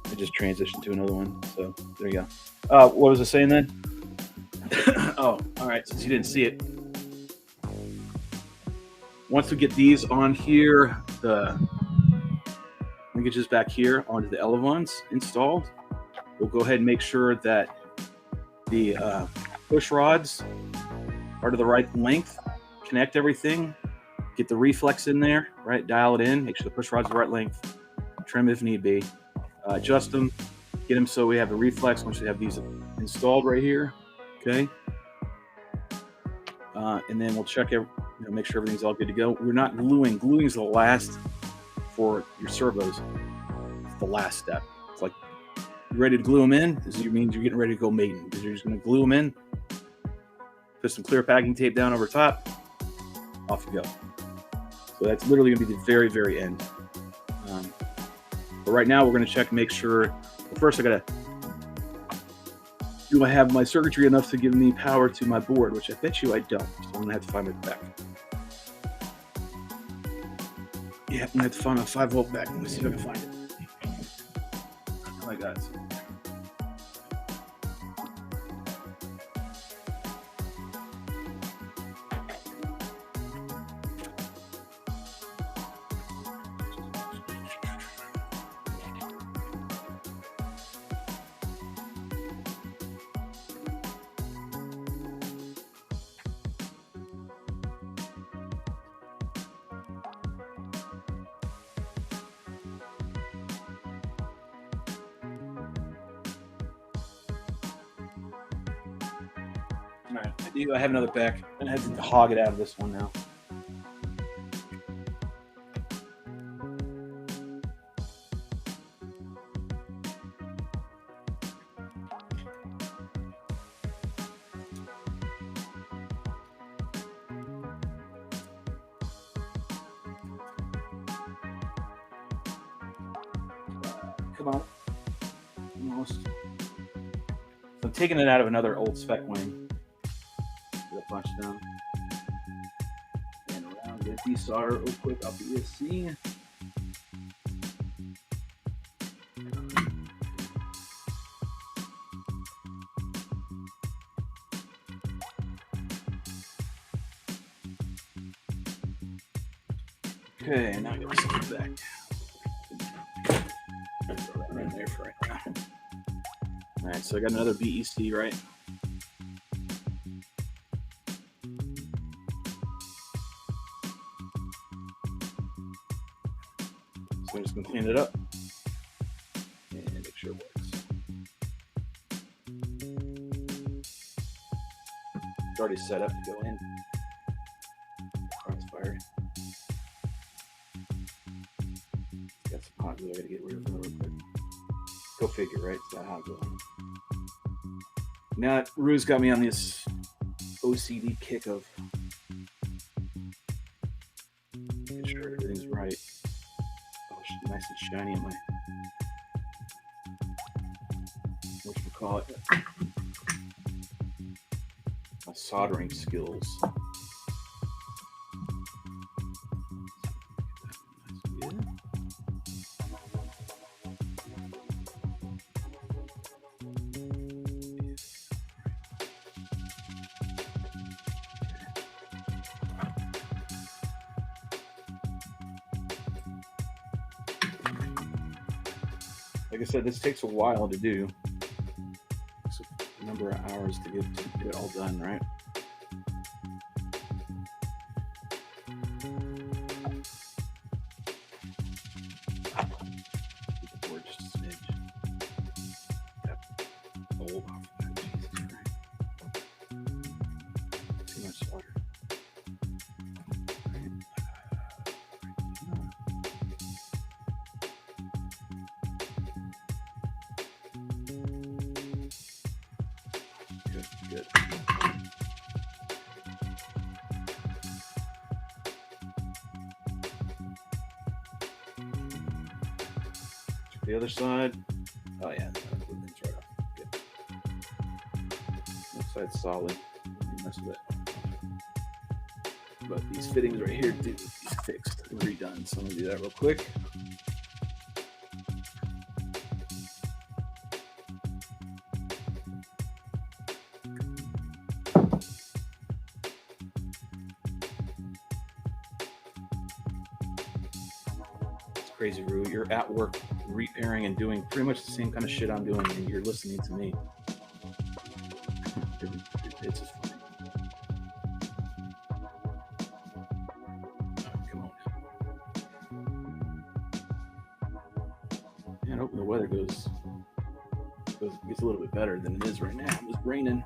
I just transitioned to another one, so there you go. What was I saying then? Oh, all right, since you didn't see it. Once we get these on here, the linkages back here onto the elevons installed, we'll go ahead and make sure that the push rods are to the right length, connect everything, get the reflex in there, right? Dial it in, make sure the push rods are the right length, trim if need be, adjust them, get them so we have the reflex once we have these installed right here, okay? And then we'll check make sure everything's all good to go. We're not gluing. Gluing is the last for your servos. It's the last step. It's like you're ready to glue them in. This means you're getting ready to go mating because you're just going to glue them in, put some clear packing tape down over top, off you go. So that's literally going to be the very, very end. But right now we're going to check and make sure. Well, first I got to do I have my circuitry enough to give me power to my board, which I bet you I don't. So I'm gonna have to find my back. Yeah, I'm gonna have to find my 5-volt back. Let me see if I can find it. Oh my God. All right, I have another back, and I have to hog it out of this one now. Come on. Almost. So I'm taking it out of another old Spec wing. Get a bunch of them. And around, get desolder real quick off the ESC. Okay, now I got this back. Throw that right there for right now. All right, so I got another BEC, right? So I'm just gonna clean it up and make sure it works. It's already set up to go in. Crossfire. Got some hot glue I gotta get rid of real quick. Go figure, right? It's that hot glue. Now, Rue's got me on this OCD kick of making sure everything's right. Oh, nice and shiny in my whatchamacallit, my soldering skills. Like I said, this takes a while to do. It's a number of hours to get it all done, right? Keep the board just a smidge. Yep. Old off that. Jesus Christ. Too much solder. Good. The other side. Oh yeah, that's right off. Good. Left side's solid. Don't mess with it. But these fittings right here do need to be fixed and redone. So I'm gonna do that real quick. Crazy, Rue. You're at work repairing and doing pretty much the same kind of shit I'm doing, and you're listening to me. It's just funny. Oh, come on. Man, I hope the weather gets a little bit better than it is right now. It's raining.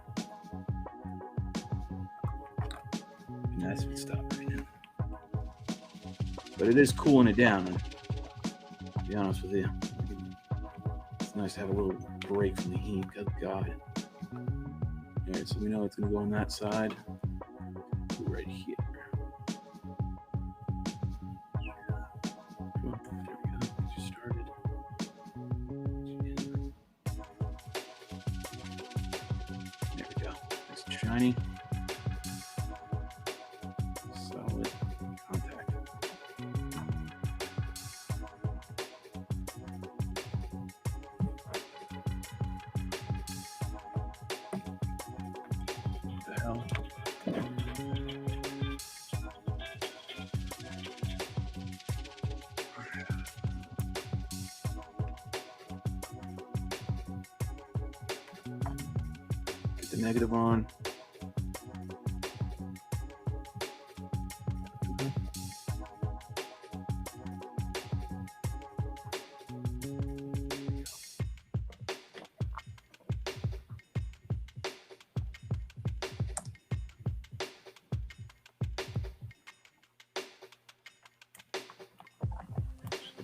It'd be nice if it stopped right now. But it is cooling it down. And to be honest with you, it's nice to have a little break from the heat. Good God. All right, so we know it's going to go on that side. Right here. There we go. Get you started. tiny. Solid contact. What the hell? Get the negative on.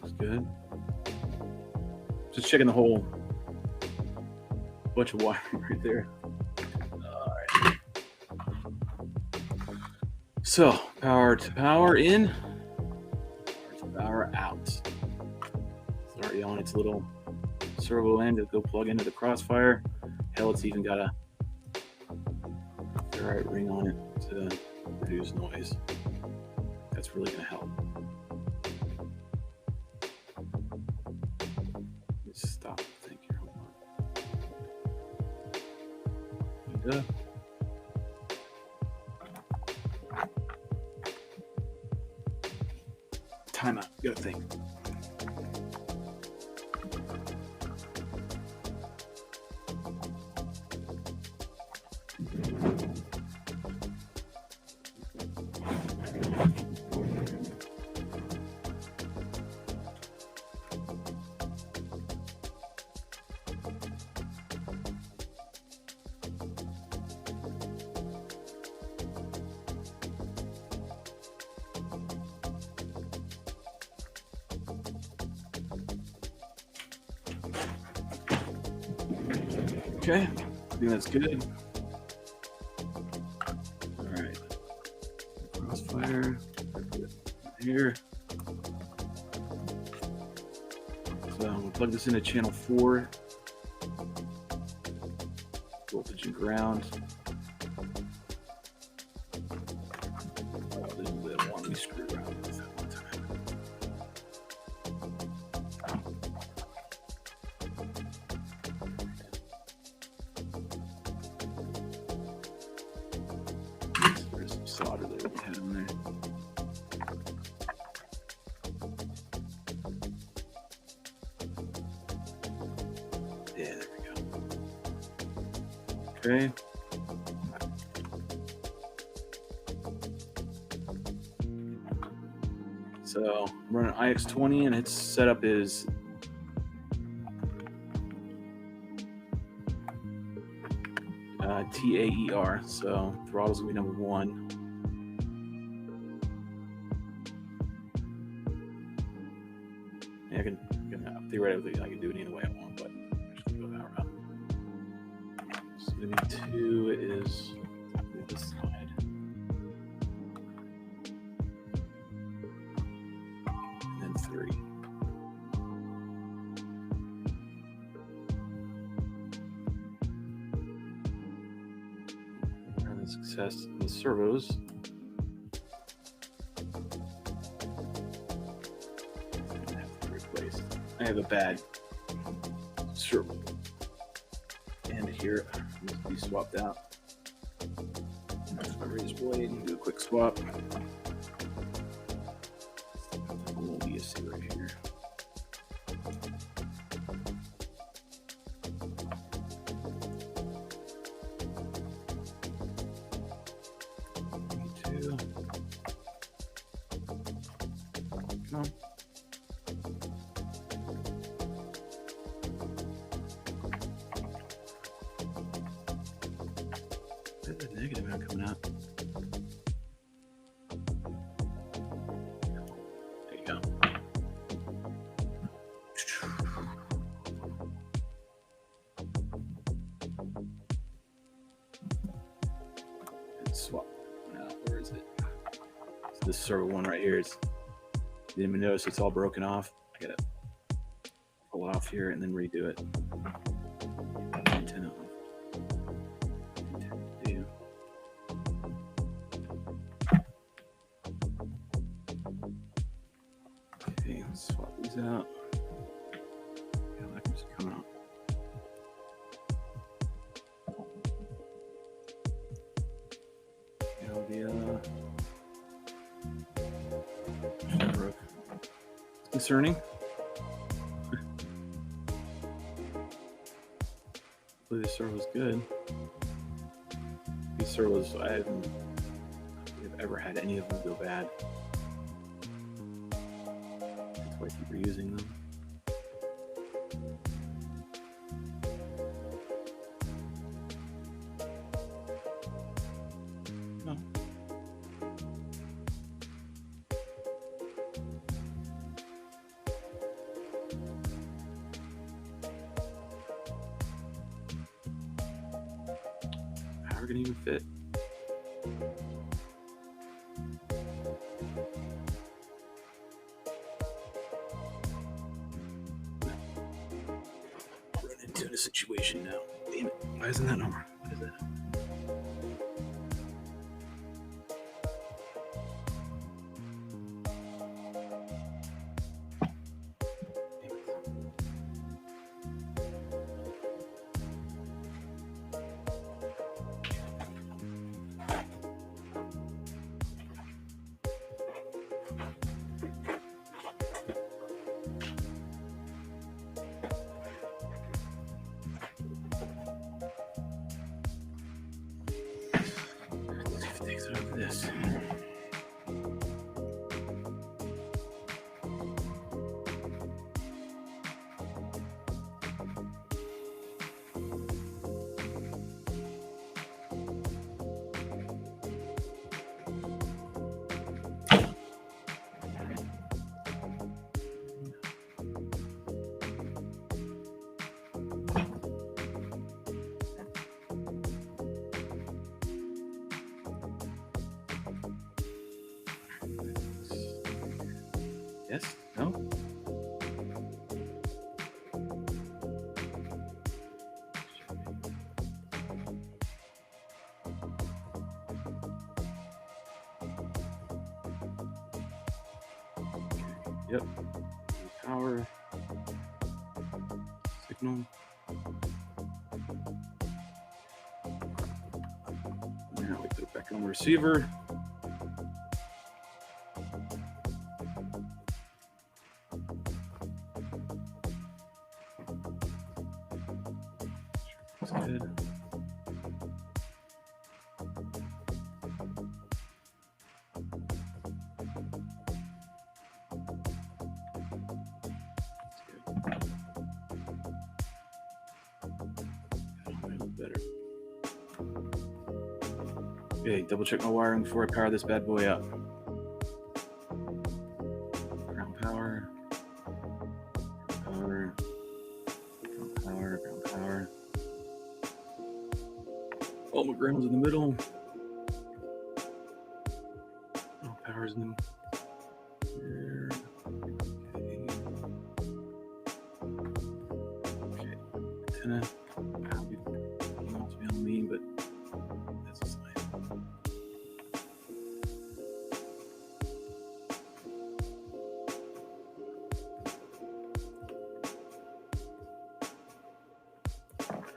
Looks good. Just checking the whole bunch of wire right there. All right. So power to power in, power to power out. It's already on its little servo end to go plug into the crossfire. Hell, it's even got a RiteWing on it to reduce noise. That's really going to help. Let's stop. Thank you. Hold on. And, timeout. Gotta think. Okay, I think that's good. All right, crossfire here. So we'll plug this into channel 4, voltage and ground. Oh, this is the one we screwed around with that one time. There's some solder that we had in there. Yeah, there we go. Okay. So I'm running IX20 and its setup is TAER, so throttle's gonna be number 1. Yeah, I can theoretically I can do it any way I want, but I'm just gonna go that route. So maybe 2 is this side, and then 3. Success in the servos. I have to replace. I have a bad servo end here. It needs to be swapped out. My razor blade and do a quick swap. A little ESC right here. Come on. Where's the negative amount coming out? There you go. And swap. Now, where is it? So this servo one right here is. Didn't even notice it's all broken off. I gotta pull it off here and then redo it. Antenna off. these out. Yeah, that can just come out. You know, it's concerning. Hopefully this servo's good. These servos, I haven't ever had any of them go bad. That's why I keep reusing them. No. How are we gonna even fit? Into a situation now. Damn it. Why isn't that number? What is that? Takes it over this. Yes? No? Yep. Power. Signal. Now we put it back on the receiver. That's good. Better. Okay, double check my wiring before I power this bad boy up. Ground power. Power. Ground power. Ground power. Oh, my ground's in the middle. Oh, power's in there. Okay. Antenna. To be on me, but that's a sign.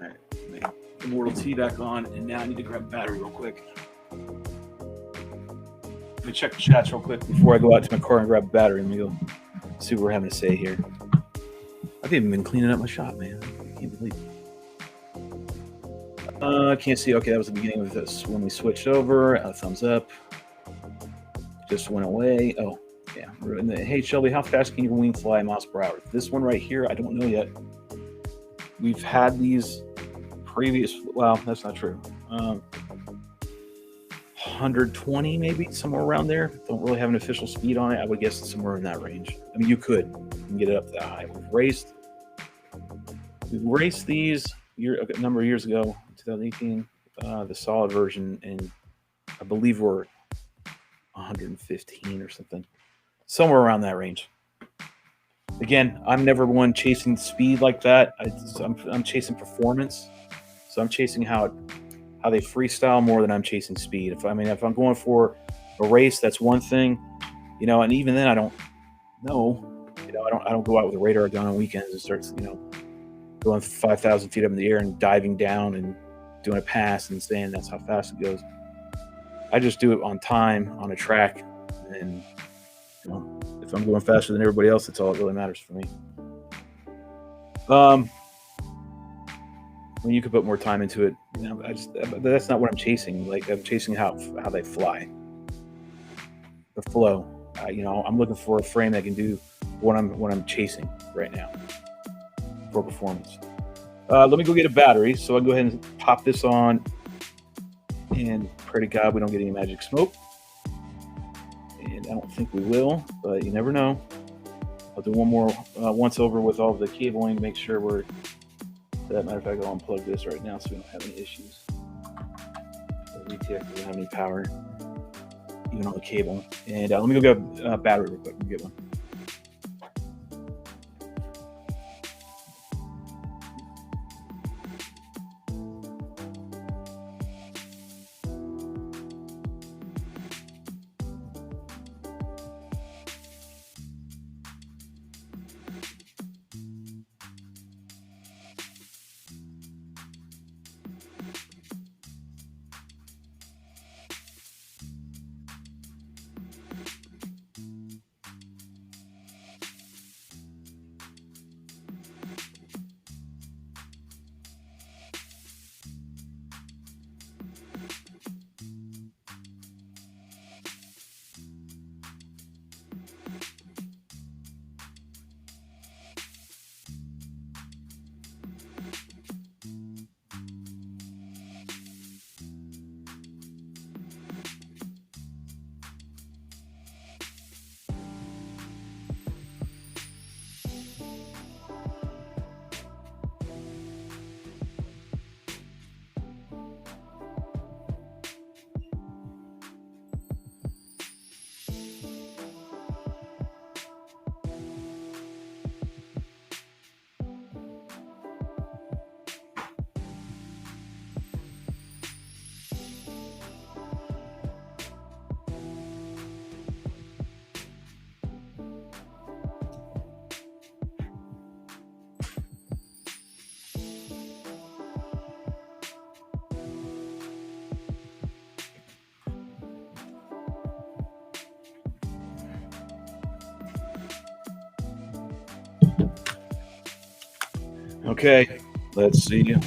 Alright, the Mortal T back on, and now I need to grab a battery real quick. Let me check the chats real quick before I go out to my car and grab a battery. Let me go see what we're having to say here. I've even been cleaning up my shop, man. I can't believe it. I can't see. Okay, that was the beginning of this. When we switched over, a thumbs up. Just went away. Oh, yeah. Hey, Shelby, how fast can your wing fly miles per hour? This one right here, I don't know yet. We've had these previous. Well, that's not true. 120 maybe, somewhere around there. Don't really have an official speed on it. I would guess it's somewhere in that range. I mean, you could get it up that high. We've raced these a number of years ago, 2018, the solid version, and I believe we're 115 or something, somewhere around that range. Again, I'm never one chasing speed like that. I'm chasing performance, so I'm chasing how they freestyle more than I'm chasing speed. If I'm going for a race, that's one thing, and even then I don't know. I don't go out with a radar gun on weekends and start, going 5,000 feet up in the air and diving down and doing a pass and saying that's how fast it goes. I just do it on time on a track, and if I'm going faster than everybody else, that's all that really matters for me. When you could put more time into it, that's not what I'm chasing. Like, I'm chasing how they fly, the flow. I'm looking for a frame that can do what I'm chasing right now for performance. Let me go get a battery, so I'll go ahead and pop this on, and pray to God we don't get any magic smoke. And I don't think we will, but you never know. I'll do one more once over with all the cabling to make sure we're. As a matter of fact, I'll unplug this right now so we don't have any issues. The VTX doesn't have any power, even on the cable. And let me go get a battery real quick and get one. Okay, let's see if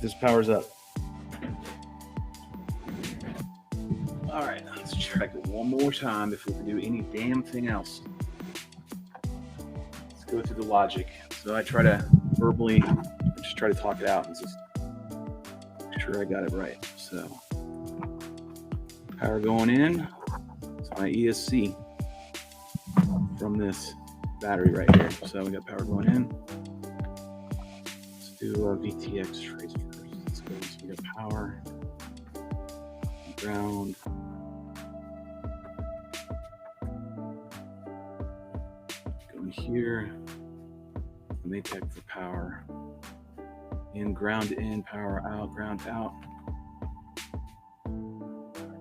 this powers up. All right, let's check it one more time if we can do any damn thing else. Let's go through the logic. So I try to verbally, just try to talk it out and just make sure I got it right. So power going in to my ESC from this battery right here. So we got power going in. Let's do a VTX trace first. Let's go. So we got power, ground, going here. Maytech for power. In, ground in, power out, ground out.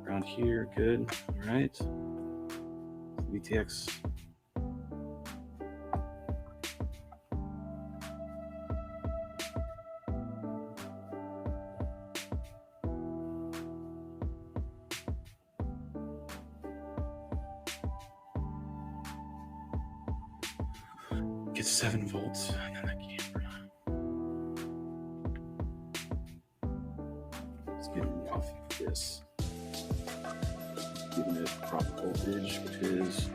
Ground here, good. All right. VTX. Get 7 volts on that camera. Let's get it off of this. Giving it proper voltage, which is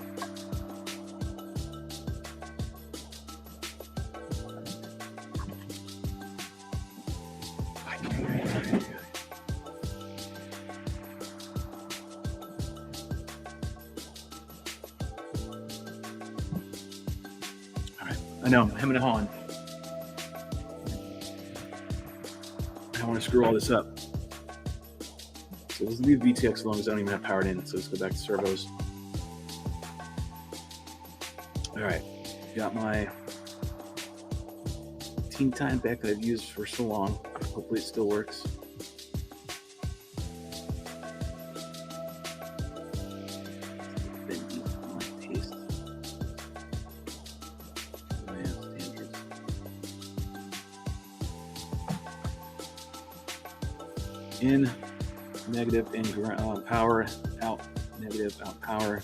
I know, I'm hemming and hawing. I don't want to screw all this up. So let's leave VTX alone because I don't even have powered in. So let's go back to servos. All right, got my Teen Time Beck that I've used for so long. Hopefully it still works. Bendy, my taste. in, negative, in, power, out, negative, out, power,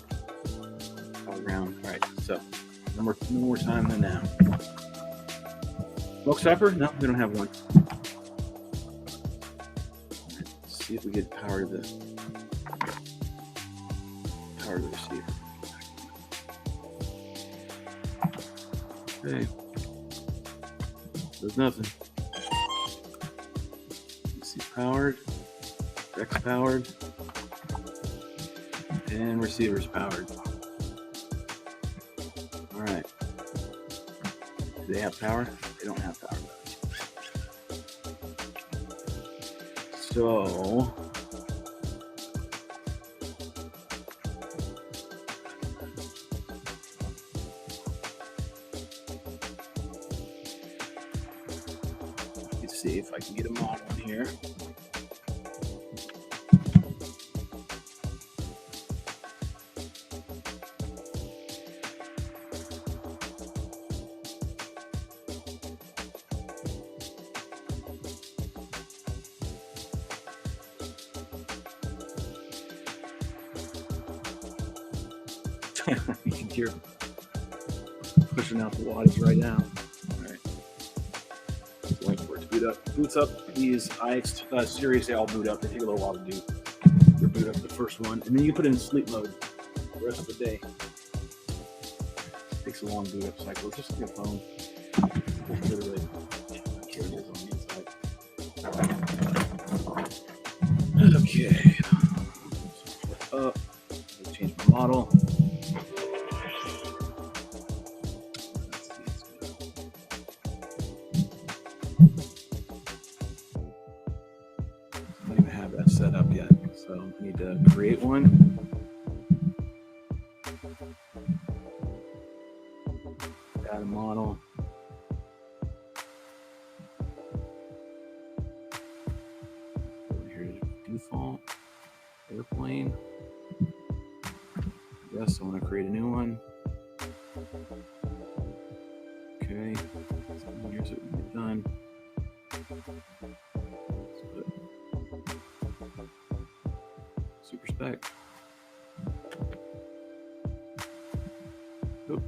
ground. All right, so one more time than now. Smoke stopper? No, we don't have one. Let's see if we get power to the receiver. Okay. There's nothing. AC powered, X powered, and receivers powered. All right. Do they have power? They don't have power. So let's see if I can get a model in here. You can hear pushing out the wattage right now. All right. So wait for it to boot up. Boots up. These IX series, they all boot up. They take a little while to do. You boot up the first one, and then you put it in sleep mode the rest of the day. It takes a long boot up cycle. It's just like a phone. Literally, here it is on the inside. Okay. Up. Change my model. Set up yet, so I need to create one. Add a model. Over here to default airplane. Yes, I want to create a new one. Okay, so here's what we've done. Super Spec. Oh.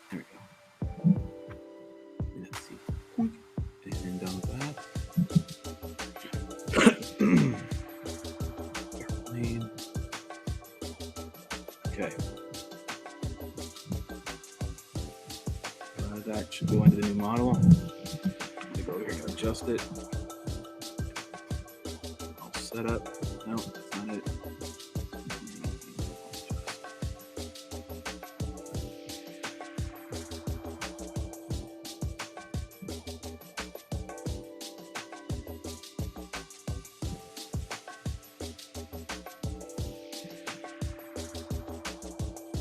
There we go. Let's see. And done with that. Airplane. Okay. That should go into the new model. I'm gonna go here and adjust it. All set up. No, that's not it.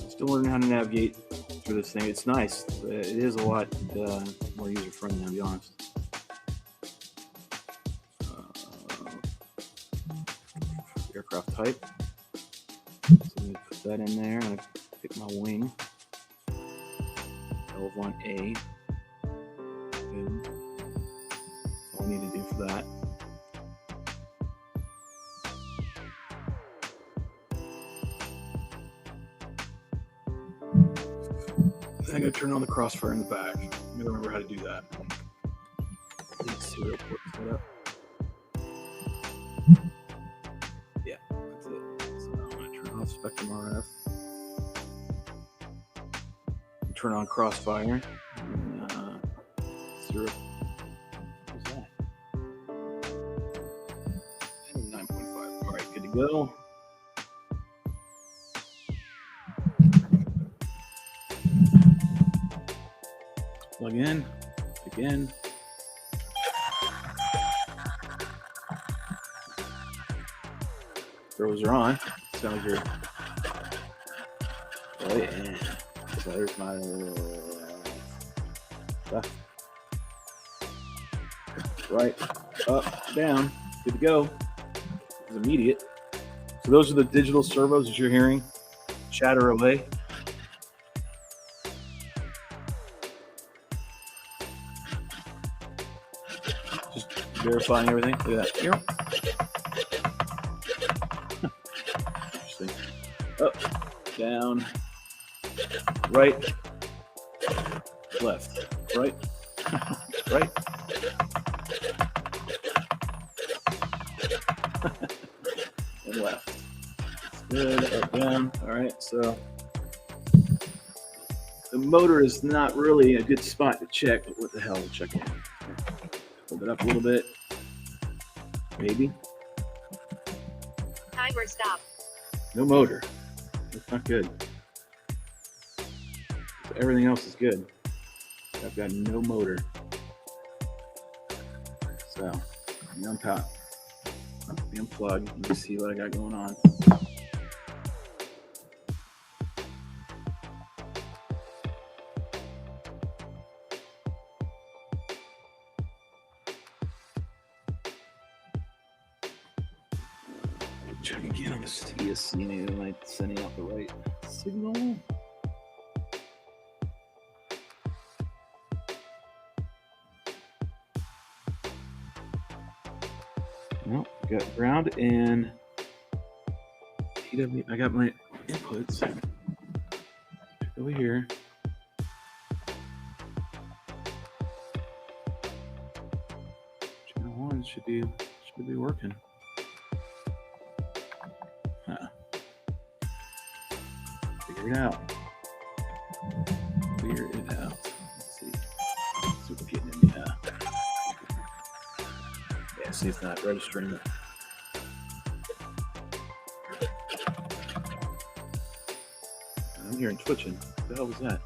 Still learning how to navigate through this thing. It's nice. It is a lot more user friendly, I'll be honest. Aircraft type. So I'm going to put that in there. I'm going to pick my wing. L1A. Good. That's all I need to do for that. I'm going to turn on the crossfire in the back. I'm going to remember how to do that. Let's see what port set up. Yeah, that's it. So I'm going to turn off Spectrum RF. Turn on crossfire. And, 0. What is that? 9.5. All right, good to go. Plug in, again. Servos are on. Sounds like you're. Oh, yeah. So there's my stuff. Right, up, down. Good to go. It's immediate. So those are the digital servos that you're hearing chatter away. verifying everything. Look at that. Here. Interesting. Up, down, right, left, right, right. And left. Good, up, down. All right, so the motor is not really a good spot to check, but what the hell, we'll check it. Hold it up a little bit. Maybe. Timer stop. No motor. That's not good. Everything else is good. I've got no motor. So, let me unplug. Let me see what I got going on. Check again on this ESC. Maybe am I sending out the right signal? No, got ground and TW. I got my inputs over here. Channel 1 should be working. Figure it out. Let's see. So we're getting in the yeah, see it's not registering it. I'm hearing twitching. What the hell was that?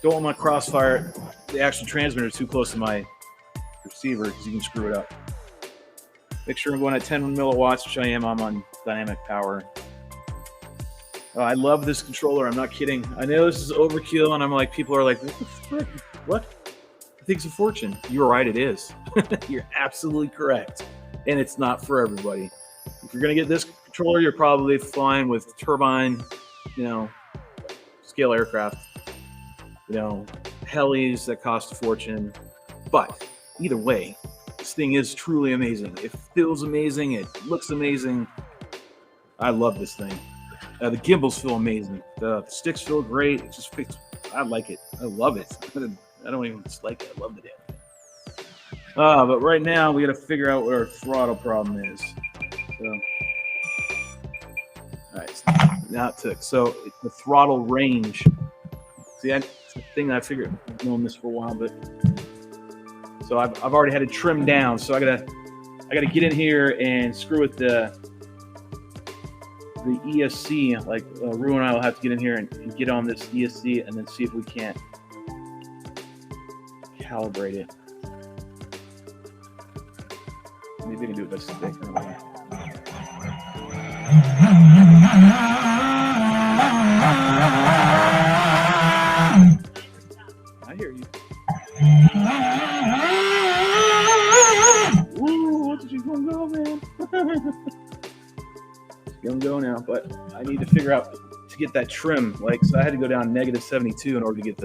Don't want my crossfire, the actual transmitter too close to my receiver because you can screw it up. Make sure I'm going at 10 milliwatts, which I am. I'm on dynamic power. I love this controller. I'm not kidding. I know this is overkill, and I'm like, people are like, what the frick? What? I think it's a fortune. You're right, it is. You're absolutely correct. And it's not for everybody. If you're going to get this controller, you're probably flying with turbine, scale aircraft, helis that cost a fortune. But either way, this thing is truly amazing. It feels amazing. It looks amazing. I love this thing. The gimbals feel amazing. The sticks feel great. It just fits. I like it. I love it. I don't even dislike it. I love the damn thing. But right now, we got to figure out what our throttle problem is. So, all right. Now it took. So the throttle range. See, that's the thing that I figured. I've known this for a while, but so I've already had it trimmed down. So I gotta get in here and screw with the ESC. Like Rue and I will have to get in here and get on this ESC and then see if we can't calibrate it. Maybe I can do it by stick. I hear you. Ooh, what did you gonna go, man? It's gonna go now, but I need to figure out to get that trim. Like, so I had to go down -72 in order to get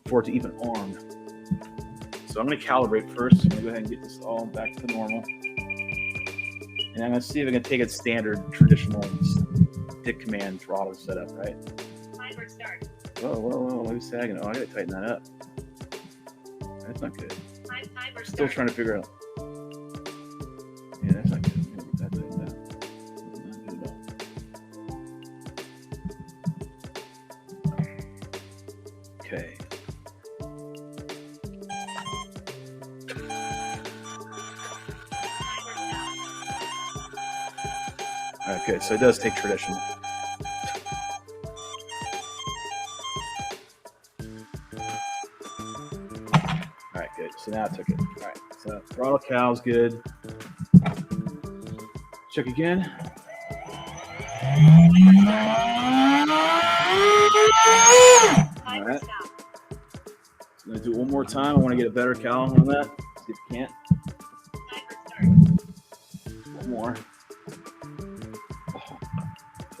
for it to even arm. So I'm gonna calibrate first. I'm gonna go ahead and get this all back to normal. And I'm gonna see if I can take it standard, traditional stick command throttle setup, right? Timer start. Whoa, let me sagging. Oh, I gotta tighten that up. That's not good. Timer Still trying to figure out. Yeah, that's not good. I'm gonna get that tightened down. Not good at all. Okay. Okay, so it does take traditional. All right, good. So now I took it. All right, so throttle cow's good. Check again. All right. So I'm gonna do it one more time. I want to get a better cow on that. See if you can't. One more.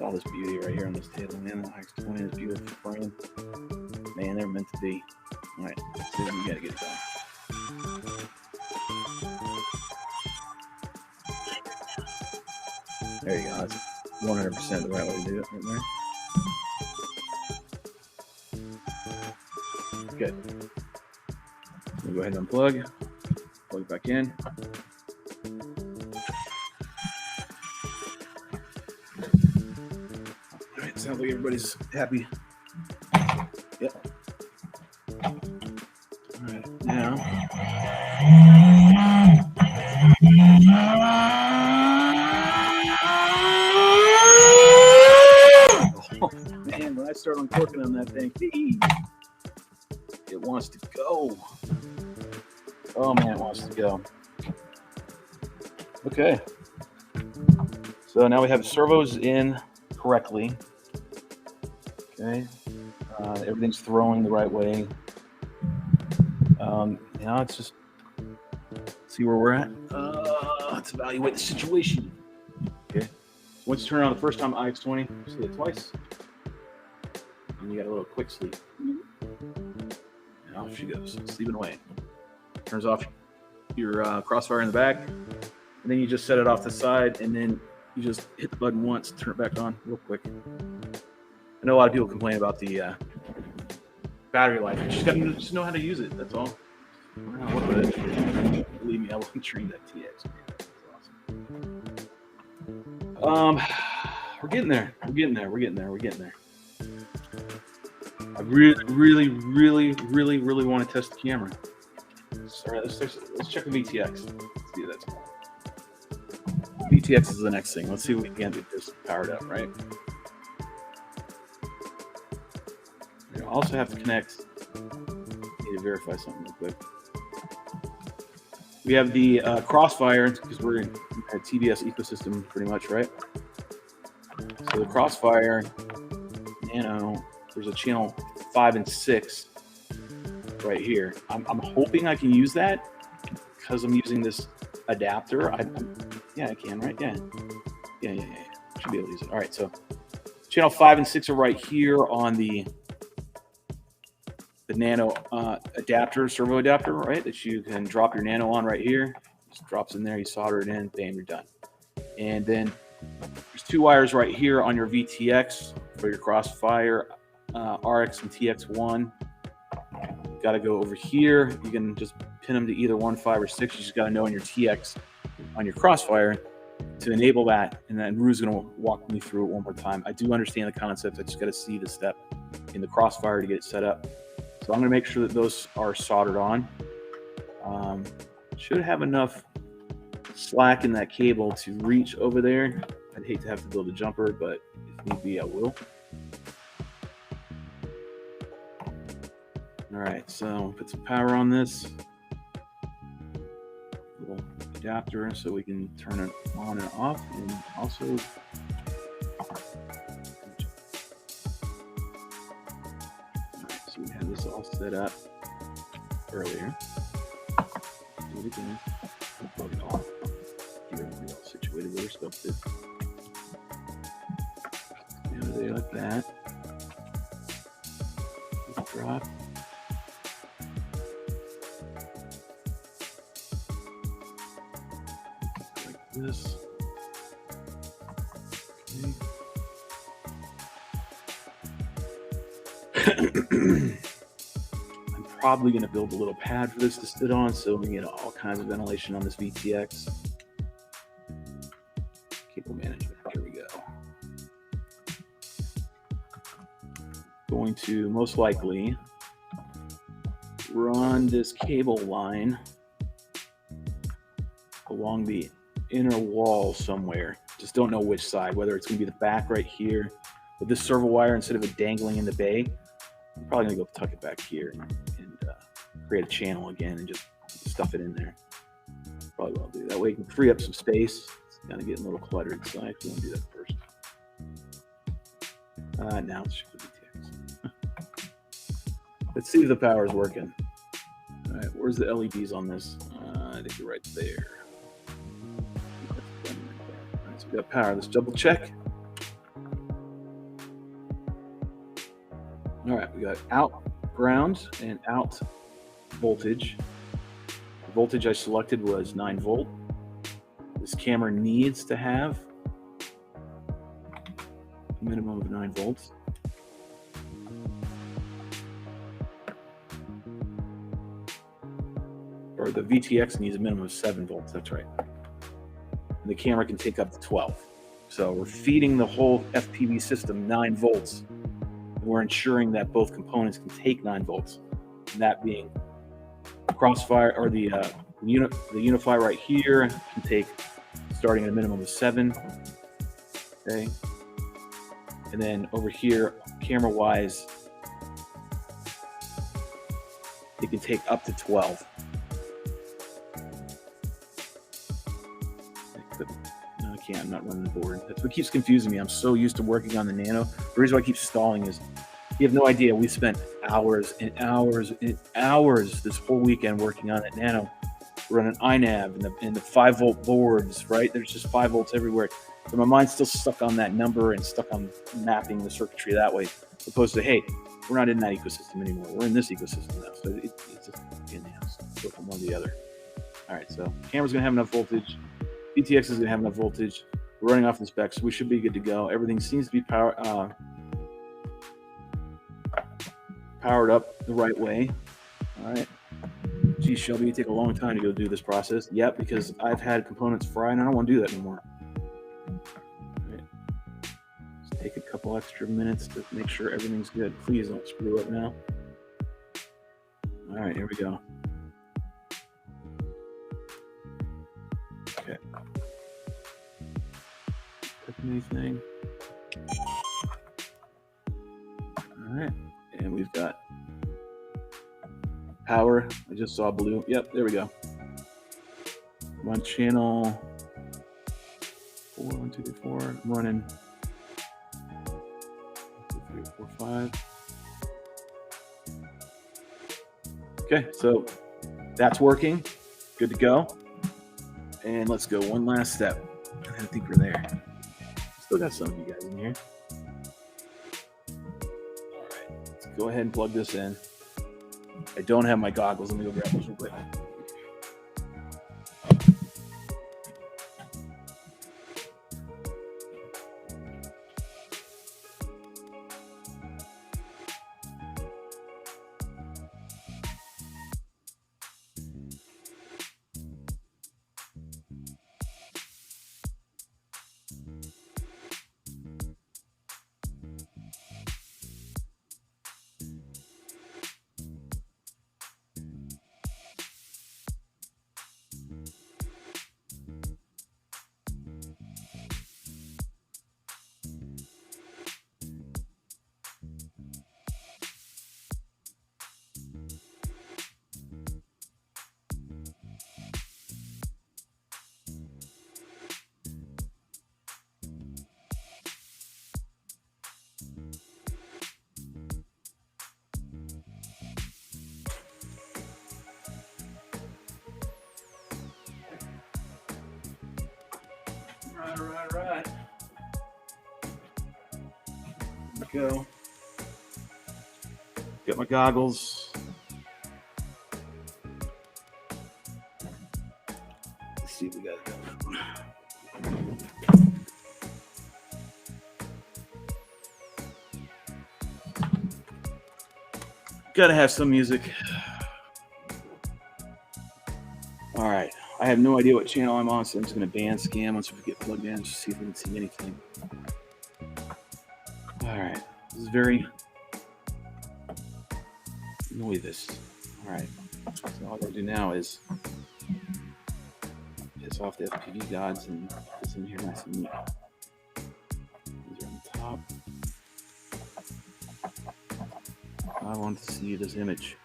All this beauty right here on this table, man. The X20 is beautiful frame. Man, they're meant to be. All right, so we gotta get it done. There you go. That's 100% the right way to do it right there. Okay. We'll go ahead and unplug. Plug it back in. All right, sounds like everybody's happy. Yep. All right, now. Oh, man, when I start uncorking on that thing, it wants to go. Oh, man, it wants to go. Okay. So now we have the servos in correctly. Okay. Everything's throwing the right way. Now it's just see where we're at. Let's evaluate the situation. Okay. Once you turn it on the first time, IX20, see it twice. And you got a little quick sleep. And off she goes, sleeping away. Turns off your crossfire in the back. And then you just set it off the side, and then you just hit the button once, turn it back on real quick. I know a lot of people complain about the battery life. You just got to just know how to use it. That's all. Work with it. Believe me, I wasn't trained that TX. That's awesome. We're getting there. We're getting there. We're getting there. We're getting there. I really want to test the camera. All right, let's check the VTX. Let's see what that's about. VTX is the next thing. Let's see if we can get this powered up, right? I also have to connect. Need to verify something real quick. We have the Crossfire, because we're in a TBS ecosystem pretty much, right? So the Crossfire Nano, there's a channel 5 and 6 right here. I'm hoping I can use that because I'm using this adapter. Yeah, I can, right? Yeah. Should be able to use it. All right, so channel 5 and 6 are right here on the Nano adapter, servo adapter, right? That you can drop your Nano on right here. Just drops in there, you solder it in, bam, you're done. And then there's 2 wires right here on your VTX for your Crossfire RX and TX1. Got to go over here. You can just pin them to either 1, 5, or 6. You just got to know in your TX on your Crossfire to enable that. And then Rue's going to walk me through it one more time. I do understand the concept. I just got to see the step in the Crossfire to get it set up. So I'm going to make sure that those are soldered on. Should have enough slack in that cable to reach over there. I'd hate to have to build a jumper, but if need be, I will. All right, so put some power on this little adapter so we can turn it on and off, and also so we had this all set up earlier. Do it again. Plug it off. Get everything all situated where we're supposed to. There like that. Drop. Like this. Okay. I'm probably going to build a little pad for this to sit on so we can get all kinds of ventilation on this VTX. Cable management. Here we go. Going to most likely run this cable line along the inner wall somewhere. Just don't know which side, whether it's going to be the back right here with this servo wire instead of it dangling in the bay. I'm probably going to go tuck it back here and create a channel again and just stuff it in there. Probably what I'll do. That way you can free up some space. It's kind of getting a little cluttered, so I actually want to do that first. Now let's check the VTX. Let's see if the power is working. All right, where's the LEDs on this? I think you're right there. All right, so we got power. Let's double check. All right, we got out ground and out voltage. The voltage I selected was 9 volt. This camera needs to have a minimum of 9 volts. Or the VTX needs a minimum of 7 volts, that's right. And the camera can take up to 12. So we're feeding the whole FPV system 9 volts. And we're ensuring that both components can take 9 volts. And that being crossfire, or the Unify right here can take starting at a minimum of 7. Okay. And then over here, camera wise, it can take up to 12. No, I can't. I'm not running the board. That's what keeps confusing me. I'm so used to working on the Nano. The reason why I keep stalling is you have no idea. We spent hours and hours and hours this whole weekend working on that Nano. We're running iNav and the 5 volt boards, right? There's just 5 volts everywhere. So my mind's still stuck on that number and stuck on mapping the circuitry that way, as opposed to, hey, we're not in that ecosystem anymore. We're in this ecosystem now. So it's just in-house. Go from one to the other. All right, so camera's gonna have enough voltage. VTX is gonna have enough voltage. We're running off the specs, so we should be good to go. Everything seems to be powered up the right way. All right. Geez, Shelby, you take a long time to go do this process. Yep, because I've had components fry and I don't want to do that anymore. All right. Just take a couple extra minutes to make sure everything's good. Please don't screw up now. All right, here we go. Okay. Click anything. All right, and we've got power. I just saw blue. Yep, there we go. I'm on channel 4, 1, 2, 3, 4. I'm running 1, 2, 3, 4, 5. Okay, so that's working. Good to go. And let's go one last step. I think we're there. Still got some of you guys in here. All right, let's go ahead and plug this in. I don't have my goggles. Let me go grab those real quick. Right. There we go. Got my goggles. Let's see what we got going. Gotta have some music. All right. I have no idea what channel I'm on, so I'm just going to band scan once we get plugged in, just see if we can see anything. All right. This is very noisy. All right. So all I got to do now is piss off the FPV gods and put this in here nice and neat. These are on the top. I want to see this image.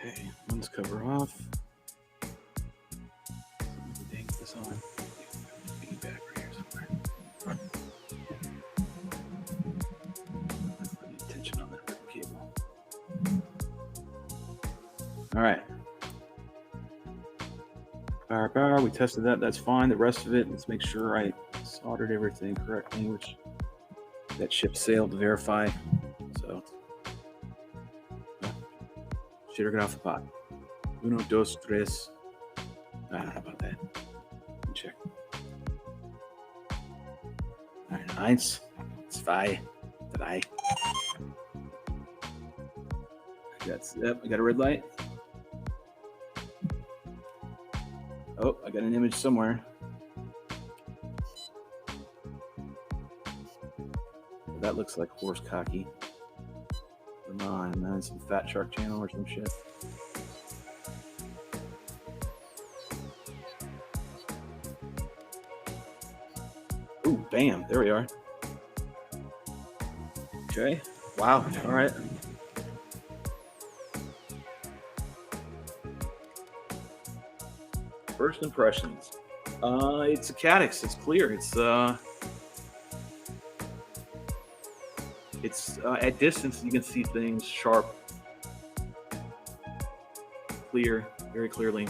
Okay, let's cover off. Dang this on. Feedback right here somewhere. Put tension on that cable. All right. Power. We tested that. That's fine. The rest of it, let's make sure I soldered everything correctly, which that ship sailed to verify. So, shitter, get off the pot. Uno, dos, tres. I don't know about that. Let me check. All right, eins, zwei, drei. That's yep. I got a red light. Oh, I got an image somewhere. That looks like horse cocky. Come on, man, some fat shark channel or some shit. Ooh, bam, there we are. Okay, wow, all right. First impressions. It's a Caddx. It's clear. It's at distance you can see things sharp, clear, very clearly.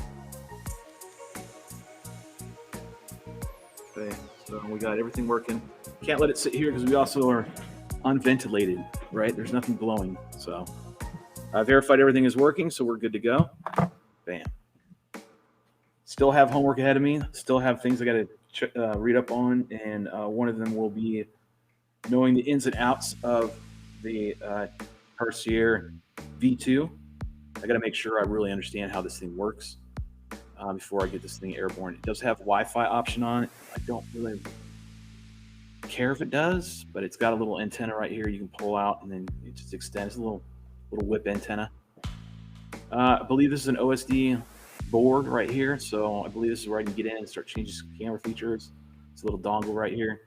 Okay, so we got everything working. Can't let it sit here because we also are unventilated, right? There's nothing blowing. So I verified everything is working, so we're good to go. Bam. Still have homework ahead of me. Still have things I got to read up on, and one of them will be knowing the ins and outs of the Perseer V2. I got to make sure I really understand how this thing works before I get this thing airborne. It does have Wi-Fi option on it. I don't really care if it does, but it's got a little antenna right here you can pull out, and then it just extends. A little whip antenna. I believe this is an OSD board right here, so I believe this is where I can get in and start changing some camera features. It's a little dongle right here.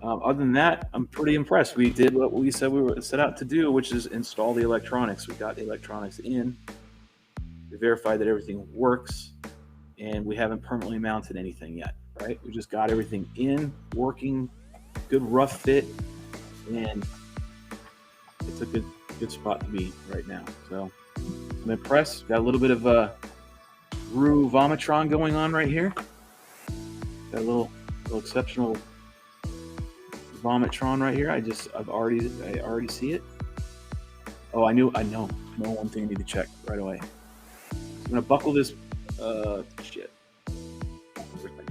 Other than that, I'm pretty impressed. We did what we said we were set out to do, which is install the electronics. We got the electronics in. We verified that everything works, and we haven't permanently mounted anything yet, right? We just got everything in, working, good rough fit, and it's a good spot to be right now. So I'm impressed. Got a little bit of Rue Vomitron going on right here. Got a little exceptional Vomitron right here. I already see it. Oh, I know one thing I need to check right away. I'm gonna buckle this shit. Where's my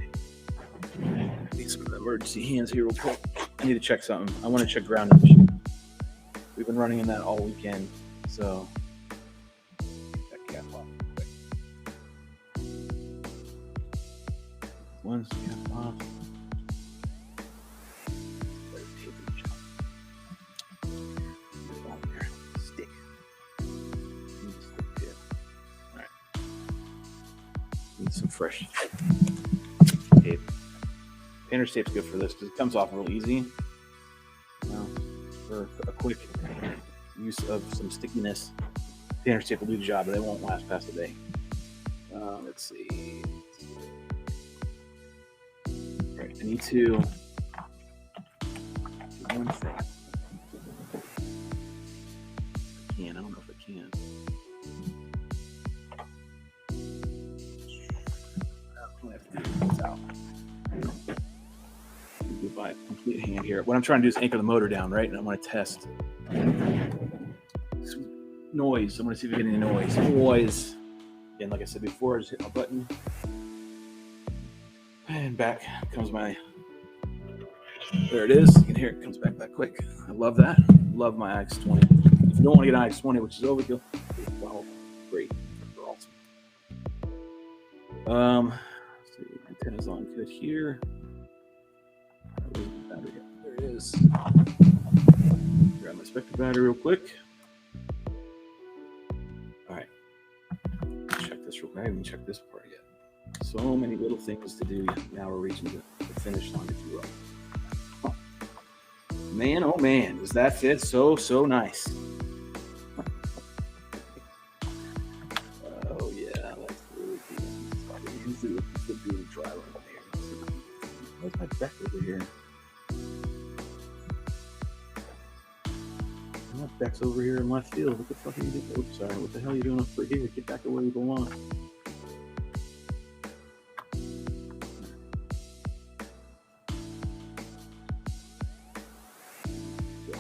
name? Need some emergency hands here real quick. I need to check something. I want to check ground condition. We've been running in that all weekend, so that cap off. Once cap off. Stick. All right. Need some fresh tape. Painter's tape's good for this because it comes off real easy. For a quick use of some stickiness, painter's tape will do the job, but they won't last past the day. Let's see. All right, I need to do one thing. I don't know if I can. I have to do this out. By complete hand here. What I'm trying to do is anchor the motor down, right? And I want to test noise. I'm going to see if we get any noise. Again, like I said before, I just hit my button. And back comes my... There it is. You can hear it comes back that quick. I love that. Love my IX20. If you don't want to get an IX20, which is overkill, wow, great. They're awesome. Let's see. Antenna's on good here. Battery. There it is. Grab my Spec battery real quick. All right. Check this real quick. I haven't even checked this part yet. So many little things to do. Now we're reaching the finish line, if you will. Man, oh man, does that fit so nice? Oh yeah, that's really good. Usually with the doing dry run here. Where's my Spec over here? Spec's over here in left field. What the fuck are you doing? Oops, sorry. What the hell are you doing over here? Get back to where you belong. I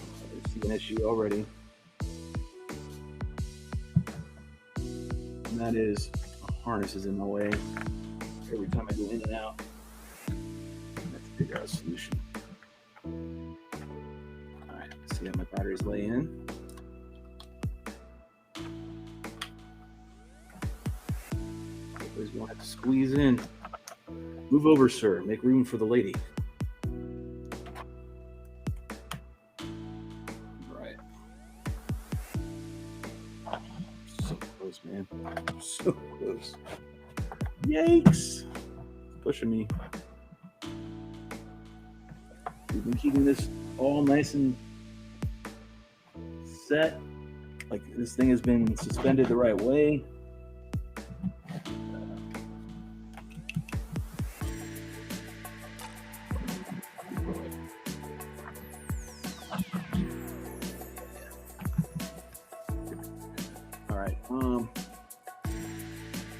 see an issue already. And that is a harness is in my way. Every time I go in and out, I have to figure out a solution. Alright, see how my batteries lay in. Always gonna have to squeeze in. Move over, sir. Make room for the lady. Right. So close, man. So close. Yikes! Pushing me. We've been keeping this all nice and set. Like this thing has been suspended the right way.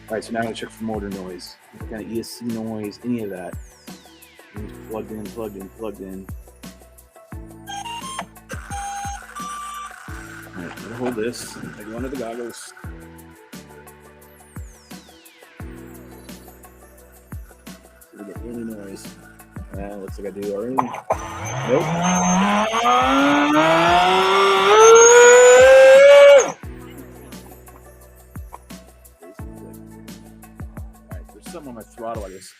All right, so now I'm gonna check for motor noise, any kind of ESC noise, any of that. It's plugged in, plugged in, plugged in. All right, I'm gonna hold this. I go under the goggles. See if we get any noise. Looks like I do already. Nope. Something on my throttle. I was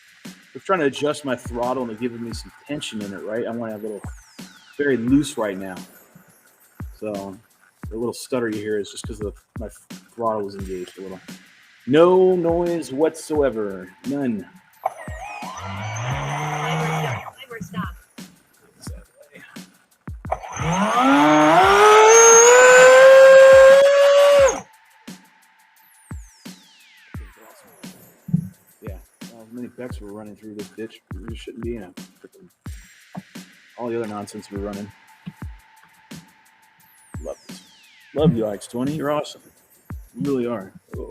trying to adjust my throttle and they're giving me some tension in it, right? I want to have a little very loose right now. So the little stutter you hear is just because my throttle is engaged a little. No noise whatsoever. None. Timer stop. Many Becks were running through this ditch. We shouldn't be in a freaking all the other nonsense we're running. Love this. Love you, X20. You're awesome. You really are. Oh.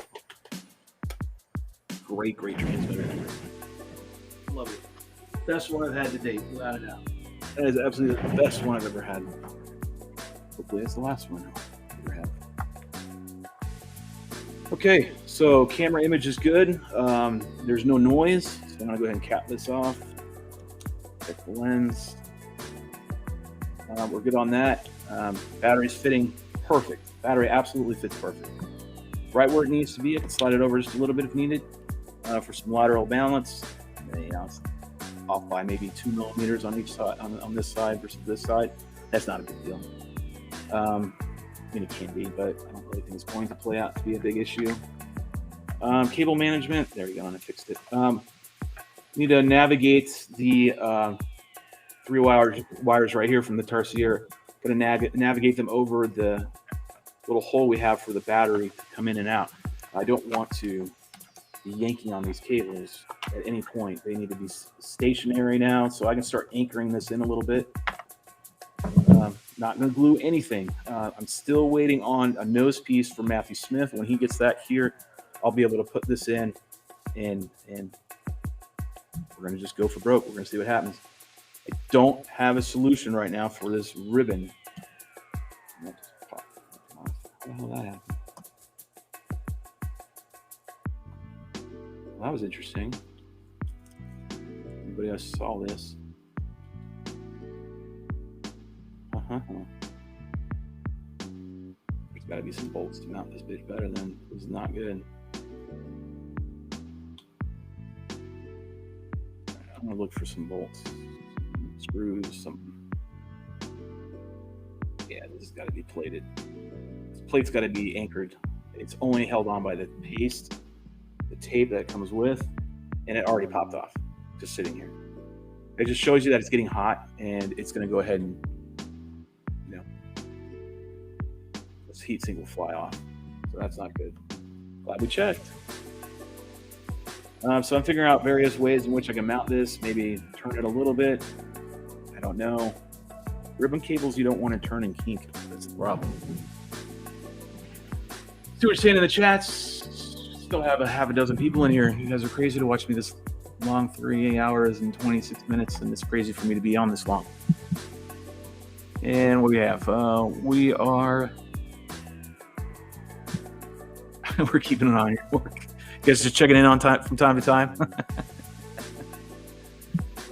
Great transmitter. Love it. Best one I've had to date, without a doubt. That is absolutely the best one I've ever had. Hopefully it's the last one I've ever had. Okay, so camera image is good. There's no noise, so I'm gonna go ahead and cap this off. Check the lens. We're good on that. Battery's fitting perfect. Battery absolutely fits perfect. Right where it needs to be. I can slide it over just a little bit if needed for some lateral balance. And, you know, it's off by maybe 2 millimeters on each side, on this side versus this side. That's not a big deal. I mean, it can be, but I don't really think it's going to play out to be a big issue. Cable management, there we go, and I fixed it. Need to navigate the 3 wires right here from the Tarsier. Going to navigate them over the little hole we have for the battery to come in and out. I don't want to be yanking on these cables at any point. They need to be stationary now, so I can start anchoring this in a little bit. Not going to glue anything. I'm still waiting on a nose piece for Matthew Smith. When he gets that here, I'll be able to put this in, and we're going to just go for broke. We're going to see what happens. I don't have a solution right now for this ribbon. How the hell that happened? Well, that was interesting. Anybody else saw this? There's got to be some bolts to mount this bitch better than it was not good. I'm gonna look for some bolts, screws, something. Yeah, this has got to be plated. This plate's got to be anchored. It's only held on by the paste, the tape that it comes with, and it already popped off, just sitting here. It just shows you that it's getting hot, and it's going to go ahead and, this heat sink will fly off. So that's not good. Glad we checked. So I'm figuring out various ways in which I can mount this, maybe turn it a little bit. I don't know. Ribbon cables you don't want to turn and kink. That's the problem. See what you're saying in the chats. Still have a half a dozen people in here. You guys are crazy to watch me this long, 3 hours and 26 minutes, and it's crazy for me to be on this long. And what do we have? We are we're keeping an eye on your work. You guys just checking in on time from time to time.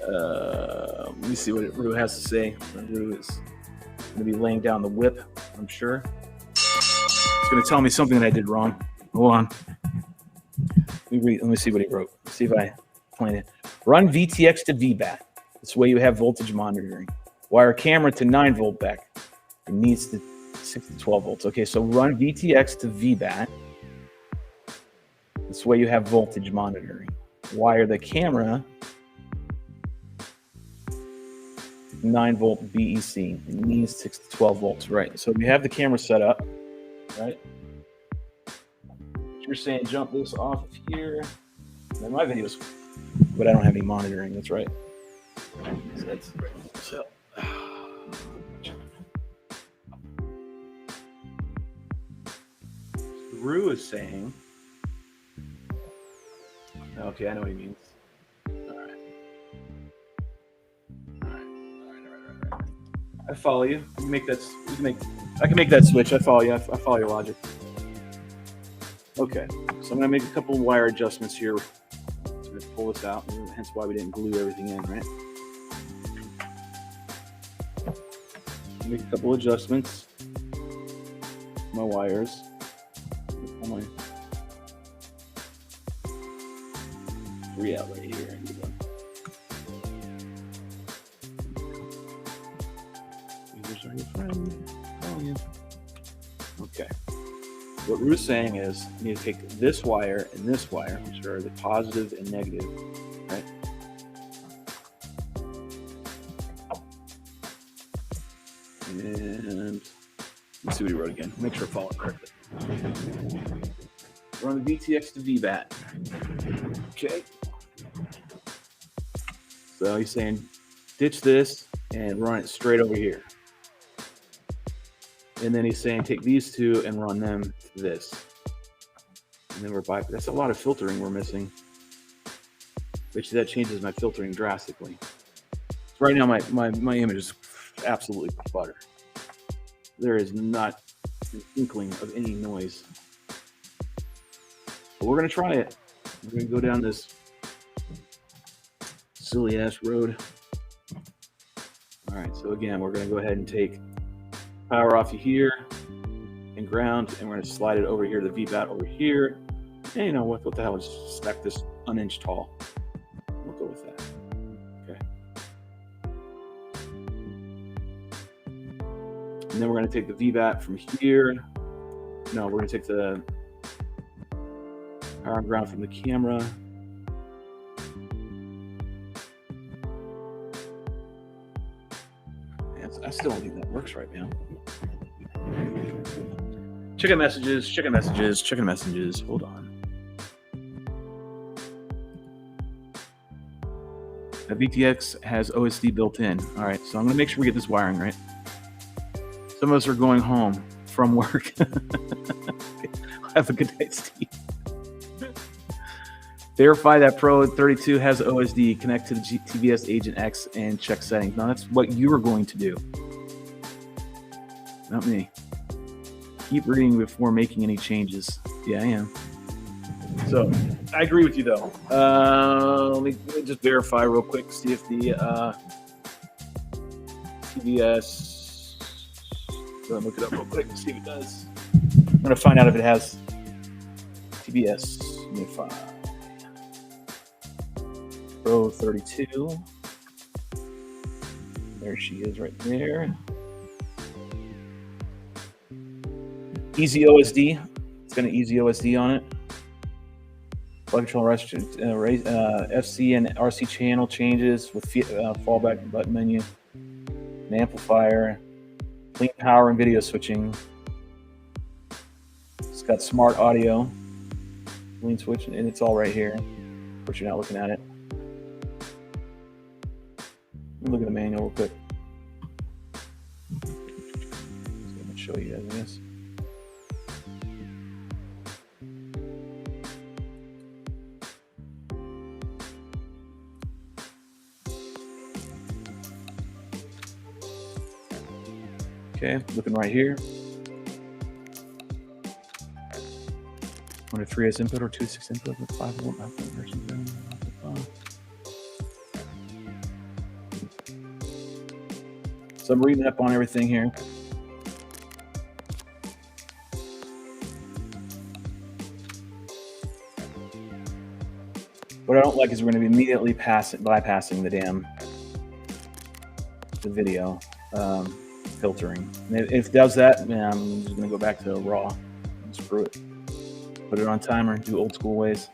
Let me see what Rue has to say. Rue is going to be laying down the whip, I'm sure. It's going to tell me something that I did wrong. Hold on. Let me see what he wrote. Let's see if I plan it. Run VTX to VBAT. This way you have voltage monitoring. Wire camera to 9-volt back. It needs to 6 to 12 volts. Okay, so run VTX to VBAT. This way you have voltage monitoring. Wire the camera 9-volt BEC. It needs 6 to 12 volts. Right. So we have the camera set up. Right. You're saying jump this off of here. And my videos, but I don't have any monitoring. That's right. So Rue is saying, okay, I know what he means. All right. I follow you. I can make that switch. I follow you. I follow your logic. Okay, so I'm gonna make a couple wire adjustments here. So I'm gonna pull this out, hence why we didn't glue everything in, right? Make a couple adjustments. My wires. Pull my 3 out right here. Users are your friend. Oh yeah. Okay. What Rue's saying is you need to take this wire and this wire, which are the positive and negative, right? And let's see what he wrote again. Make sure I follow it correctly. Run the VTX to VBAT. Okay. So he's saying ditch this and run it straight over here. And then he's saying take these two and run them to this. And then we're by. That's a lot of filtering we're missing. Which that changes my filtering drastically. So right now my image is absolutely butter. There is not an inkling of any noise. But we're gonna try it. We're gonna go down this silly ass road. All right, so again, we're gonna go ahead and take power off of here and ground, and we're going to slide it over here to the VBAT over here. And you know what the hell, just stack this an inch tall. We'll go with that. Okay. And then we're going to take the VBAT from here. No, we're going to take the power and ground from the camera. I still don't think that works right now. Checking messages. Hold on. The VTX has OSD built in. All right, so I'm going to make sure we get this wiring right. Some of us are going home from work. Have a good night, Steve. Verify that Pro 32 has OSD. Connect to the TBS Agent X and check settings. Now, that's what you are going to do. Not me. Keep reading before making any changes. Yeah, I am. So, I agree with you, though. Let me just verify real quick, see if the TBS... look it up real quick and see if it does. I'm going to find out if it has TBS Unify. Pro 32. There she is right there. Easy OSD. It's got an easy OSD on it. Plug control FC and RC channel changes with fallback button menu. An amplifier. Clean power and video switching. It's got smart audio. Clean switch, and it's all right here. But you're not looking at it. Look at the manual real quick. show you guys this. Okay, looking right here. On a 3S input or 2.6 input with 5 volt output version. So I'm reading up on everything here. What I don't like is we're going to be immediately bypassing the video filtering. And if it does that, man, I'm just going to go back to raw and screw it. Put it on timer, do old school ways.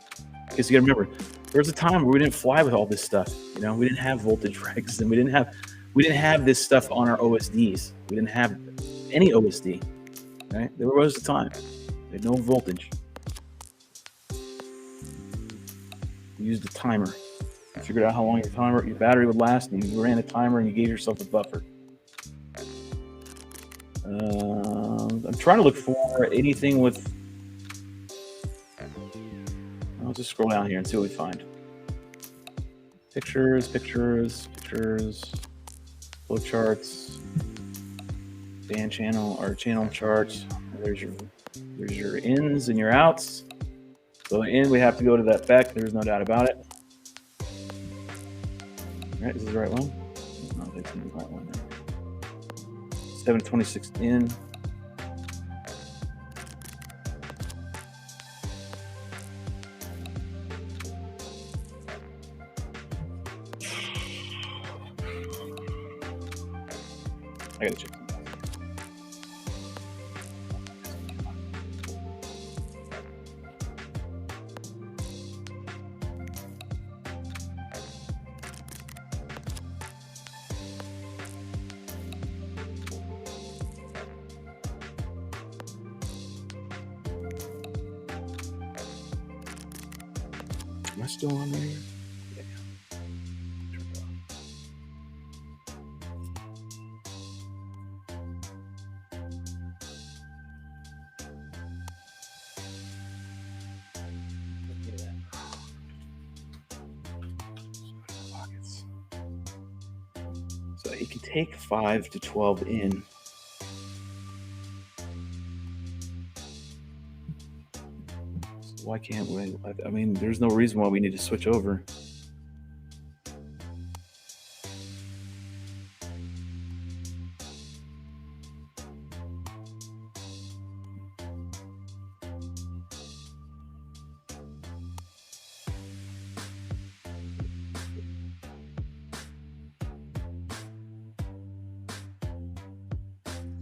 Because you got to remember, there was a time where we didn't fly with all this stuff. You know, we didn't have voltage regs, and we didn't have this stuff on our OSDs. We didn't have any OSD. Right? There was a time. We had no voltage. You used a timer. You figured out how long your battery would last, and you ran a timer and you gave yourself a buffer. I'm trying to look for anything with. I'll just scroll down here and see what we find. Pictures, flow charts, band channel or channel charts. There's your ins and your outs. So in, we have to go to that Spec. There's no doubt about it. All right, is this the right one? No, that's the right one. 726 in. I gotta check them out. Am I still on there? Yeah. Turn it on. Look at that. Pockets. So you can take 5 to 12 in. Why can't we? I mean, there's no reason why we need to switch over.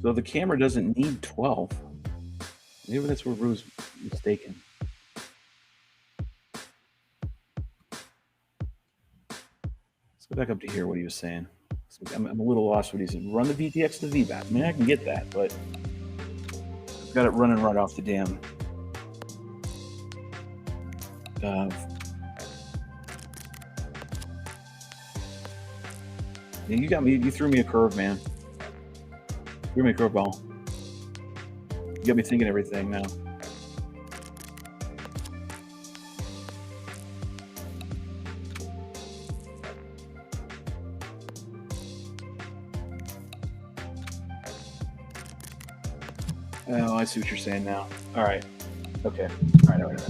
So the camera doesn't need 12. Maybe that's where Rue's mistaken. Go back up to here what he was saying. I'm a little lost what he said. Run the VTX to the VBAT. I mean, I can get that, but I've got it running right off the damn. You got me. You threw me a curve, man. Threw me a curveball. You got me thinking everything now. Oh, I see what you're saying now. All right. Okay. All right.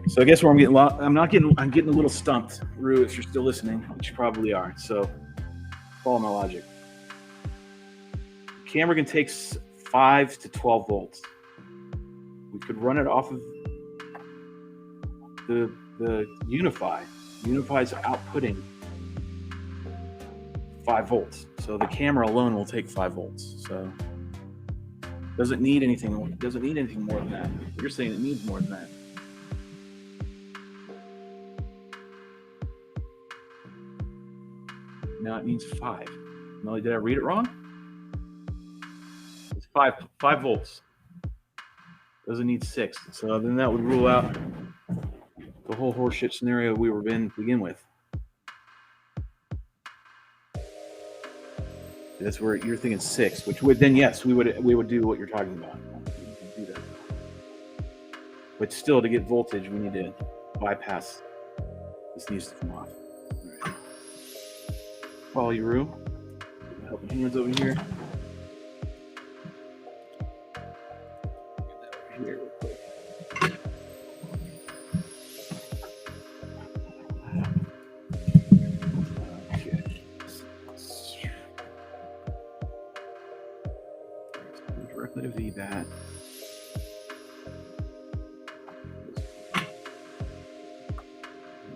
So I guess where I'm getting lost, I'm getting a little stumped, Rue, if you're still listening, which you probably are. So follow my logic. The camera can take 5 to 12 volts. We could run it off of the Unify. Unify's outputting 5 volts. So the camera alone will take 5 volts. So doesn't need anything more than that. You're saying it needs more than that. Now it needs 5. Melly, did I read it wrong? It's 5 volts. Doesn't need 6. So then that would rule out the whole horseshit scenario we were in to begin with. That's where you're thinking 6, which would then, yes, we would do what you're talking about. We do that. But still, to get voltage, we need to bypass. This needs to come off. All right. Follow you, Roo. Helping hands over here. Here, real quick. Okay. Directly to VBAT.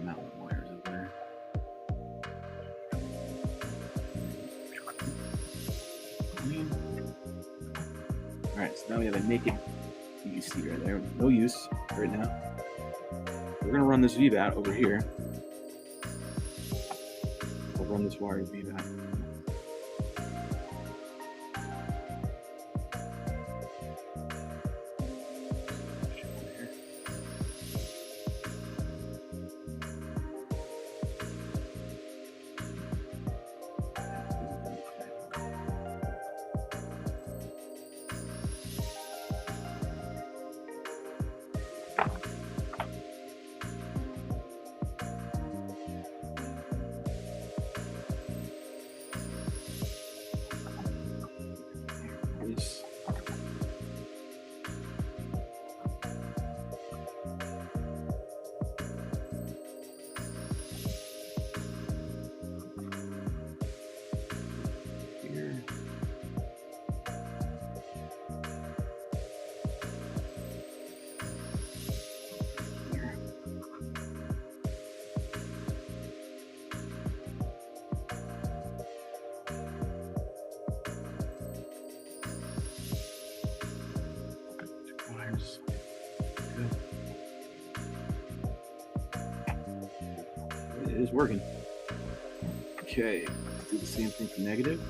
Mountain wires over there. All right, so now we have a naked UC right there. No use right now. We're going to run this VBAT over here. We'll run this wire VBAT. It is working. Okay, do the same thing for negative.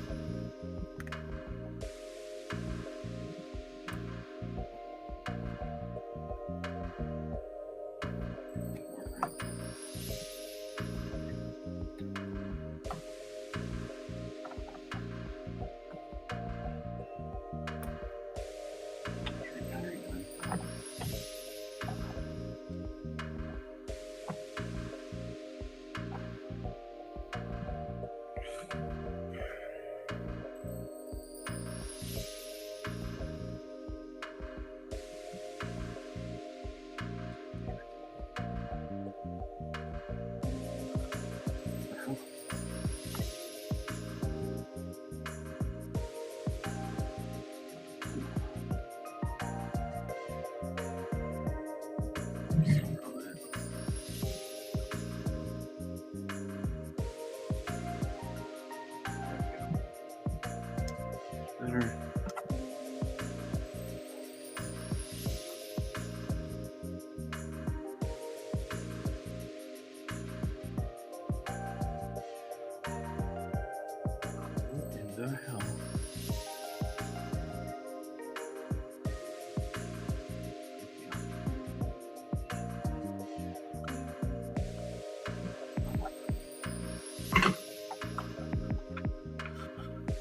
Better. What in the hell?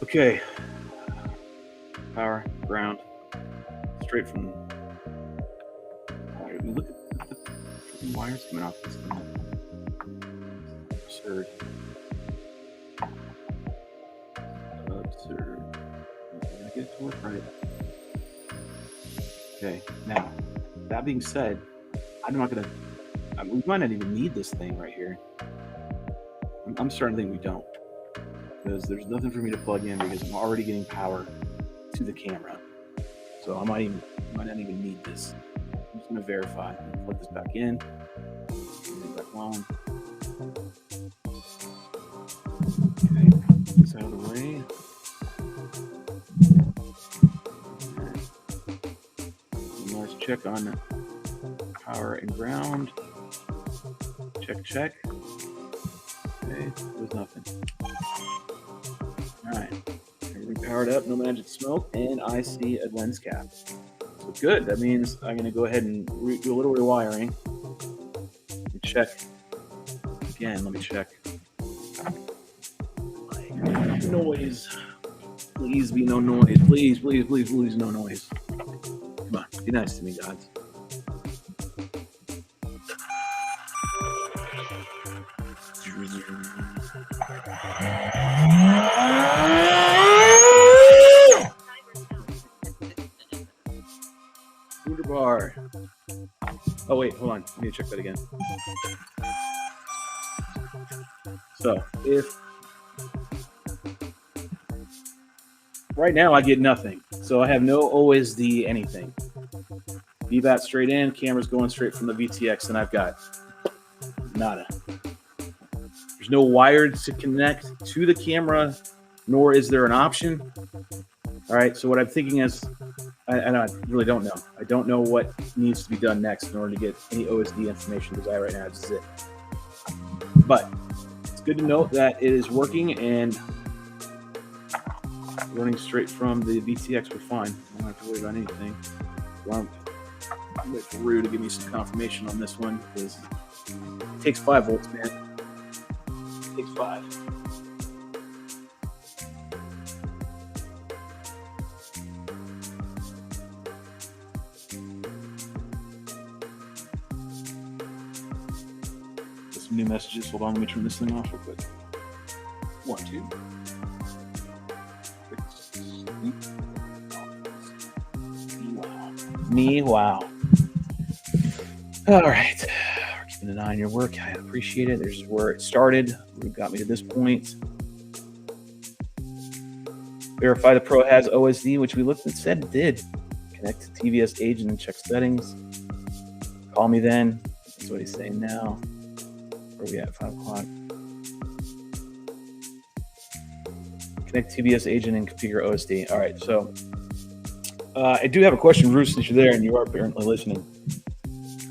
Okay. Power, ground, straight from wire. Look at the freaking wires coming off this thing. Absurd. Absurd. I'm gonna get it to work right. Okay, now, that being said, I'm not gonna, we might not even need this thing right here. I'm starting to think we don't. Because there's nothing for me to plug in because I'm already getting power to the camera. So I might not even need this. I'm just gonna verify. Plug this back in. Back on. Okay, put this out of the way. And let's check on power and ground. Check. Okay, there's nothing. Alright. Everything powered up, no magic smoke, and I see a lens cap. So good. That means I'm going to go ahead and do a little rewiring. And check. Again, let me check. Noise. Please be no noise. Please, please, please, please, no noise. Come on, be nice to me, gods. Bar. Oh wait, hold on. I need to check that again. So if right now I get nothing, so I have no OSD anything. VBAT straight in, camera's going straight from the VTX, and I've got nada. There's no wires to connect to the camera, nor is there an option. All right, so what I'm thinking is, I really don't know. I don't know what needs to be done next in order to get any OSD information, because right now it's it. But it's good to note that it is working and running straight from the VTX. We're fine. I don't have to worry about anything. Well, I'm wait for Rue to give me some confirmation on this one, because it takes 5 volts, man. It takes 5. Some new messages. Hold on, let me turn this thing off real quick. 1, 2. Wow. All right. We're keeping an eye on your work. I appreciate it. There's where it started. It got me to this point. Verify the Pro has OSD, which we looked and said it did. Connect to TVS agent and check settings. Call me then. That's what he's saying now. Where are we at? 5 o'clock. Connect TBS agent and configure OSD. All right, so I do have a question, Bruce, since you're there and you are apparently listening.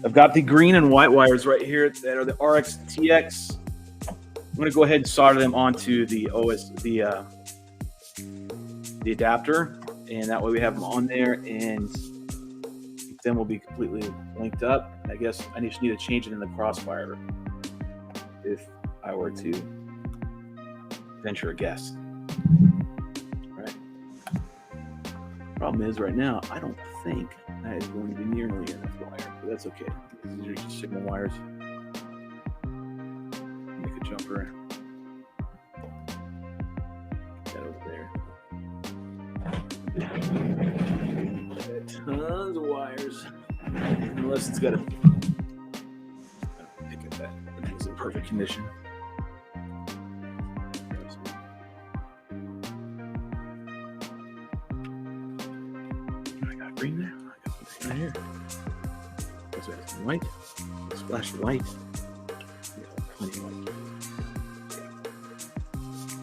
I've got the green and white wires right here that are the RX TX. I'm going to go ahead and solder them onto the the adapter, and that way we have them on there, and then we'll be completely linked up. And I guess I just need to change it in the crossfire if I were to venture a guess. Right. Problem is, right now, I don't think that is going to be nearly enough wire, but that's okay. These are just signal wires. Make a jumper. Get that over there. Tons of wires. Unless it's got a pick at that. It's in perfect condition. I got green there. I got something right here. What's that? Some white. A splash of white. Yeah, plenty of white.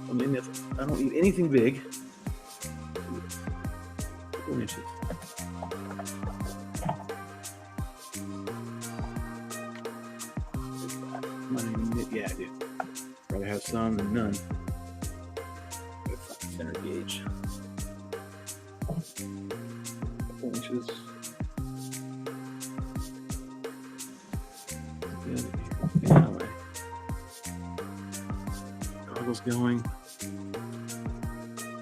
I mean, I don't need anything big. 4 inches. Yeah, I do. Rather have some than none. Got a fucking center gauge. 4 inches. Yeah, my goggles going.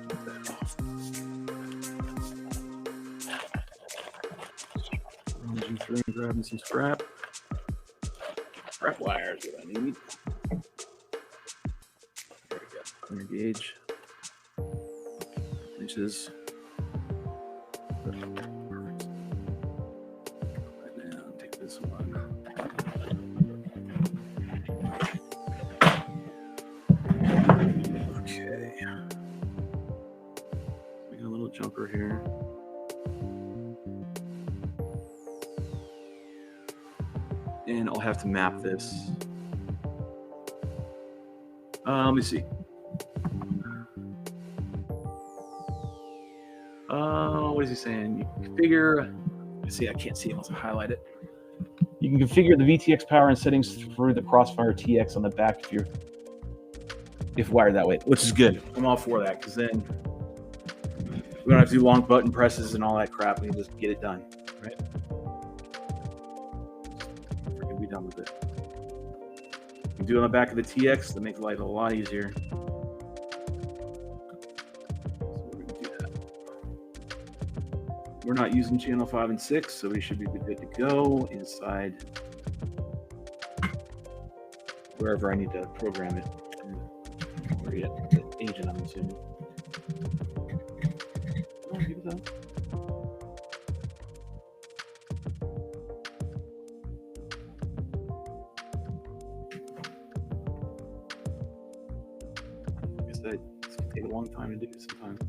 Get that off. Rummaging through and grabbing some scrap. Scrap wires that I need. There we go. Clear gauge. Inches. Perfect. Right now, take this one. Okay. We got a little jumper here. And I'll have to map this. Let me see. What is he saying? You can configure. I can't see it unless I highlight it. You can configure the VTX power and settings through the Crossfire TX on the back if wired that way, which is good. I'm all for that, because then we don't have to do long button presses and all that crap. We can just get it done. right? Freaking be done with it. You can do it on the back of the TX to make life a lot easier. We're not using channel 5 and 6, so we should be good to go inside wherever I need to program it. Or get the agent, I'm assuming. Oh, give it up. Like I said, it's gonna take a long time to do it sometimes.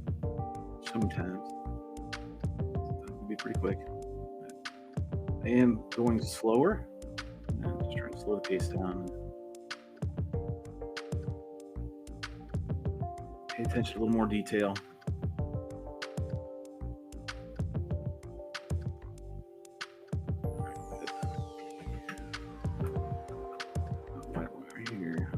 Sometimes it'll be pretty quick. I am going slower. I'm just trying to slow the pace down. Pay attention to a little more detail. Right here.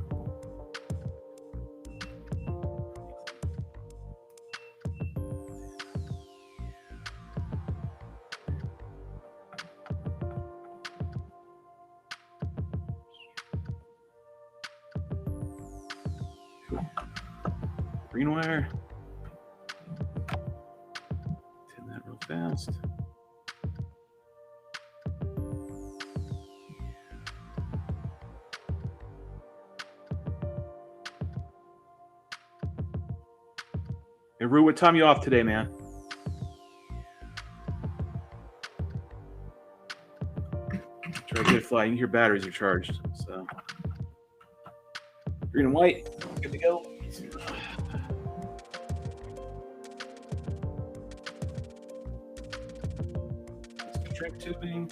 Green wire. Tin that real fast. Hey, Rue, what time you off today, man? Try to get it fly. You can hear batteries are charged. So green and white, good to go. Shrink tubing.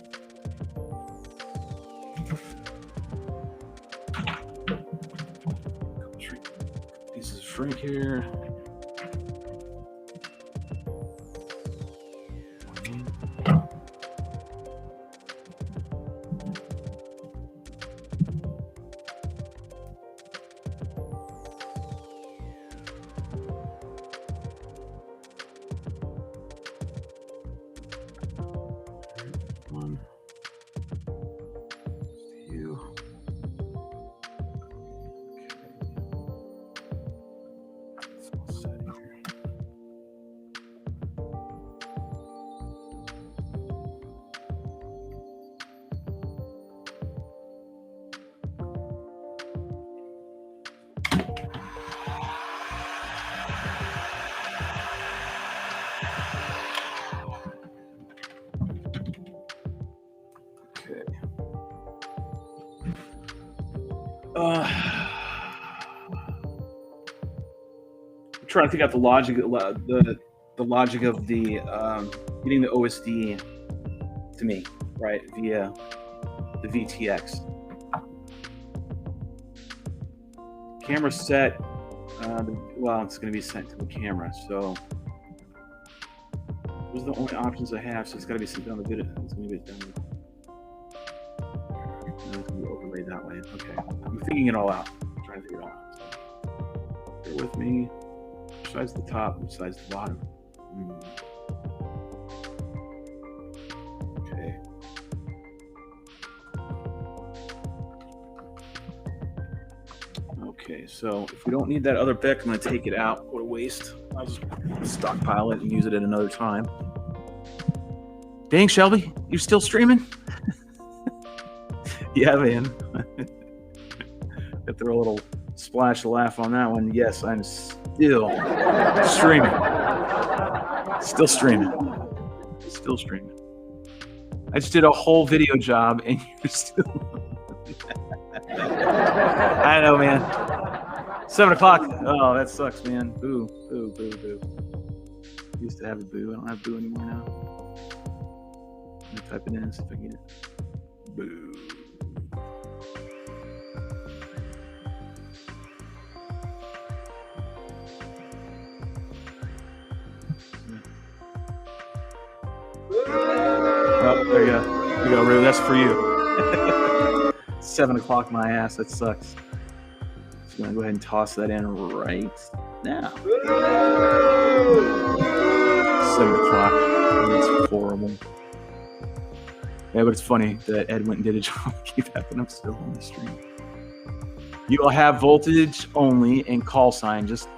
Pieces of shrink here. I'm trying to figure out the logic, the logic of the getting the OSD to me, right, via the VTX. Camera set. Well, it's going to be sent to the camera, so those are the only options I have. So it's got to be sent down the video. It's going to be done. It's going to be overlaid that way. Okay, I'm thinking it all out. I'm trying to figure it all out. Bear with me. Which side's the top? Which side's the bottom? Okay. Okay, so if we don't need that other BIC, I'm going to take it out. What a waste. I'll just stockpile it and use it at another time. Dang, Shelby, you still streaming? Yeah, man. Got throw a little splash laugh on that one. Yes, I'm still streaming. Still streaming. Still streaming. I just did a whole video job and you're still... I know, man. 7 o'clock. Oh, that sucks, man. Boo, boo, boo, boo. Used to have a boo. I don't have boo anymore now. I'm gonna type it in, see if I can get it. Boo. Oh, there you go. There you go, Rue. That's for you. 7 o'clock, my ass. That sucks. Just gonna go ahead and toss that in right now. 7 o'clock. That's horrible. Yeah, but it's funny that Ed went and did a job. Keep happening. I'm still on the stream. You'll have voltage only and call sign. Just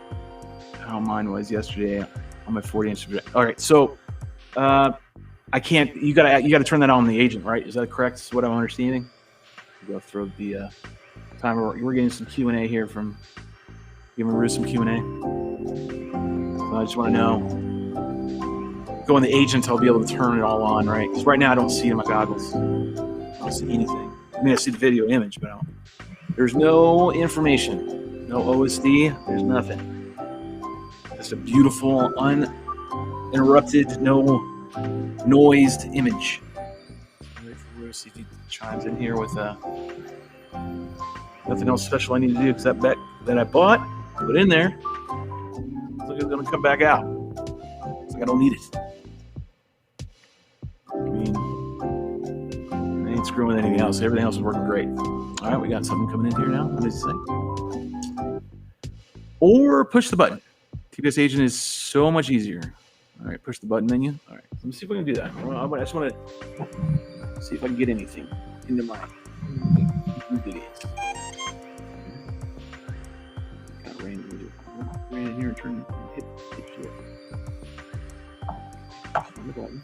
how mine was yesterday on my 40-inch. All right, so I can't. You gotta turn that on the agent, right? Is that correct? Is what I'm understanding. Go throw the timer. We're getting some Q&A here from giving Ruth some Q&A. So I just want to know. Go in the agent, I'll be able to turn it all on, right? Because right now I don't see it in my goggles. I don't see anything. I mean, I see the video image, but there's no information, no OSD. There's nothing. Just a beautiful, uninterrupted, no noised image. We'll see if he chimes in here with nothing else special I need to do because that bet that I bought, put in there, looks like it's going to come back out. Looks like I don't need it. I mean, I ain't screwing with anything else. Everything else is working great. All right, we got something coming in here now. What does it say? Or push the button. TPS agent is so much easier. All right, push the button menu. All right, let me see if we can do that. I just want to see if I can get anything into my videos. Got ran in here and turn hit shit. On the button.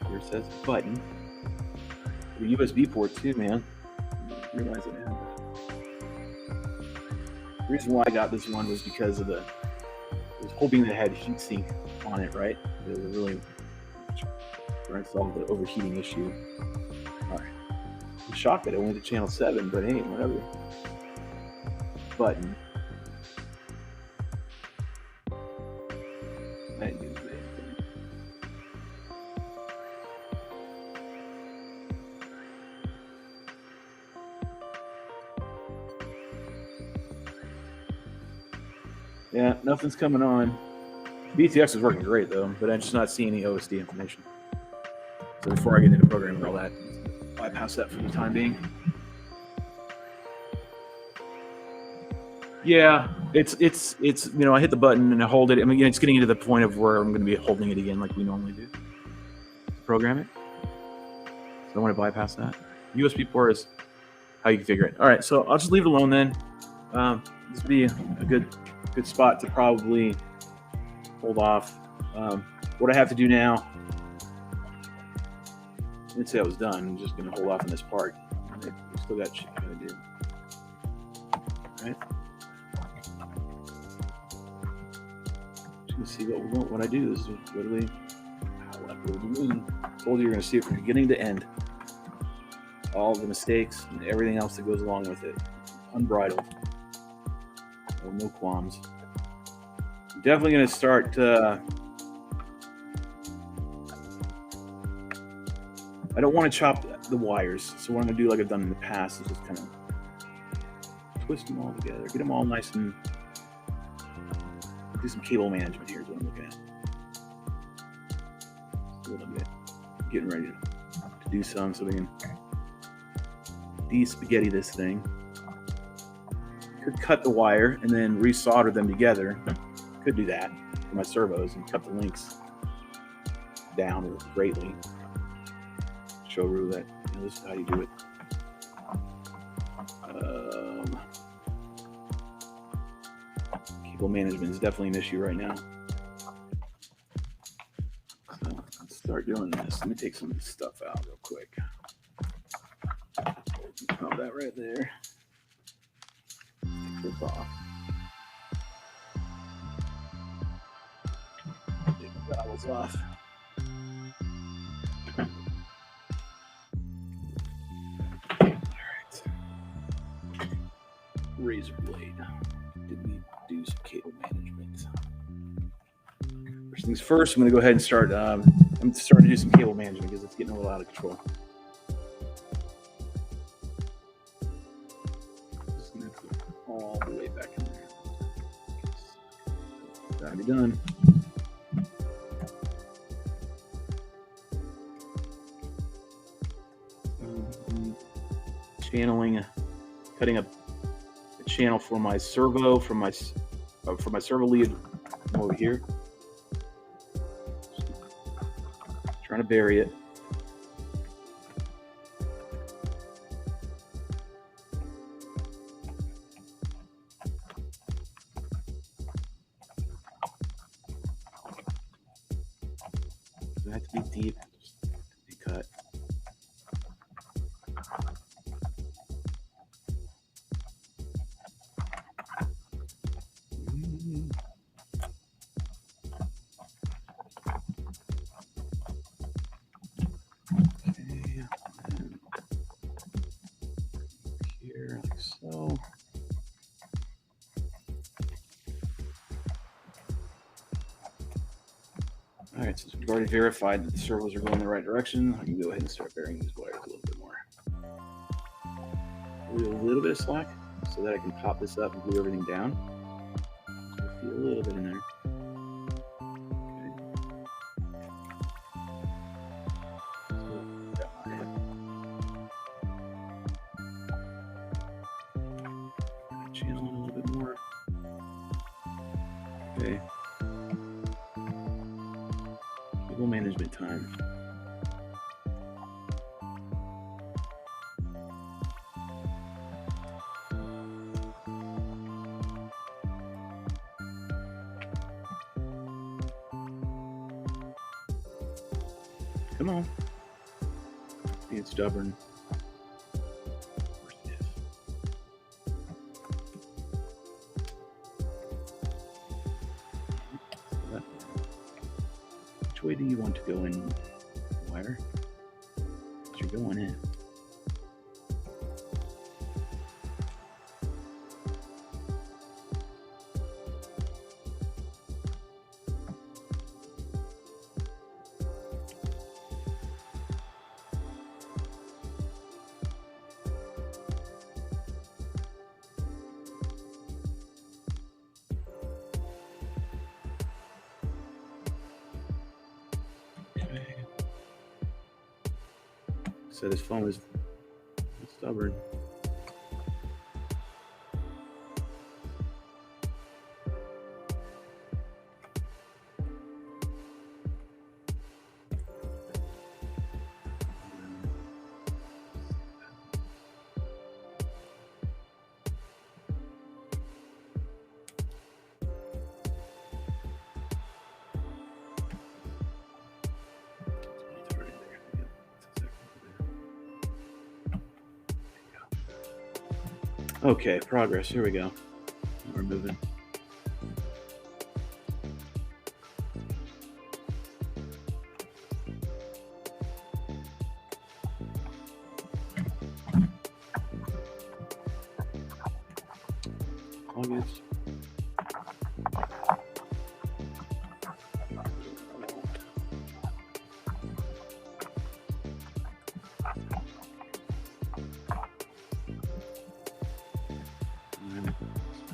Here it says button. The USB port too, man. I didn't realize it had. The reason why I got this one was because of I was hoping that it had heatsink on it, right? It was really trying to solve the overheating issue. All right. I'm shocked that it went to channel 7, but hey, whatever. Button. That didn't do anything. Yeah, nothing's coming on. BTX is working great though, but I'm just not seeing any OSD information. So before I get into programming all that, bypass that for the time being. Yeah, it's you know, I hit the button and I hold it. I mean, it's getting into the point of where I'm going to be holding it again like we normally do. Program it. So I want to bypass that. USB port is how you configure it. All right, so I'll just leave it alone then. This would be a good spot to probably hold off. What I have to do now, let's say I was done. I'm just going to hold off on this part. We still got shit to do. All right. Just going to see what I do. This is literally what we're doing. I told you you're going to see it from beginning to end. All the mistakes and everything else that goes along with it. Unbridled. No qualms. I'm definitely going to start. I don't want to chop the wires, so what I'm going to do, like I've done in the past, is just kind of twist them all together, get them all nice and do some cable management. Here's what I'm looking at. A little bit. Getting ready to do some so we can de-spaghetti this thing. Could cut the wire and then resolder them together. Could do that for my servos and cut the links down greatly. Show Rue that this is how you do it. Cable management is definitely an issue right now. So let's start doing this. Let me take some of this stuff out real quick. Pop that right there. Take this off. Take the goggles off. Razor blade. Did we do some cable management? First things first, I'm going to go ahead and start. I'm starting to do some cable management because it's getting a little out of control. Just going to put it all the way back in there. Gotta be done. Channeling, cutting up channel for my servo from my servo lead over here. Trying to bury it. Doesn't have to be deep. Just be cut. Okay, and here like so. All right, since we've already verified that the servos are going in the right direction, I can go ahead and start burying these wires a little bit more. Leave a little bit of slack so that I can pop this up and glue everything down. So I feel a little bit in there. Channel it a little bit more. Okay. Cable management time. Come on. Being stubborn. Which way do you want to go in, wire? You're going in. So this phone is stubborn. Okay, progress. Here we go. We're moving. August.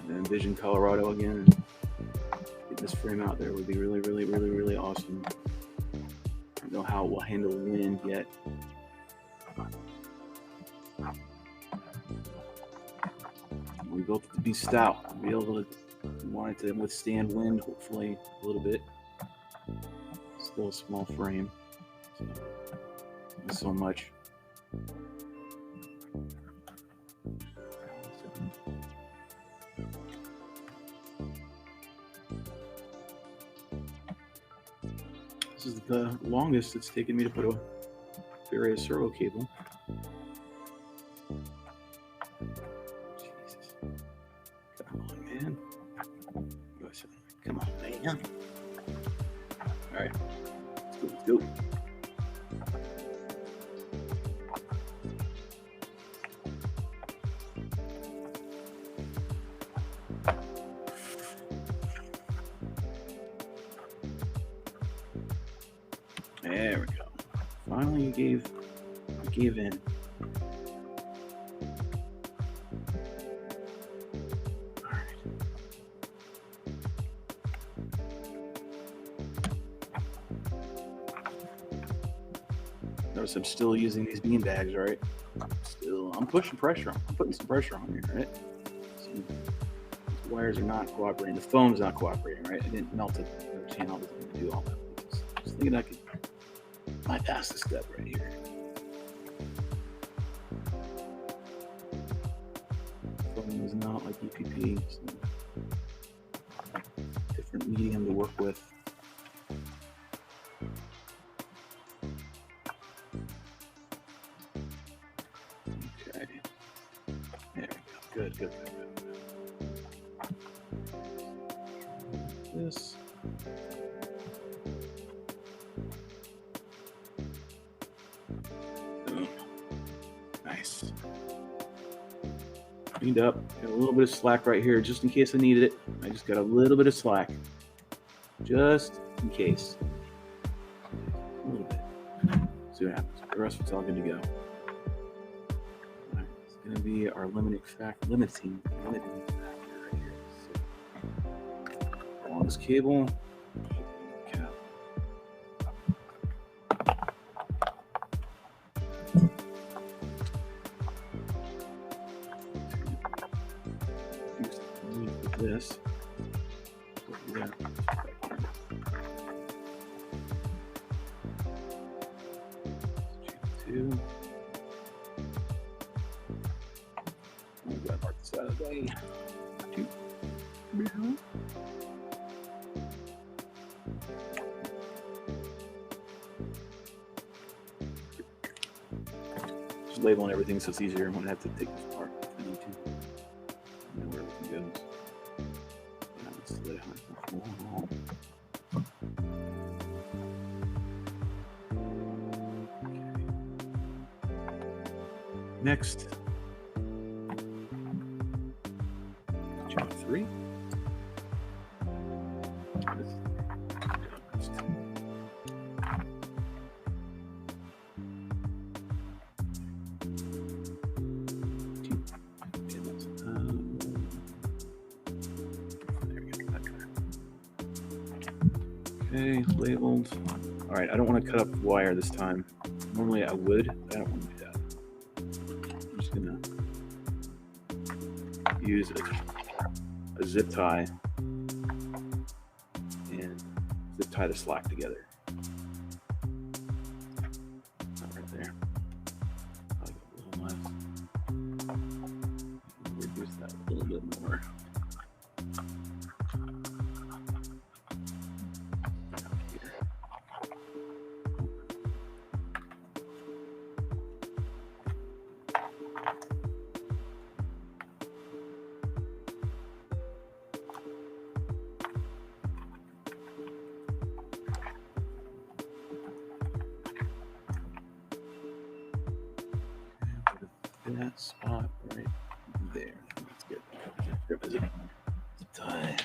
Envision Colorado again and get this frame out there would be really, really, really, really awesome. I don't know how it will handle wind yet. We built it to be stout, to be able to, we want it to withstand wind, hopefully a little bit. Still a small frame, so not so much. This is the longest it's taken me to put a various servo cable. Jesus. Come on, man. Come on, man. All right. Let's go. Let's go. There we go. Finally, you gave in. All right. Notice I'm still using these bean bags, right? I'm pushing pressure on. I'm putting some pressure on here, right? So, these wires are not cooperating. The foam's not cooperating, right? I didn't melt it. The channel doesn't do all that. Just thinking I could bypass the step right here. Foam is not like EPP, so different medium to work with. good. This. Nice. Cleaned up. Got a little bit of slack right here, just in case I needed it. I just got a little bit of slack, just in case. A little bit. See what happens. The rest of it's all good to go. All right, it's going to be our limiting factor right here. So, along this cable. Cap. This. Yeah. Two. I'm gonna mark this out of the way. Two. Just labeling everything so it's easier when I have to take this apart if I need to. I know where everything goes. Next, job 3. Okay, labeled. All right, I don't want to cut up wire this time. Normally I would, but I don't want to do that. I'm just gonna use a zip tie and zip tie the slack together. Right there. Probably a little less. Reduce that a little bit more. That spot right there. That's good. Grip is it? Tie.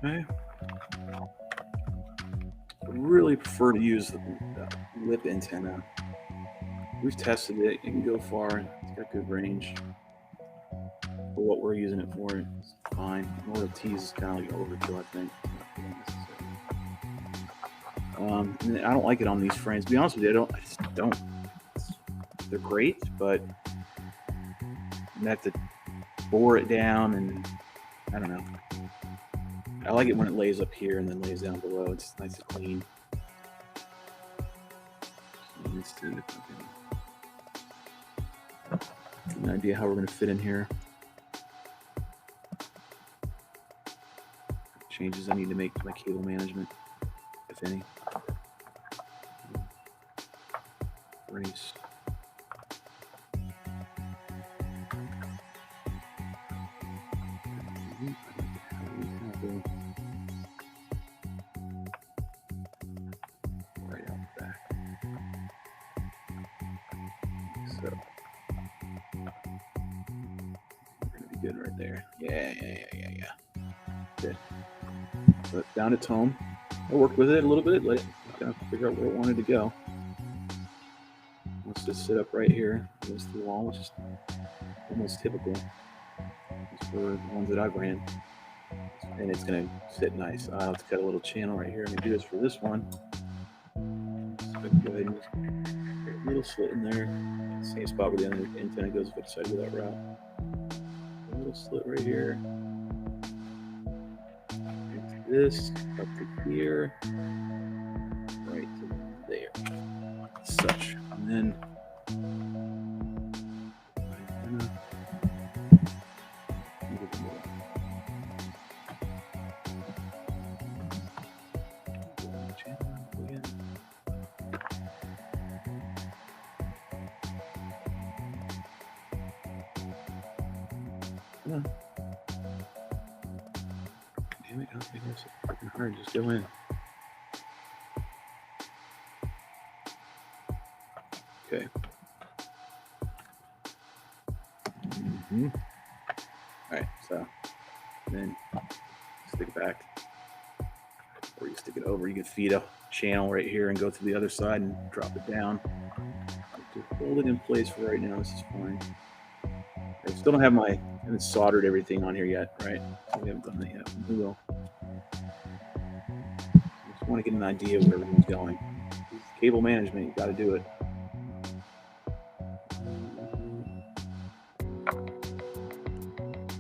Okay. I really prefer to use the lip antenna. We've tested it. It can go far. It's got good range. For what we're using it for, it's fine. More the T's is kind of like overkill, I think. And I don't like it on these frames. To be honest with you, I just don't. They're great, but you have to bore it down, and I don't know. I like it when it lays up here and then lays down below. It's nice and clean. Let's see if we can get an idea how we're going to fit in here. Changes I need to make to my cable management, if any. Race. So we're gonna be good right there. Yeah. Good. But down its home. I worked with it a little bit, let it kind of figure out where it wanted to go. Let's just sit up right here against the wall, which is almost typical for the ones that I've ran. And it's going to sit nice. I'll have to cut a little channel right here. I'm going to do this for this one. So go ahead and just put a little slit in there. Same spot where the antenna goes if I decide to go that route. A little slit right here. Into this, up to here, right to there. Such. And then damn it, I don't think that's fucking hard. Just go in. Okay. Alright, so then stick it back. Or you stick it over. You can feed a channel right here and go to the other side and drop it down. Just hold it in place for right now. This is fine. I still don't have I haven't soldered everything on here yet, right? So we haven't done that yet. We will. Just want to get an idea of where everything's going. Cable management, you got to do it.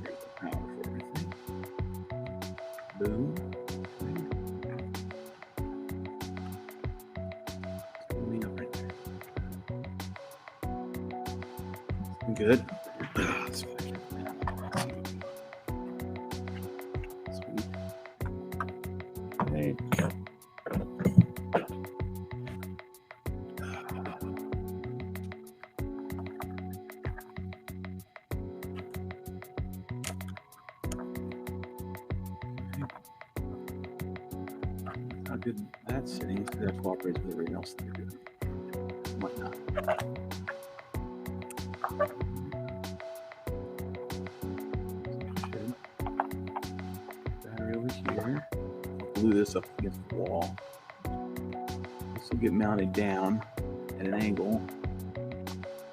Here's the power for everything. Boom. Coming up right there. Good. Okay. How good that's sitting, so that cooperates with everything else that you're doing. Might not. Battery over here. I'll glue this up against the wall. This will get mounted down at an angle,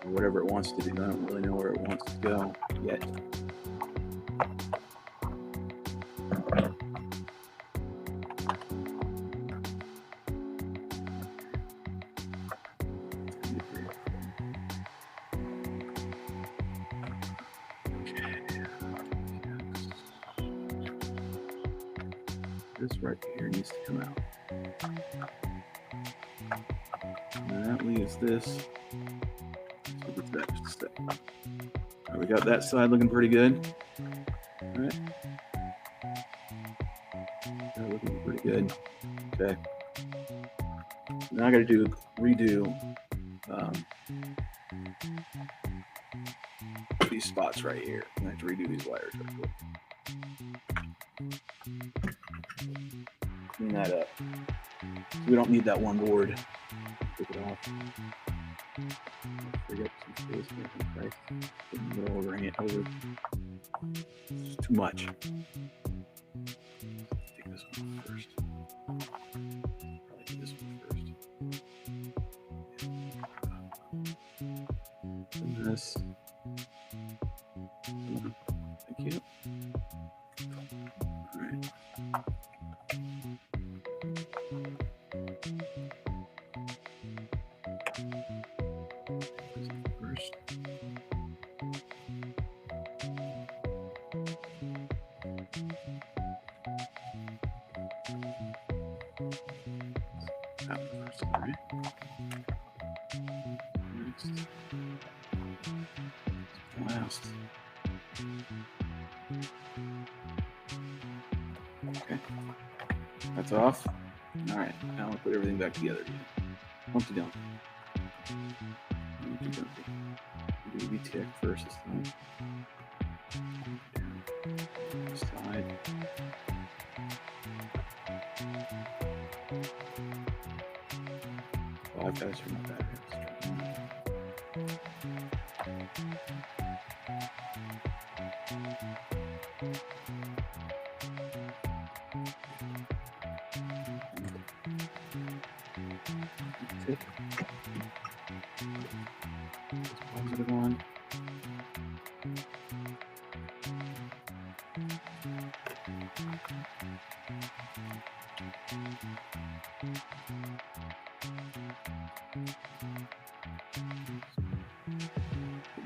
or whatever it wants to do. I don't really know where it wants to go yet. This right here needs to come out. And that leaves this. So get that just a step. All right, we got that side looking pretty good. All right. That looking pretty good. Okay. Now I got to redo these spots right here. I have to redo these wires real quick. Clean that up. So we don't need that one board. Take it off. Free up some space here. Right? In the middle over. It's too much. Take this one first. Probably do this one first. And this. Thank you. All right. First. That one first, all right. Next. Last. Okay. That's off. All right. Now I'll put everything back together again. Humpty Dumpty. Humpty Dumpty. Do VTX first this time. Side. Oh, I've got to turn my battery. Good. Positive one.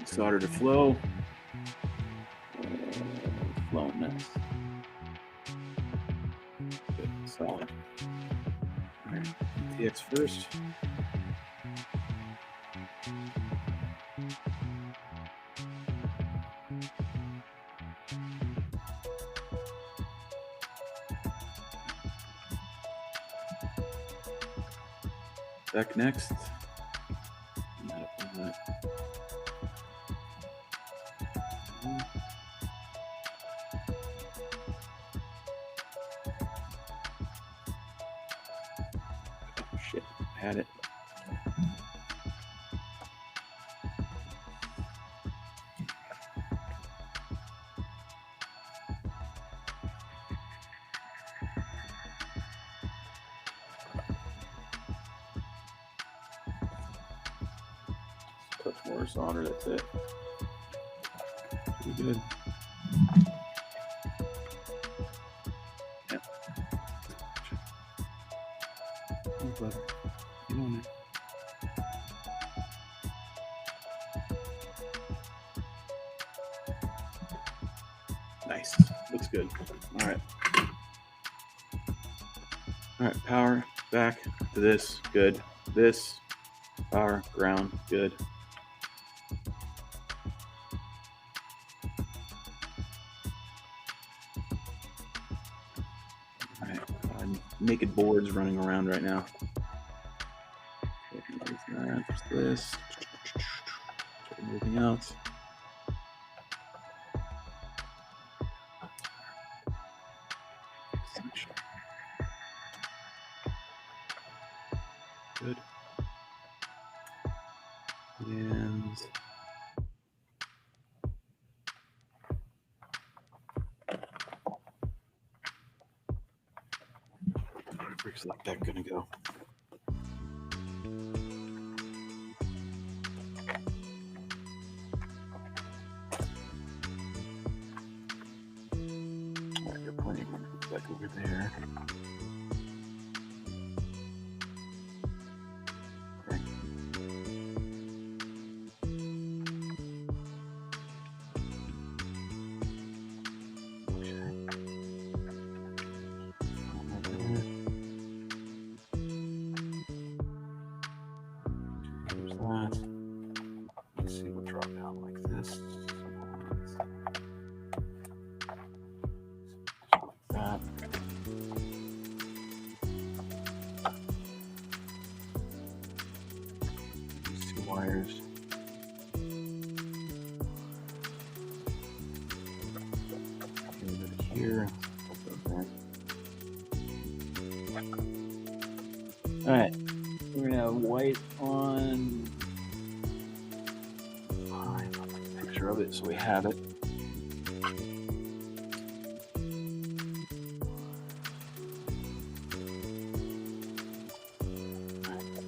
Solder to flow. Flowing nice. Good, solid. All right, TX first. Spec next. Oh shit, I had it. Touch more solder, that's it. Pretty good. Yeah. Oh, butter. Get on there. Nice. Looks good. All right. All right. Power back to this. Good. This. Power. Ground. Good. All right. Naked boards running around right now. Just this. Everything else. Good. And where's that deck gonna go? All right, you're plenty of deck over there. Let's see, we'll drop down like this. Like that. These two wires. A little bit here. All right, we're gonna have white on. Picture of it so we have it.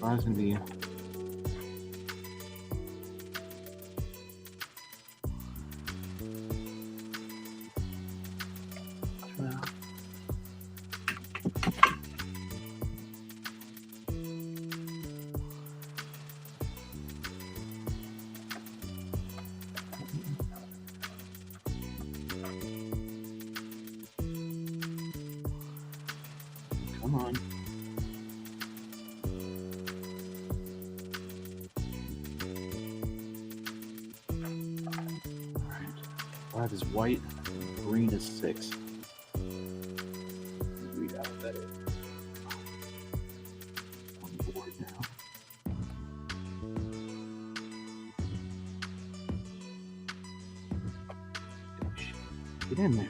Mine's gonna be come on. All right. 5 is white, green is 6. Read out that is. On the board now. Get in there.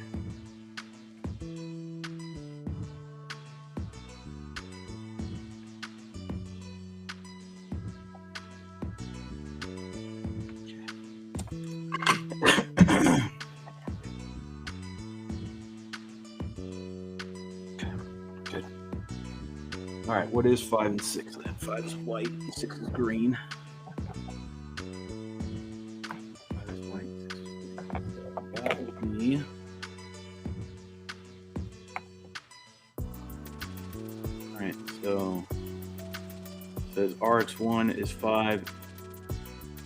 Good. All right, what is 5 and 6 then? 5 is white, and 6 is green. 5 is white, 6 is green. That would be. All right, so it says RX1 is 5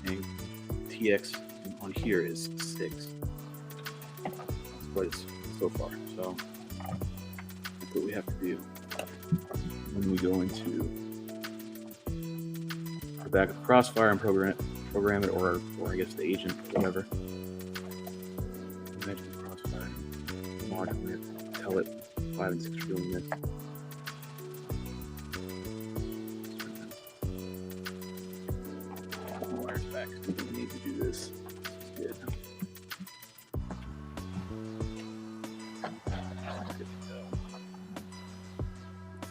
and TX on here is 6. That's what it's so far. So that's what we have to do when we go into the back of the Crossfire and program it, or I guess the agent, whatever. Imagine the Crossfire mod, we have to tell it 5 and 6 are doing this. Wires back. We need to do this. Good.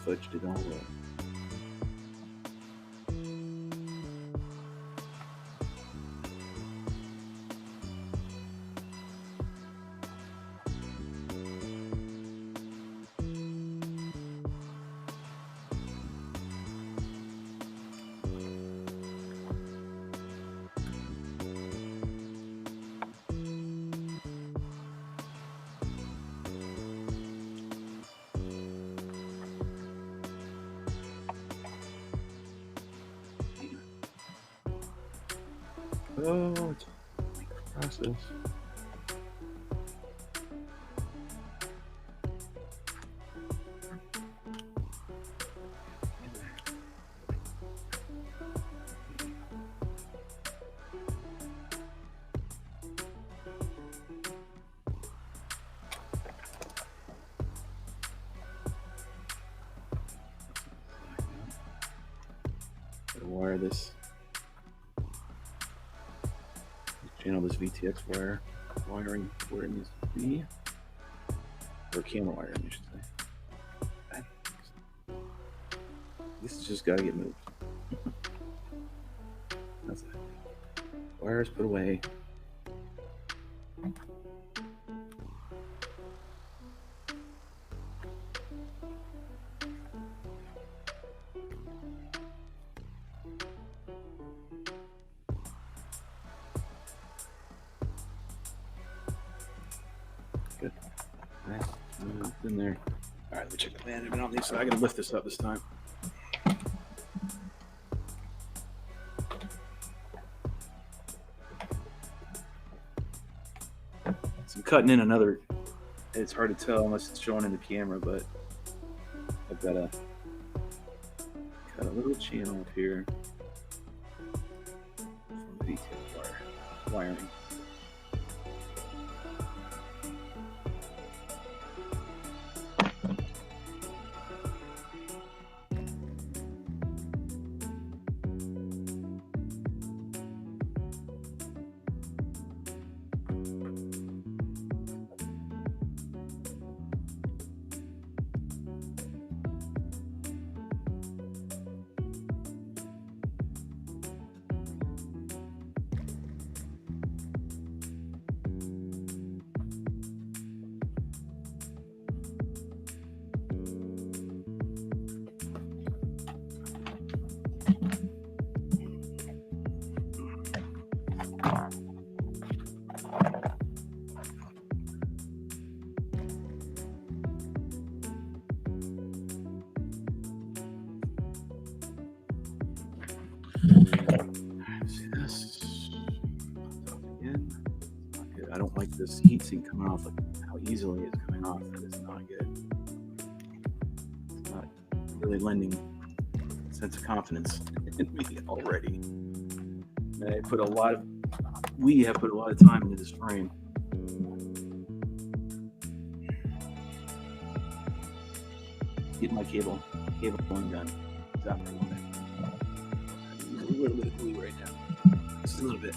Fudged it all up. Oh, it's a process. Gotta wire this. Channel this VTX wiring where it needs to be, or camera wiring, I should say. This has just got to get moved. That's it. Wires put away. Good. Nice. Moved in there. All right, let me check the management on these. So I got to lift this up this time. So I'm cutting in another. It's hard to tell unless it's showing in the camera, but I've got to cut a little channel up here from the detail wiring. See this? Again. Not good. I don't like this heatsink coming off. Like how easily it's coming off. That is not good. It's not really lending a sense of confidence in me already. And we have put a lot of time into this frame. Get my cabling done. Exactly what I use a little bit of glue right now. Just a little bit.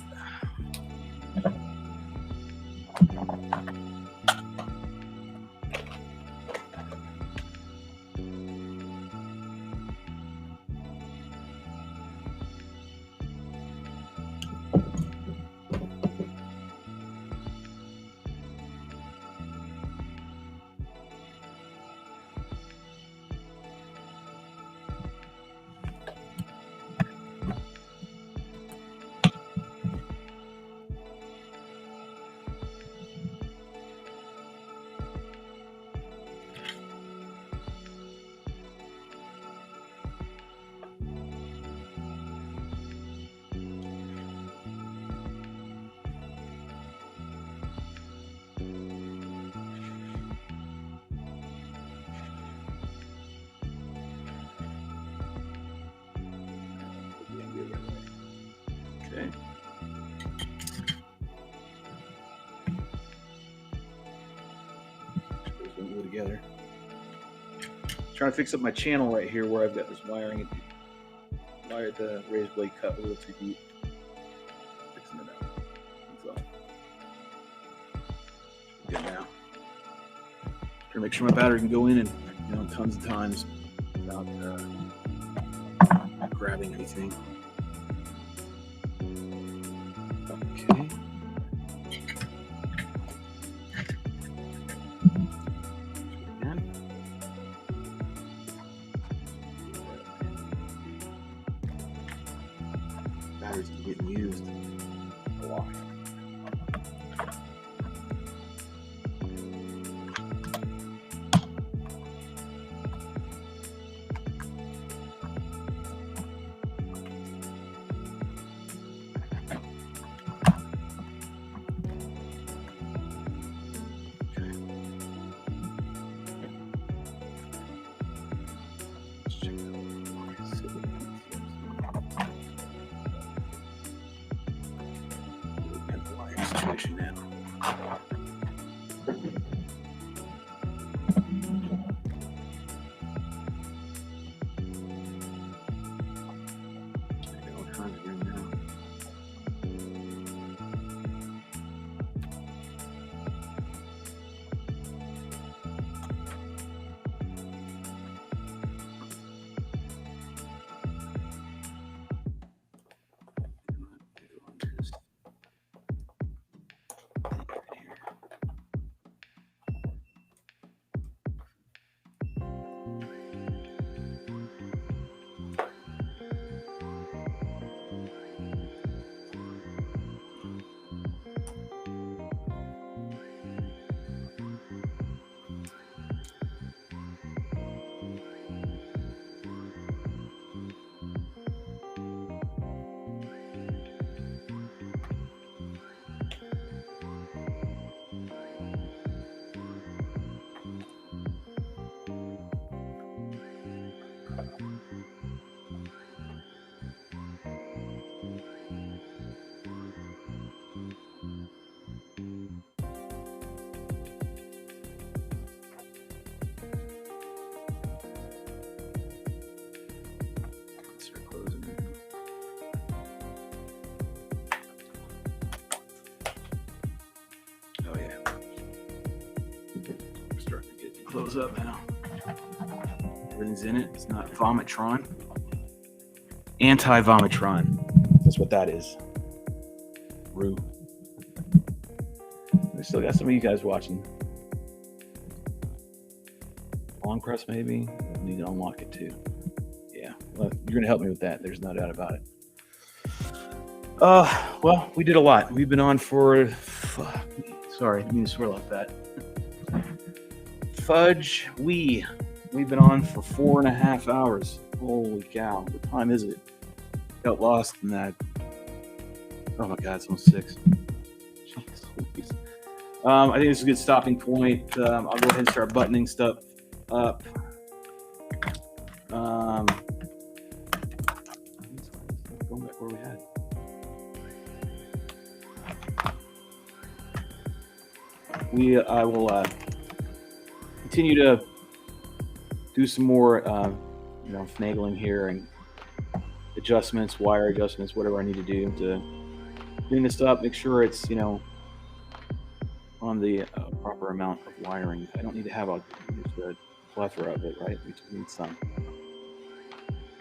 together. Trying to fix up my channel right here where I've got this wiring. Wired the raised blade cut a little too deep. Fixing it out. That's all. Good now. Trying to make sure my battery can go in and tons of times without grabbing anything. Okay. Batteries keep getting used a lot. Situation now. All kinds of room now. Start closing it. Oh yeah. We're starting to get close up now. Everything's in it. It's not Vomitron. Anti-Vomitron. That's what that is. Rue. We still got some of you guys watching. Long press maybe. Need to unlock it too. Yeah. Well, you're gonna help me with that. There's no doubt about it. Well, we did a lot. We've been on for sorry, I didn't mean to swear like that. We've been on for 4.5 hours. Holy cow. What time is it? Got lost in that. Oh my god, it's almost 6. Jeez. I think this is a good stopping point. I'll go ahead and start buttoning stuff up. Going back where we had. I will continue to do some more, finagling here and adjustments, wire adjustments, whatever I need to do to clean this up. Make sure it's on the proper amount of wiring. I don't need to have just a plethora of it, right? We just need some.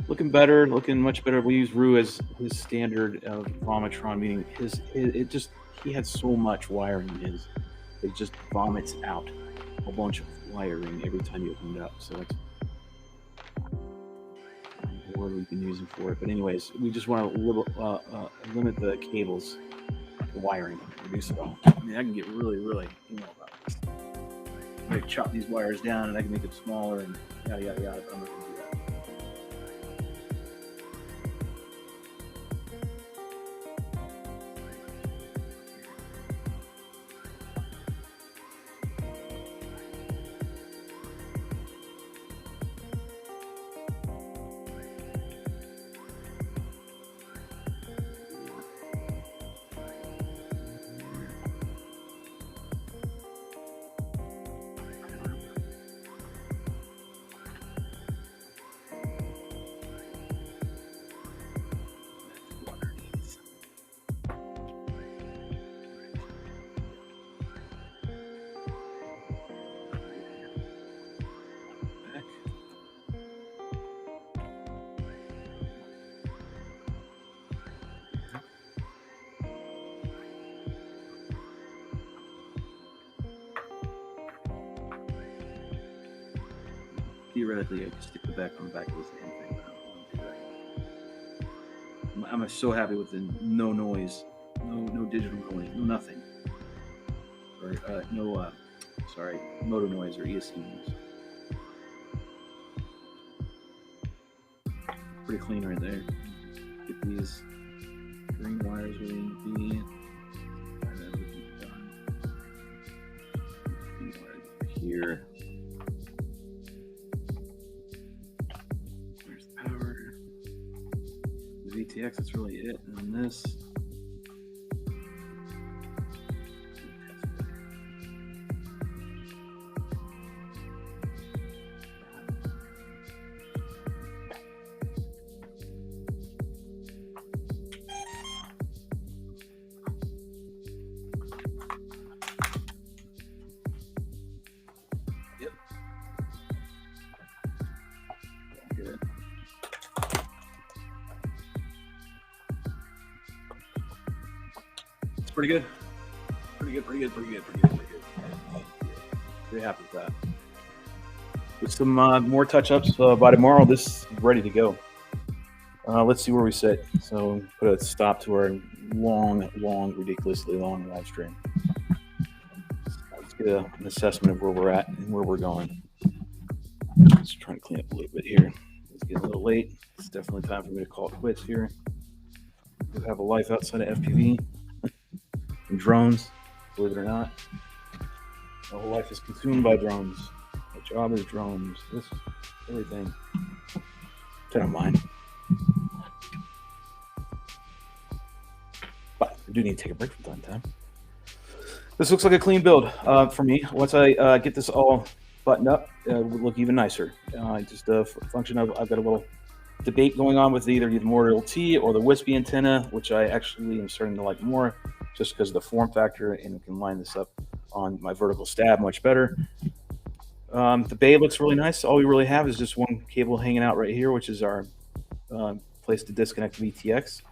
Looking better, looking much better. We use Rue as his standard of Vomitron, meaning he had so much wiring in his. It just vomits out a bunch of wiring every time you open it up. So that's the word we've been using for it. But anyways, we just want to limit the cables, the wiring, reduce it all. I mean, I can get really, really about this. I can chop these wires down and I can make it smaller and yada, yada, yada. But I'm not going to do that. theoretically, I could stick the back on the back of this damn thing, but I don't want to do that. I'm so happy with the no noise, no digital noise, no nothing, or motor noise or ESC noise. Pretty clean right there. Get these green wires where they need to be, and then we can be done. Green wires over here. There's the power. The VTX, that's really it. And then this. Pretty good. Pretty good. Very happy with that. With some more touch-ups by tomorrow, this is ready to go. Let's see where we sit. So put a stop to our ridiculously long live stream. Let's get an assessment of where we're at and where we're going. Just trying to clean up a little bit here. It's getting a little late. It's definitely time for me to call it quits here. We have a life outside of FPV. And drones, believe it or not. My whole life is consumed by drones. My job is drones. This, everything. I don't mind. But I do need to take a break from time to time. This looks like a clean build for me. Once I get this all buttoned up, it will look even nicer. Just a function of, I've got a little debate going on with either the Model T or the wispy antenna, which I actually am starting to like more, just because of the form factor, and we can line this up on my vertical stab much better. The bay looks really nice. All we really have is just one cable hanging out right here, which is our place to disconnect the VTX,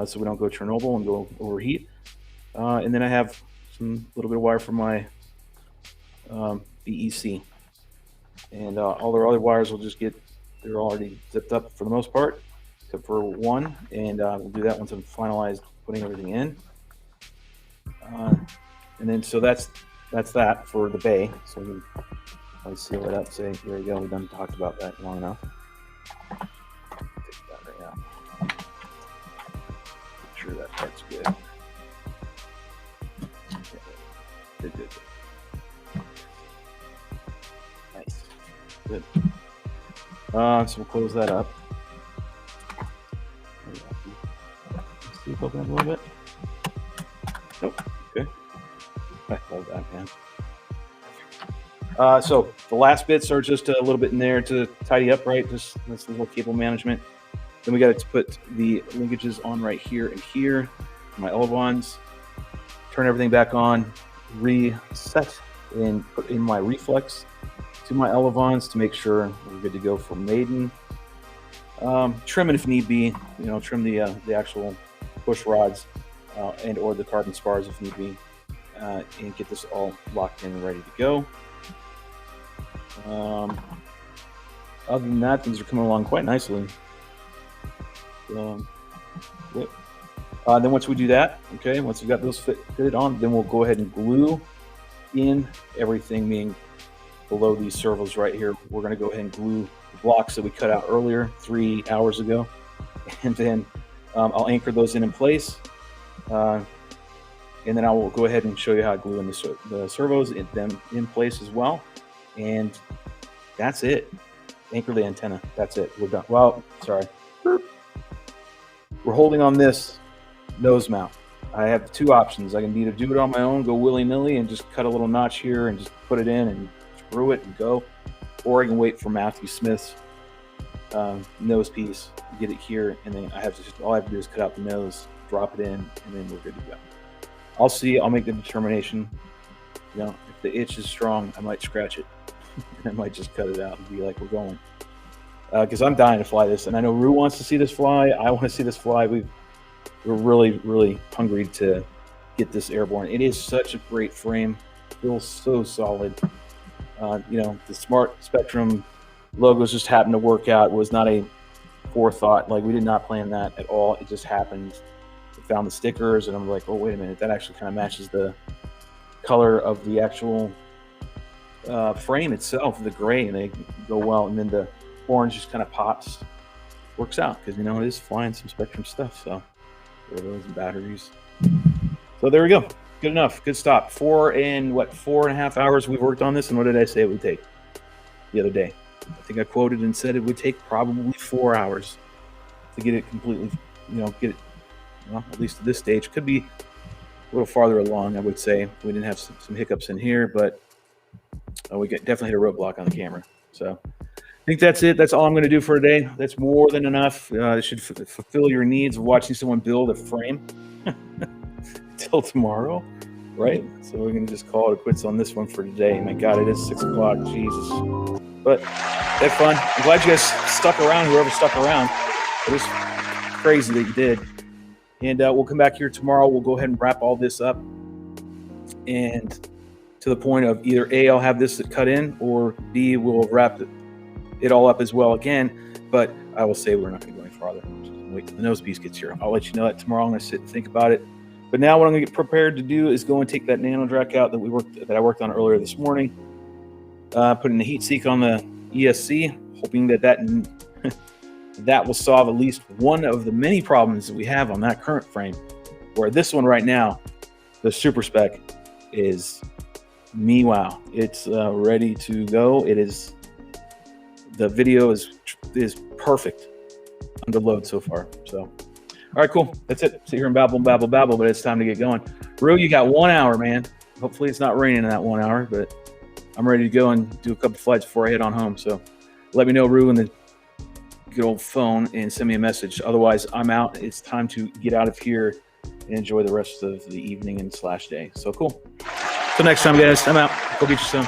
so we don't go Chernobyl and go overheat. And then I have some little bit of wire for my BEC, and all their other wires will just get, they're already zipped up for the most part, except for one, and we'll do that once I'm finalized putting everything in. And then so that's that for the bay. So we can seal it up. Say, there you go. We've done talked about that long enough. Take that right out. Make sure that part's good. Good. Nice. Good. So we'll close that up. See if open up a little bit. Nope. Okay. I love that, man. So the last bits are just a little bit in there to tidy up, right? Just that's the little cable management. Then we got to put the linkages on right here and here. My elevons. Turn everything back on. Reset and put in my reflex to my elevons to make sure we're good to go for maiden. Trim it if need be. You know, trim the actual push rods and or the carbon spars if need be, and get this all locked in and ready to go. Other than that, things are coming along quite nicely. Then once we do that, okay, once we've got those fitted on, then we'll go ahead and glue in everything, meaning below these servos right here. We're going to go ahead and glue the blocks that we cut out earlier 3 hours ago, and then I'll anchor those in place, and then I will go ahead and show you how I glue in the servos in place as well. And that's it. Anchor the antenna. That's it. We're done. Well, sorry. We're holding on this nose mount. I have two options. I can either do it on my own, go willy-nilly, and just cut a little notch here and just put it in and screw it and go, or I can wait for Matthew Smith's nose piece, get it here, and then all I have to do is cut out the nose, drop it in, and then we're good to go. I'll see. I'll make the determination. You know, if the itch is strong, I might scratch it. I might just cut it out and be like, we're going. Because I'm dying to fly this, and I know Rue wants to see this fly. I want to see this fly. We're really, really hungry to get this airborne. It is such a great frame. Feels so solid. You know, the Smart Spectrum logos just happened to work out. It was not a forethought. Like, we did not plan that at all. It just happened. We found the stickers, and I'm like, oh, wait a minute. That actually kind of matches the color of the actual frame itself, the gray, and they go well. And then the orange just kind of pops. Works out because, you know, it is flying some Spectrum stuff. So, those batteries. So there we go. Good enough. Good stop. 4.5 hours we worked on this. And what did I say it would take the other day? I think I quoted and said it would take probably 4 hours to get it completely, you know, get it, well, at least at this stage. Could be a little farther along, I would say. We didn't have some hiccups in here, but we definitely hit a roadblock on the camera. So I think that's it. That's all I'm going to do for today. That's more than enough. It should fulfill your needs of watching someone build a frame till tomorrow, right? So we're going to just call it quits on this one for today. My God, it is 6 o'clock. Jesus. But had fun. I'm glad you guys stuck around, whoever stuck around. It was crazy that you did. And we'll come back here tomorrow. We'll go ahead and wrap all this up. And to the point of either A, I'll have this cut in, or B, we'll wrap it all up as well again. But I will say we're not going to go any farther. Just wait till the nose piece gets here. I'll let you know that tomorrow. I'm going to sit and think about it. But now what I'm going to get prepared to do is go and take that nano track out that I worked on earlier this morning. Put in the heat seek on the ESC, hoping that that will solve at least one of the many problems that we have on that current frame. Where this one right now, the Super Spec, is wow. It's ready to go. It is. The video is perfect under load so far. So, all right, cool. That's it. Sit here and babble, but it's time to get going. Rue, you got 1 hour, man. Hopefully it's not raining in that 1 hour, but I'm ready to go and do a couple flights before I head on home. So let me know, Rue, in the good old phone and send me a message. Otherwise, I'm out. It's time to get out of here and enjoy the rest of the evening and /day. So cool. Till next time, guys. I'm out. Go beat you soon.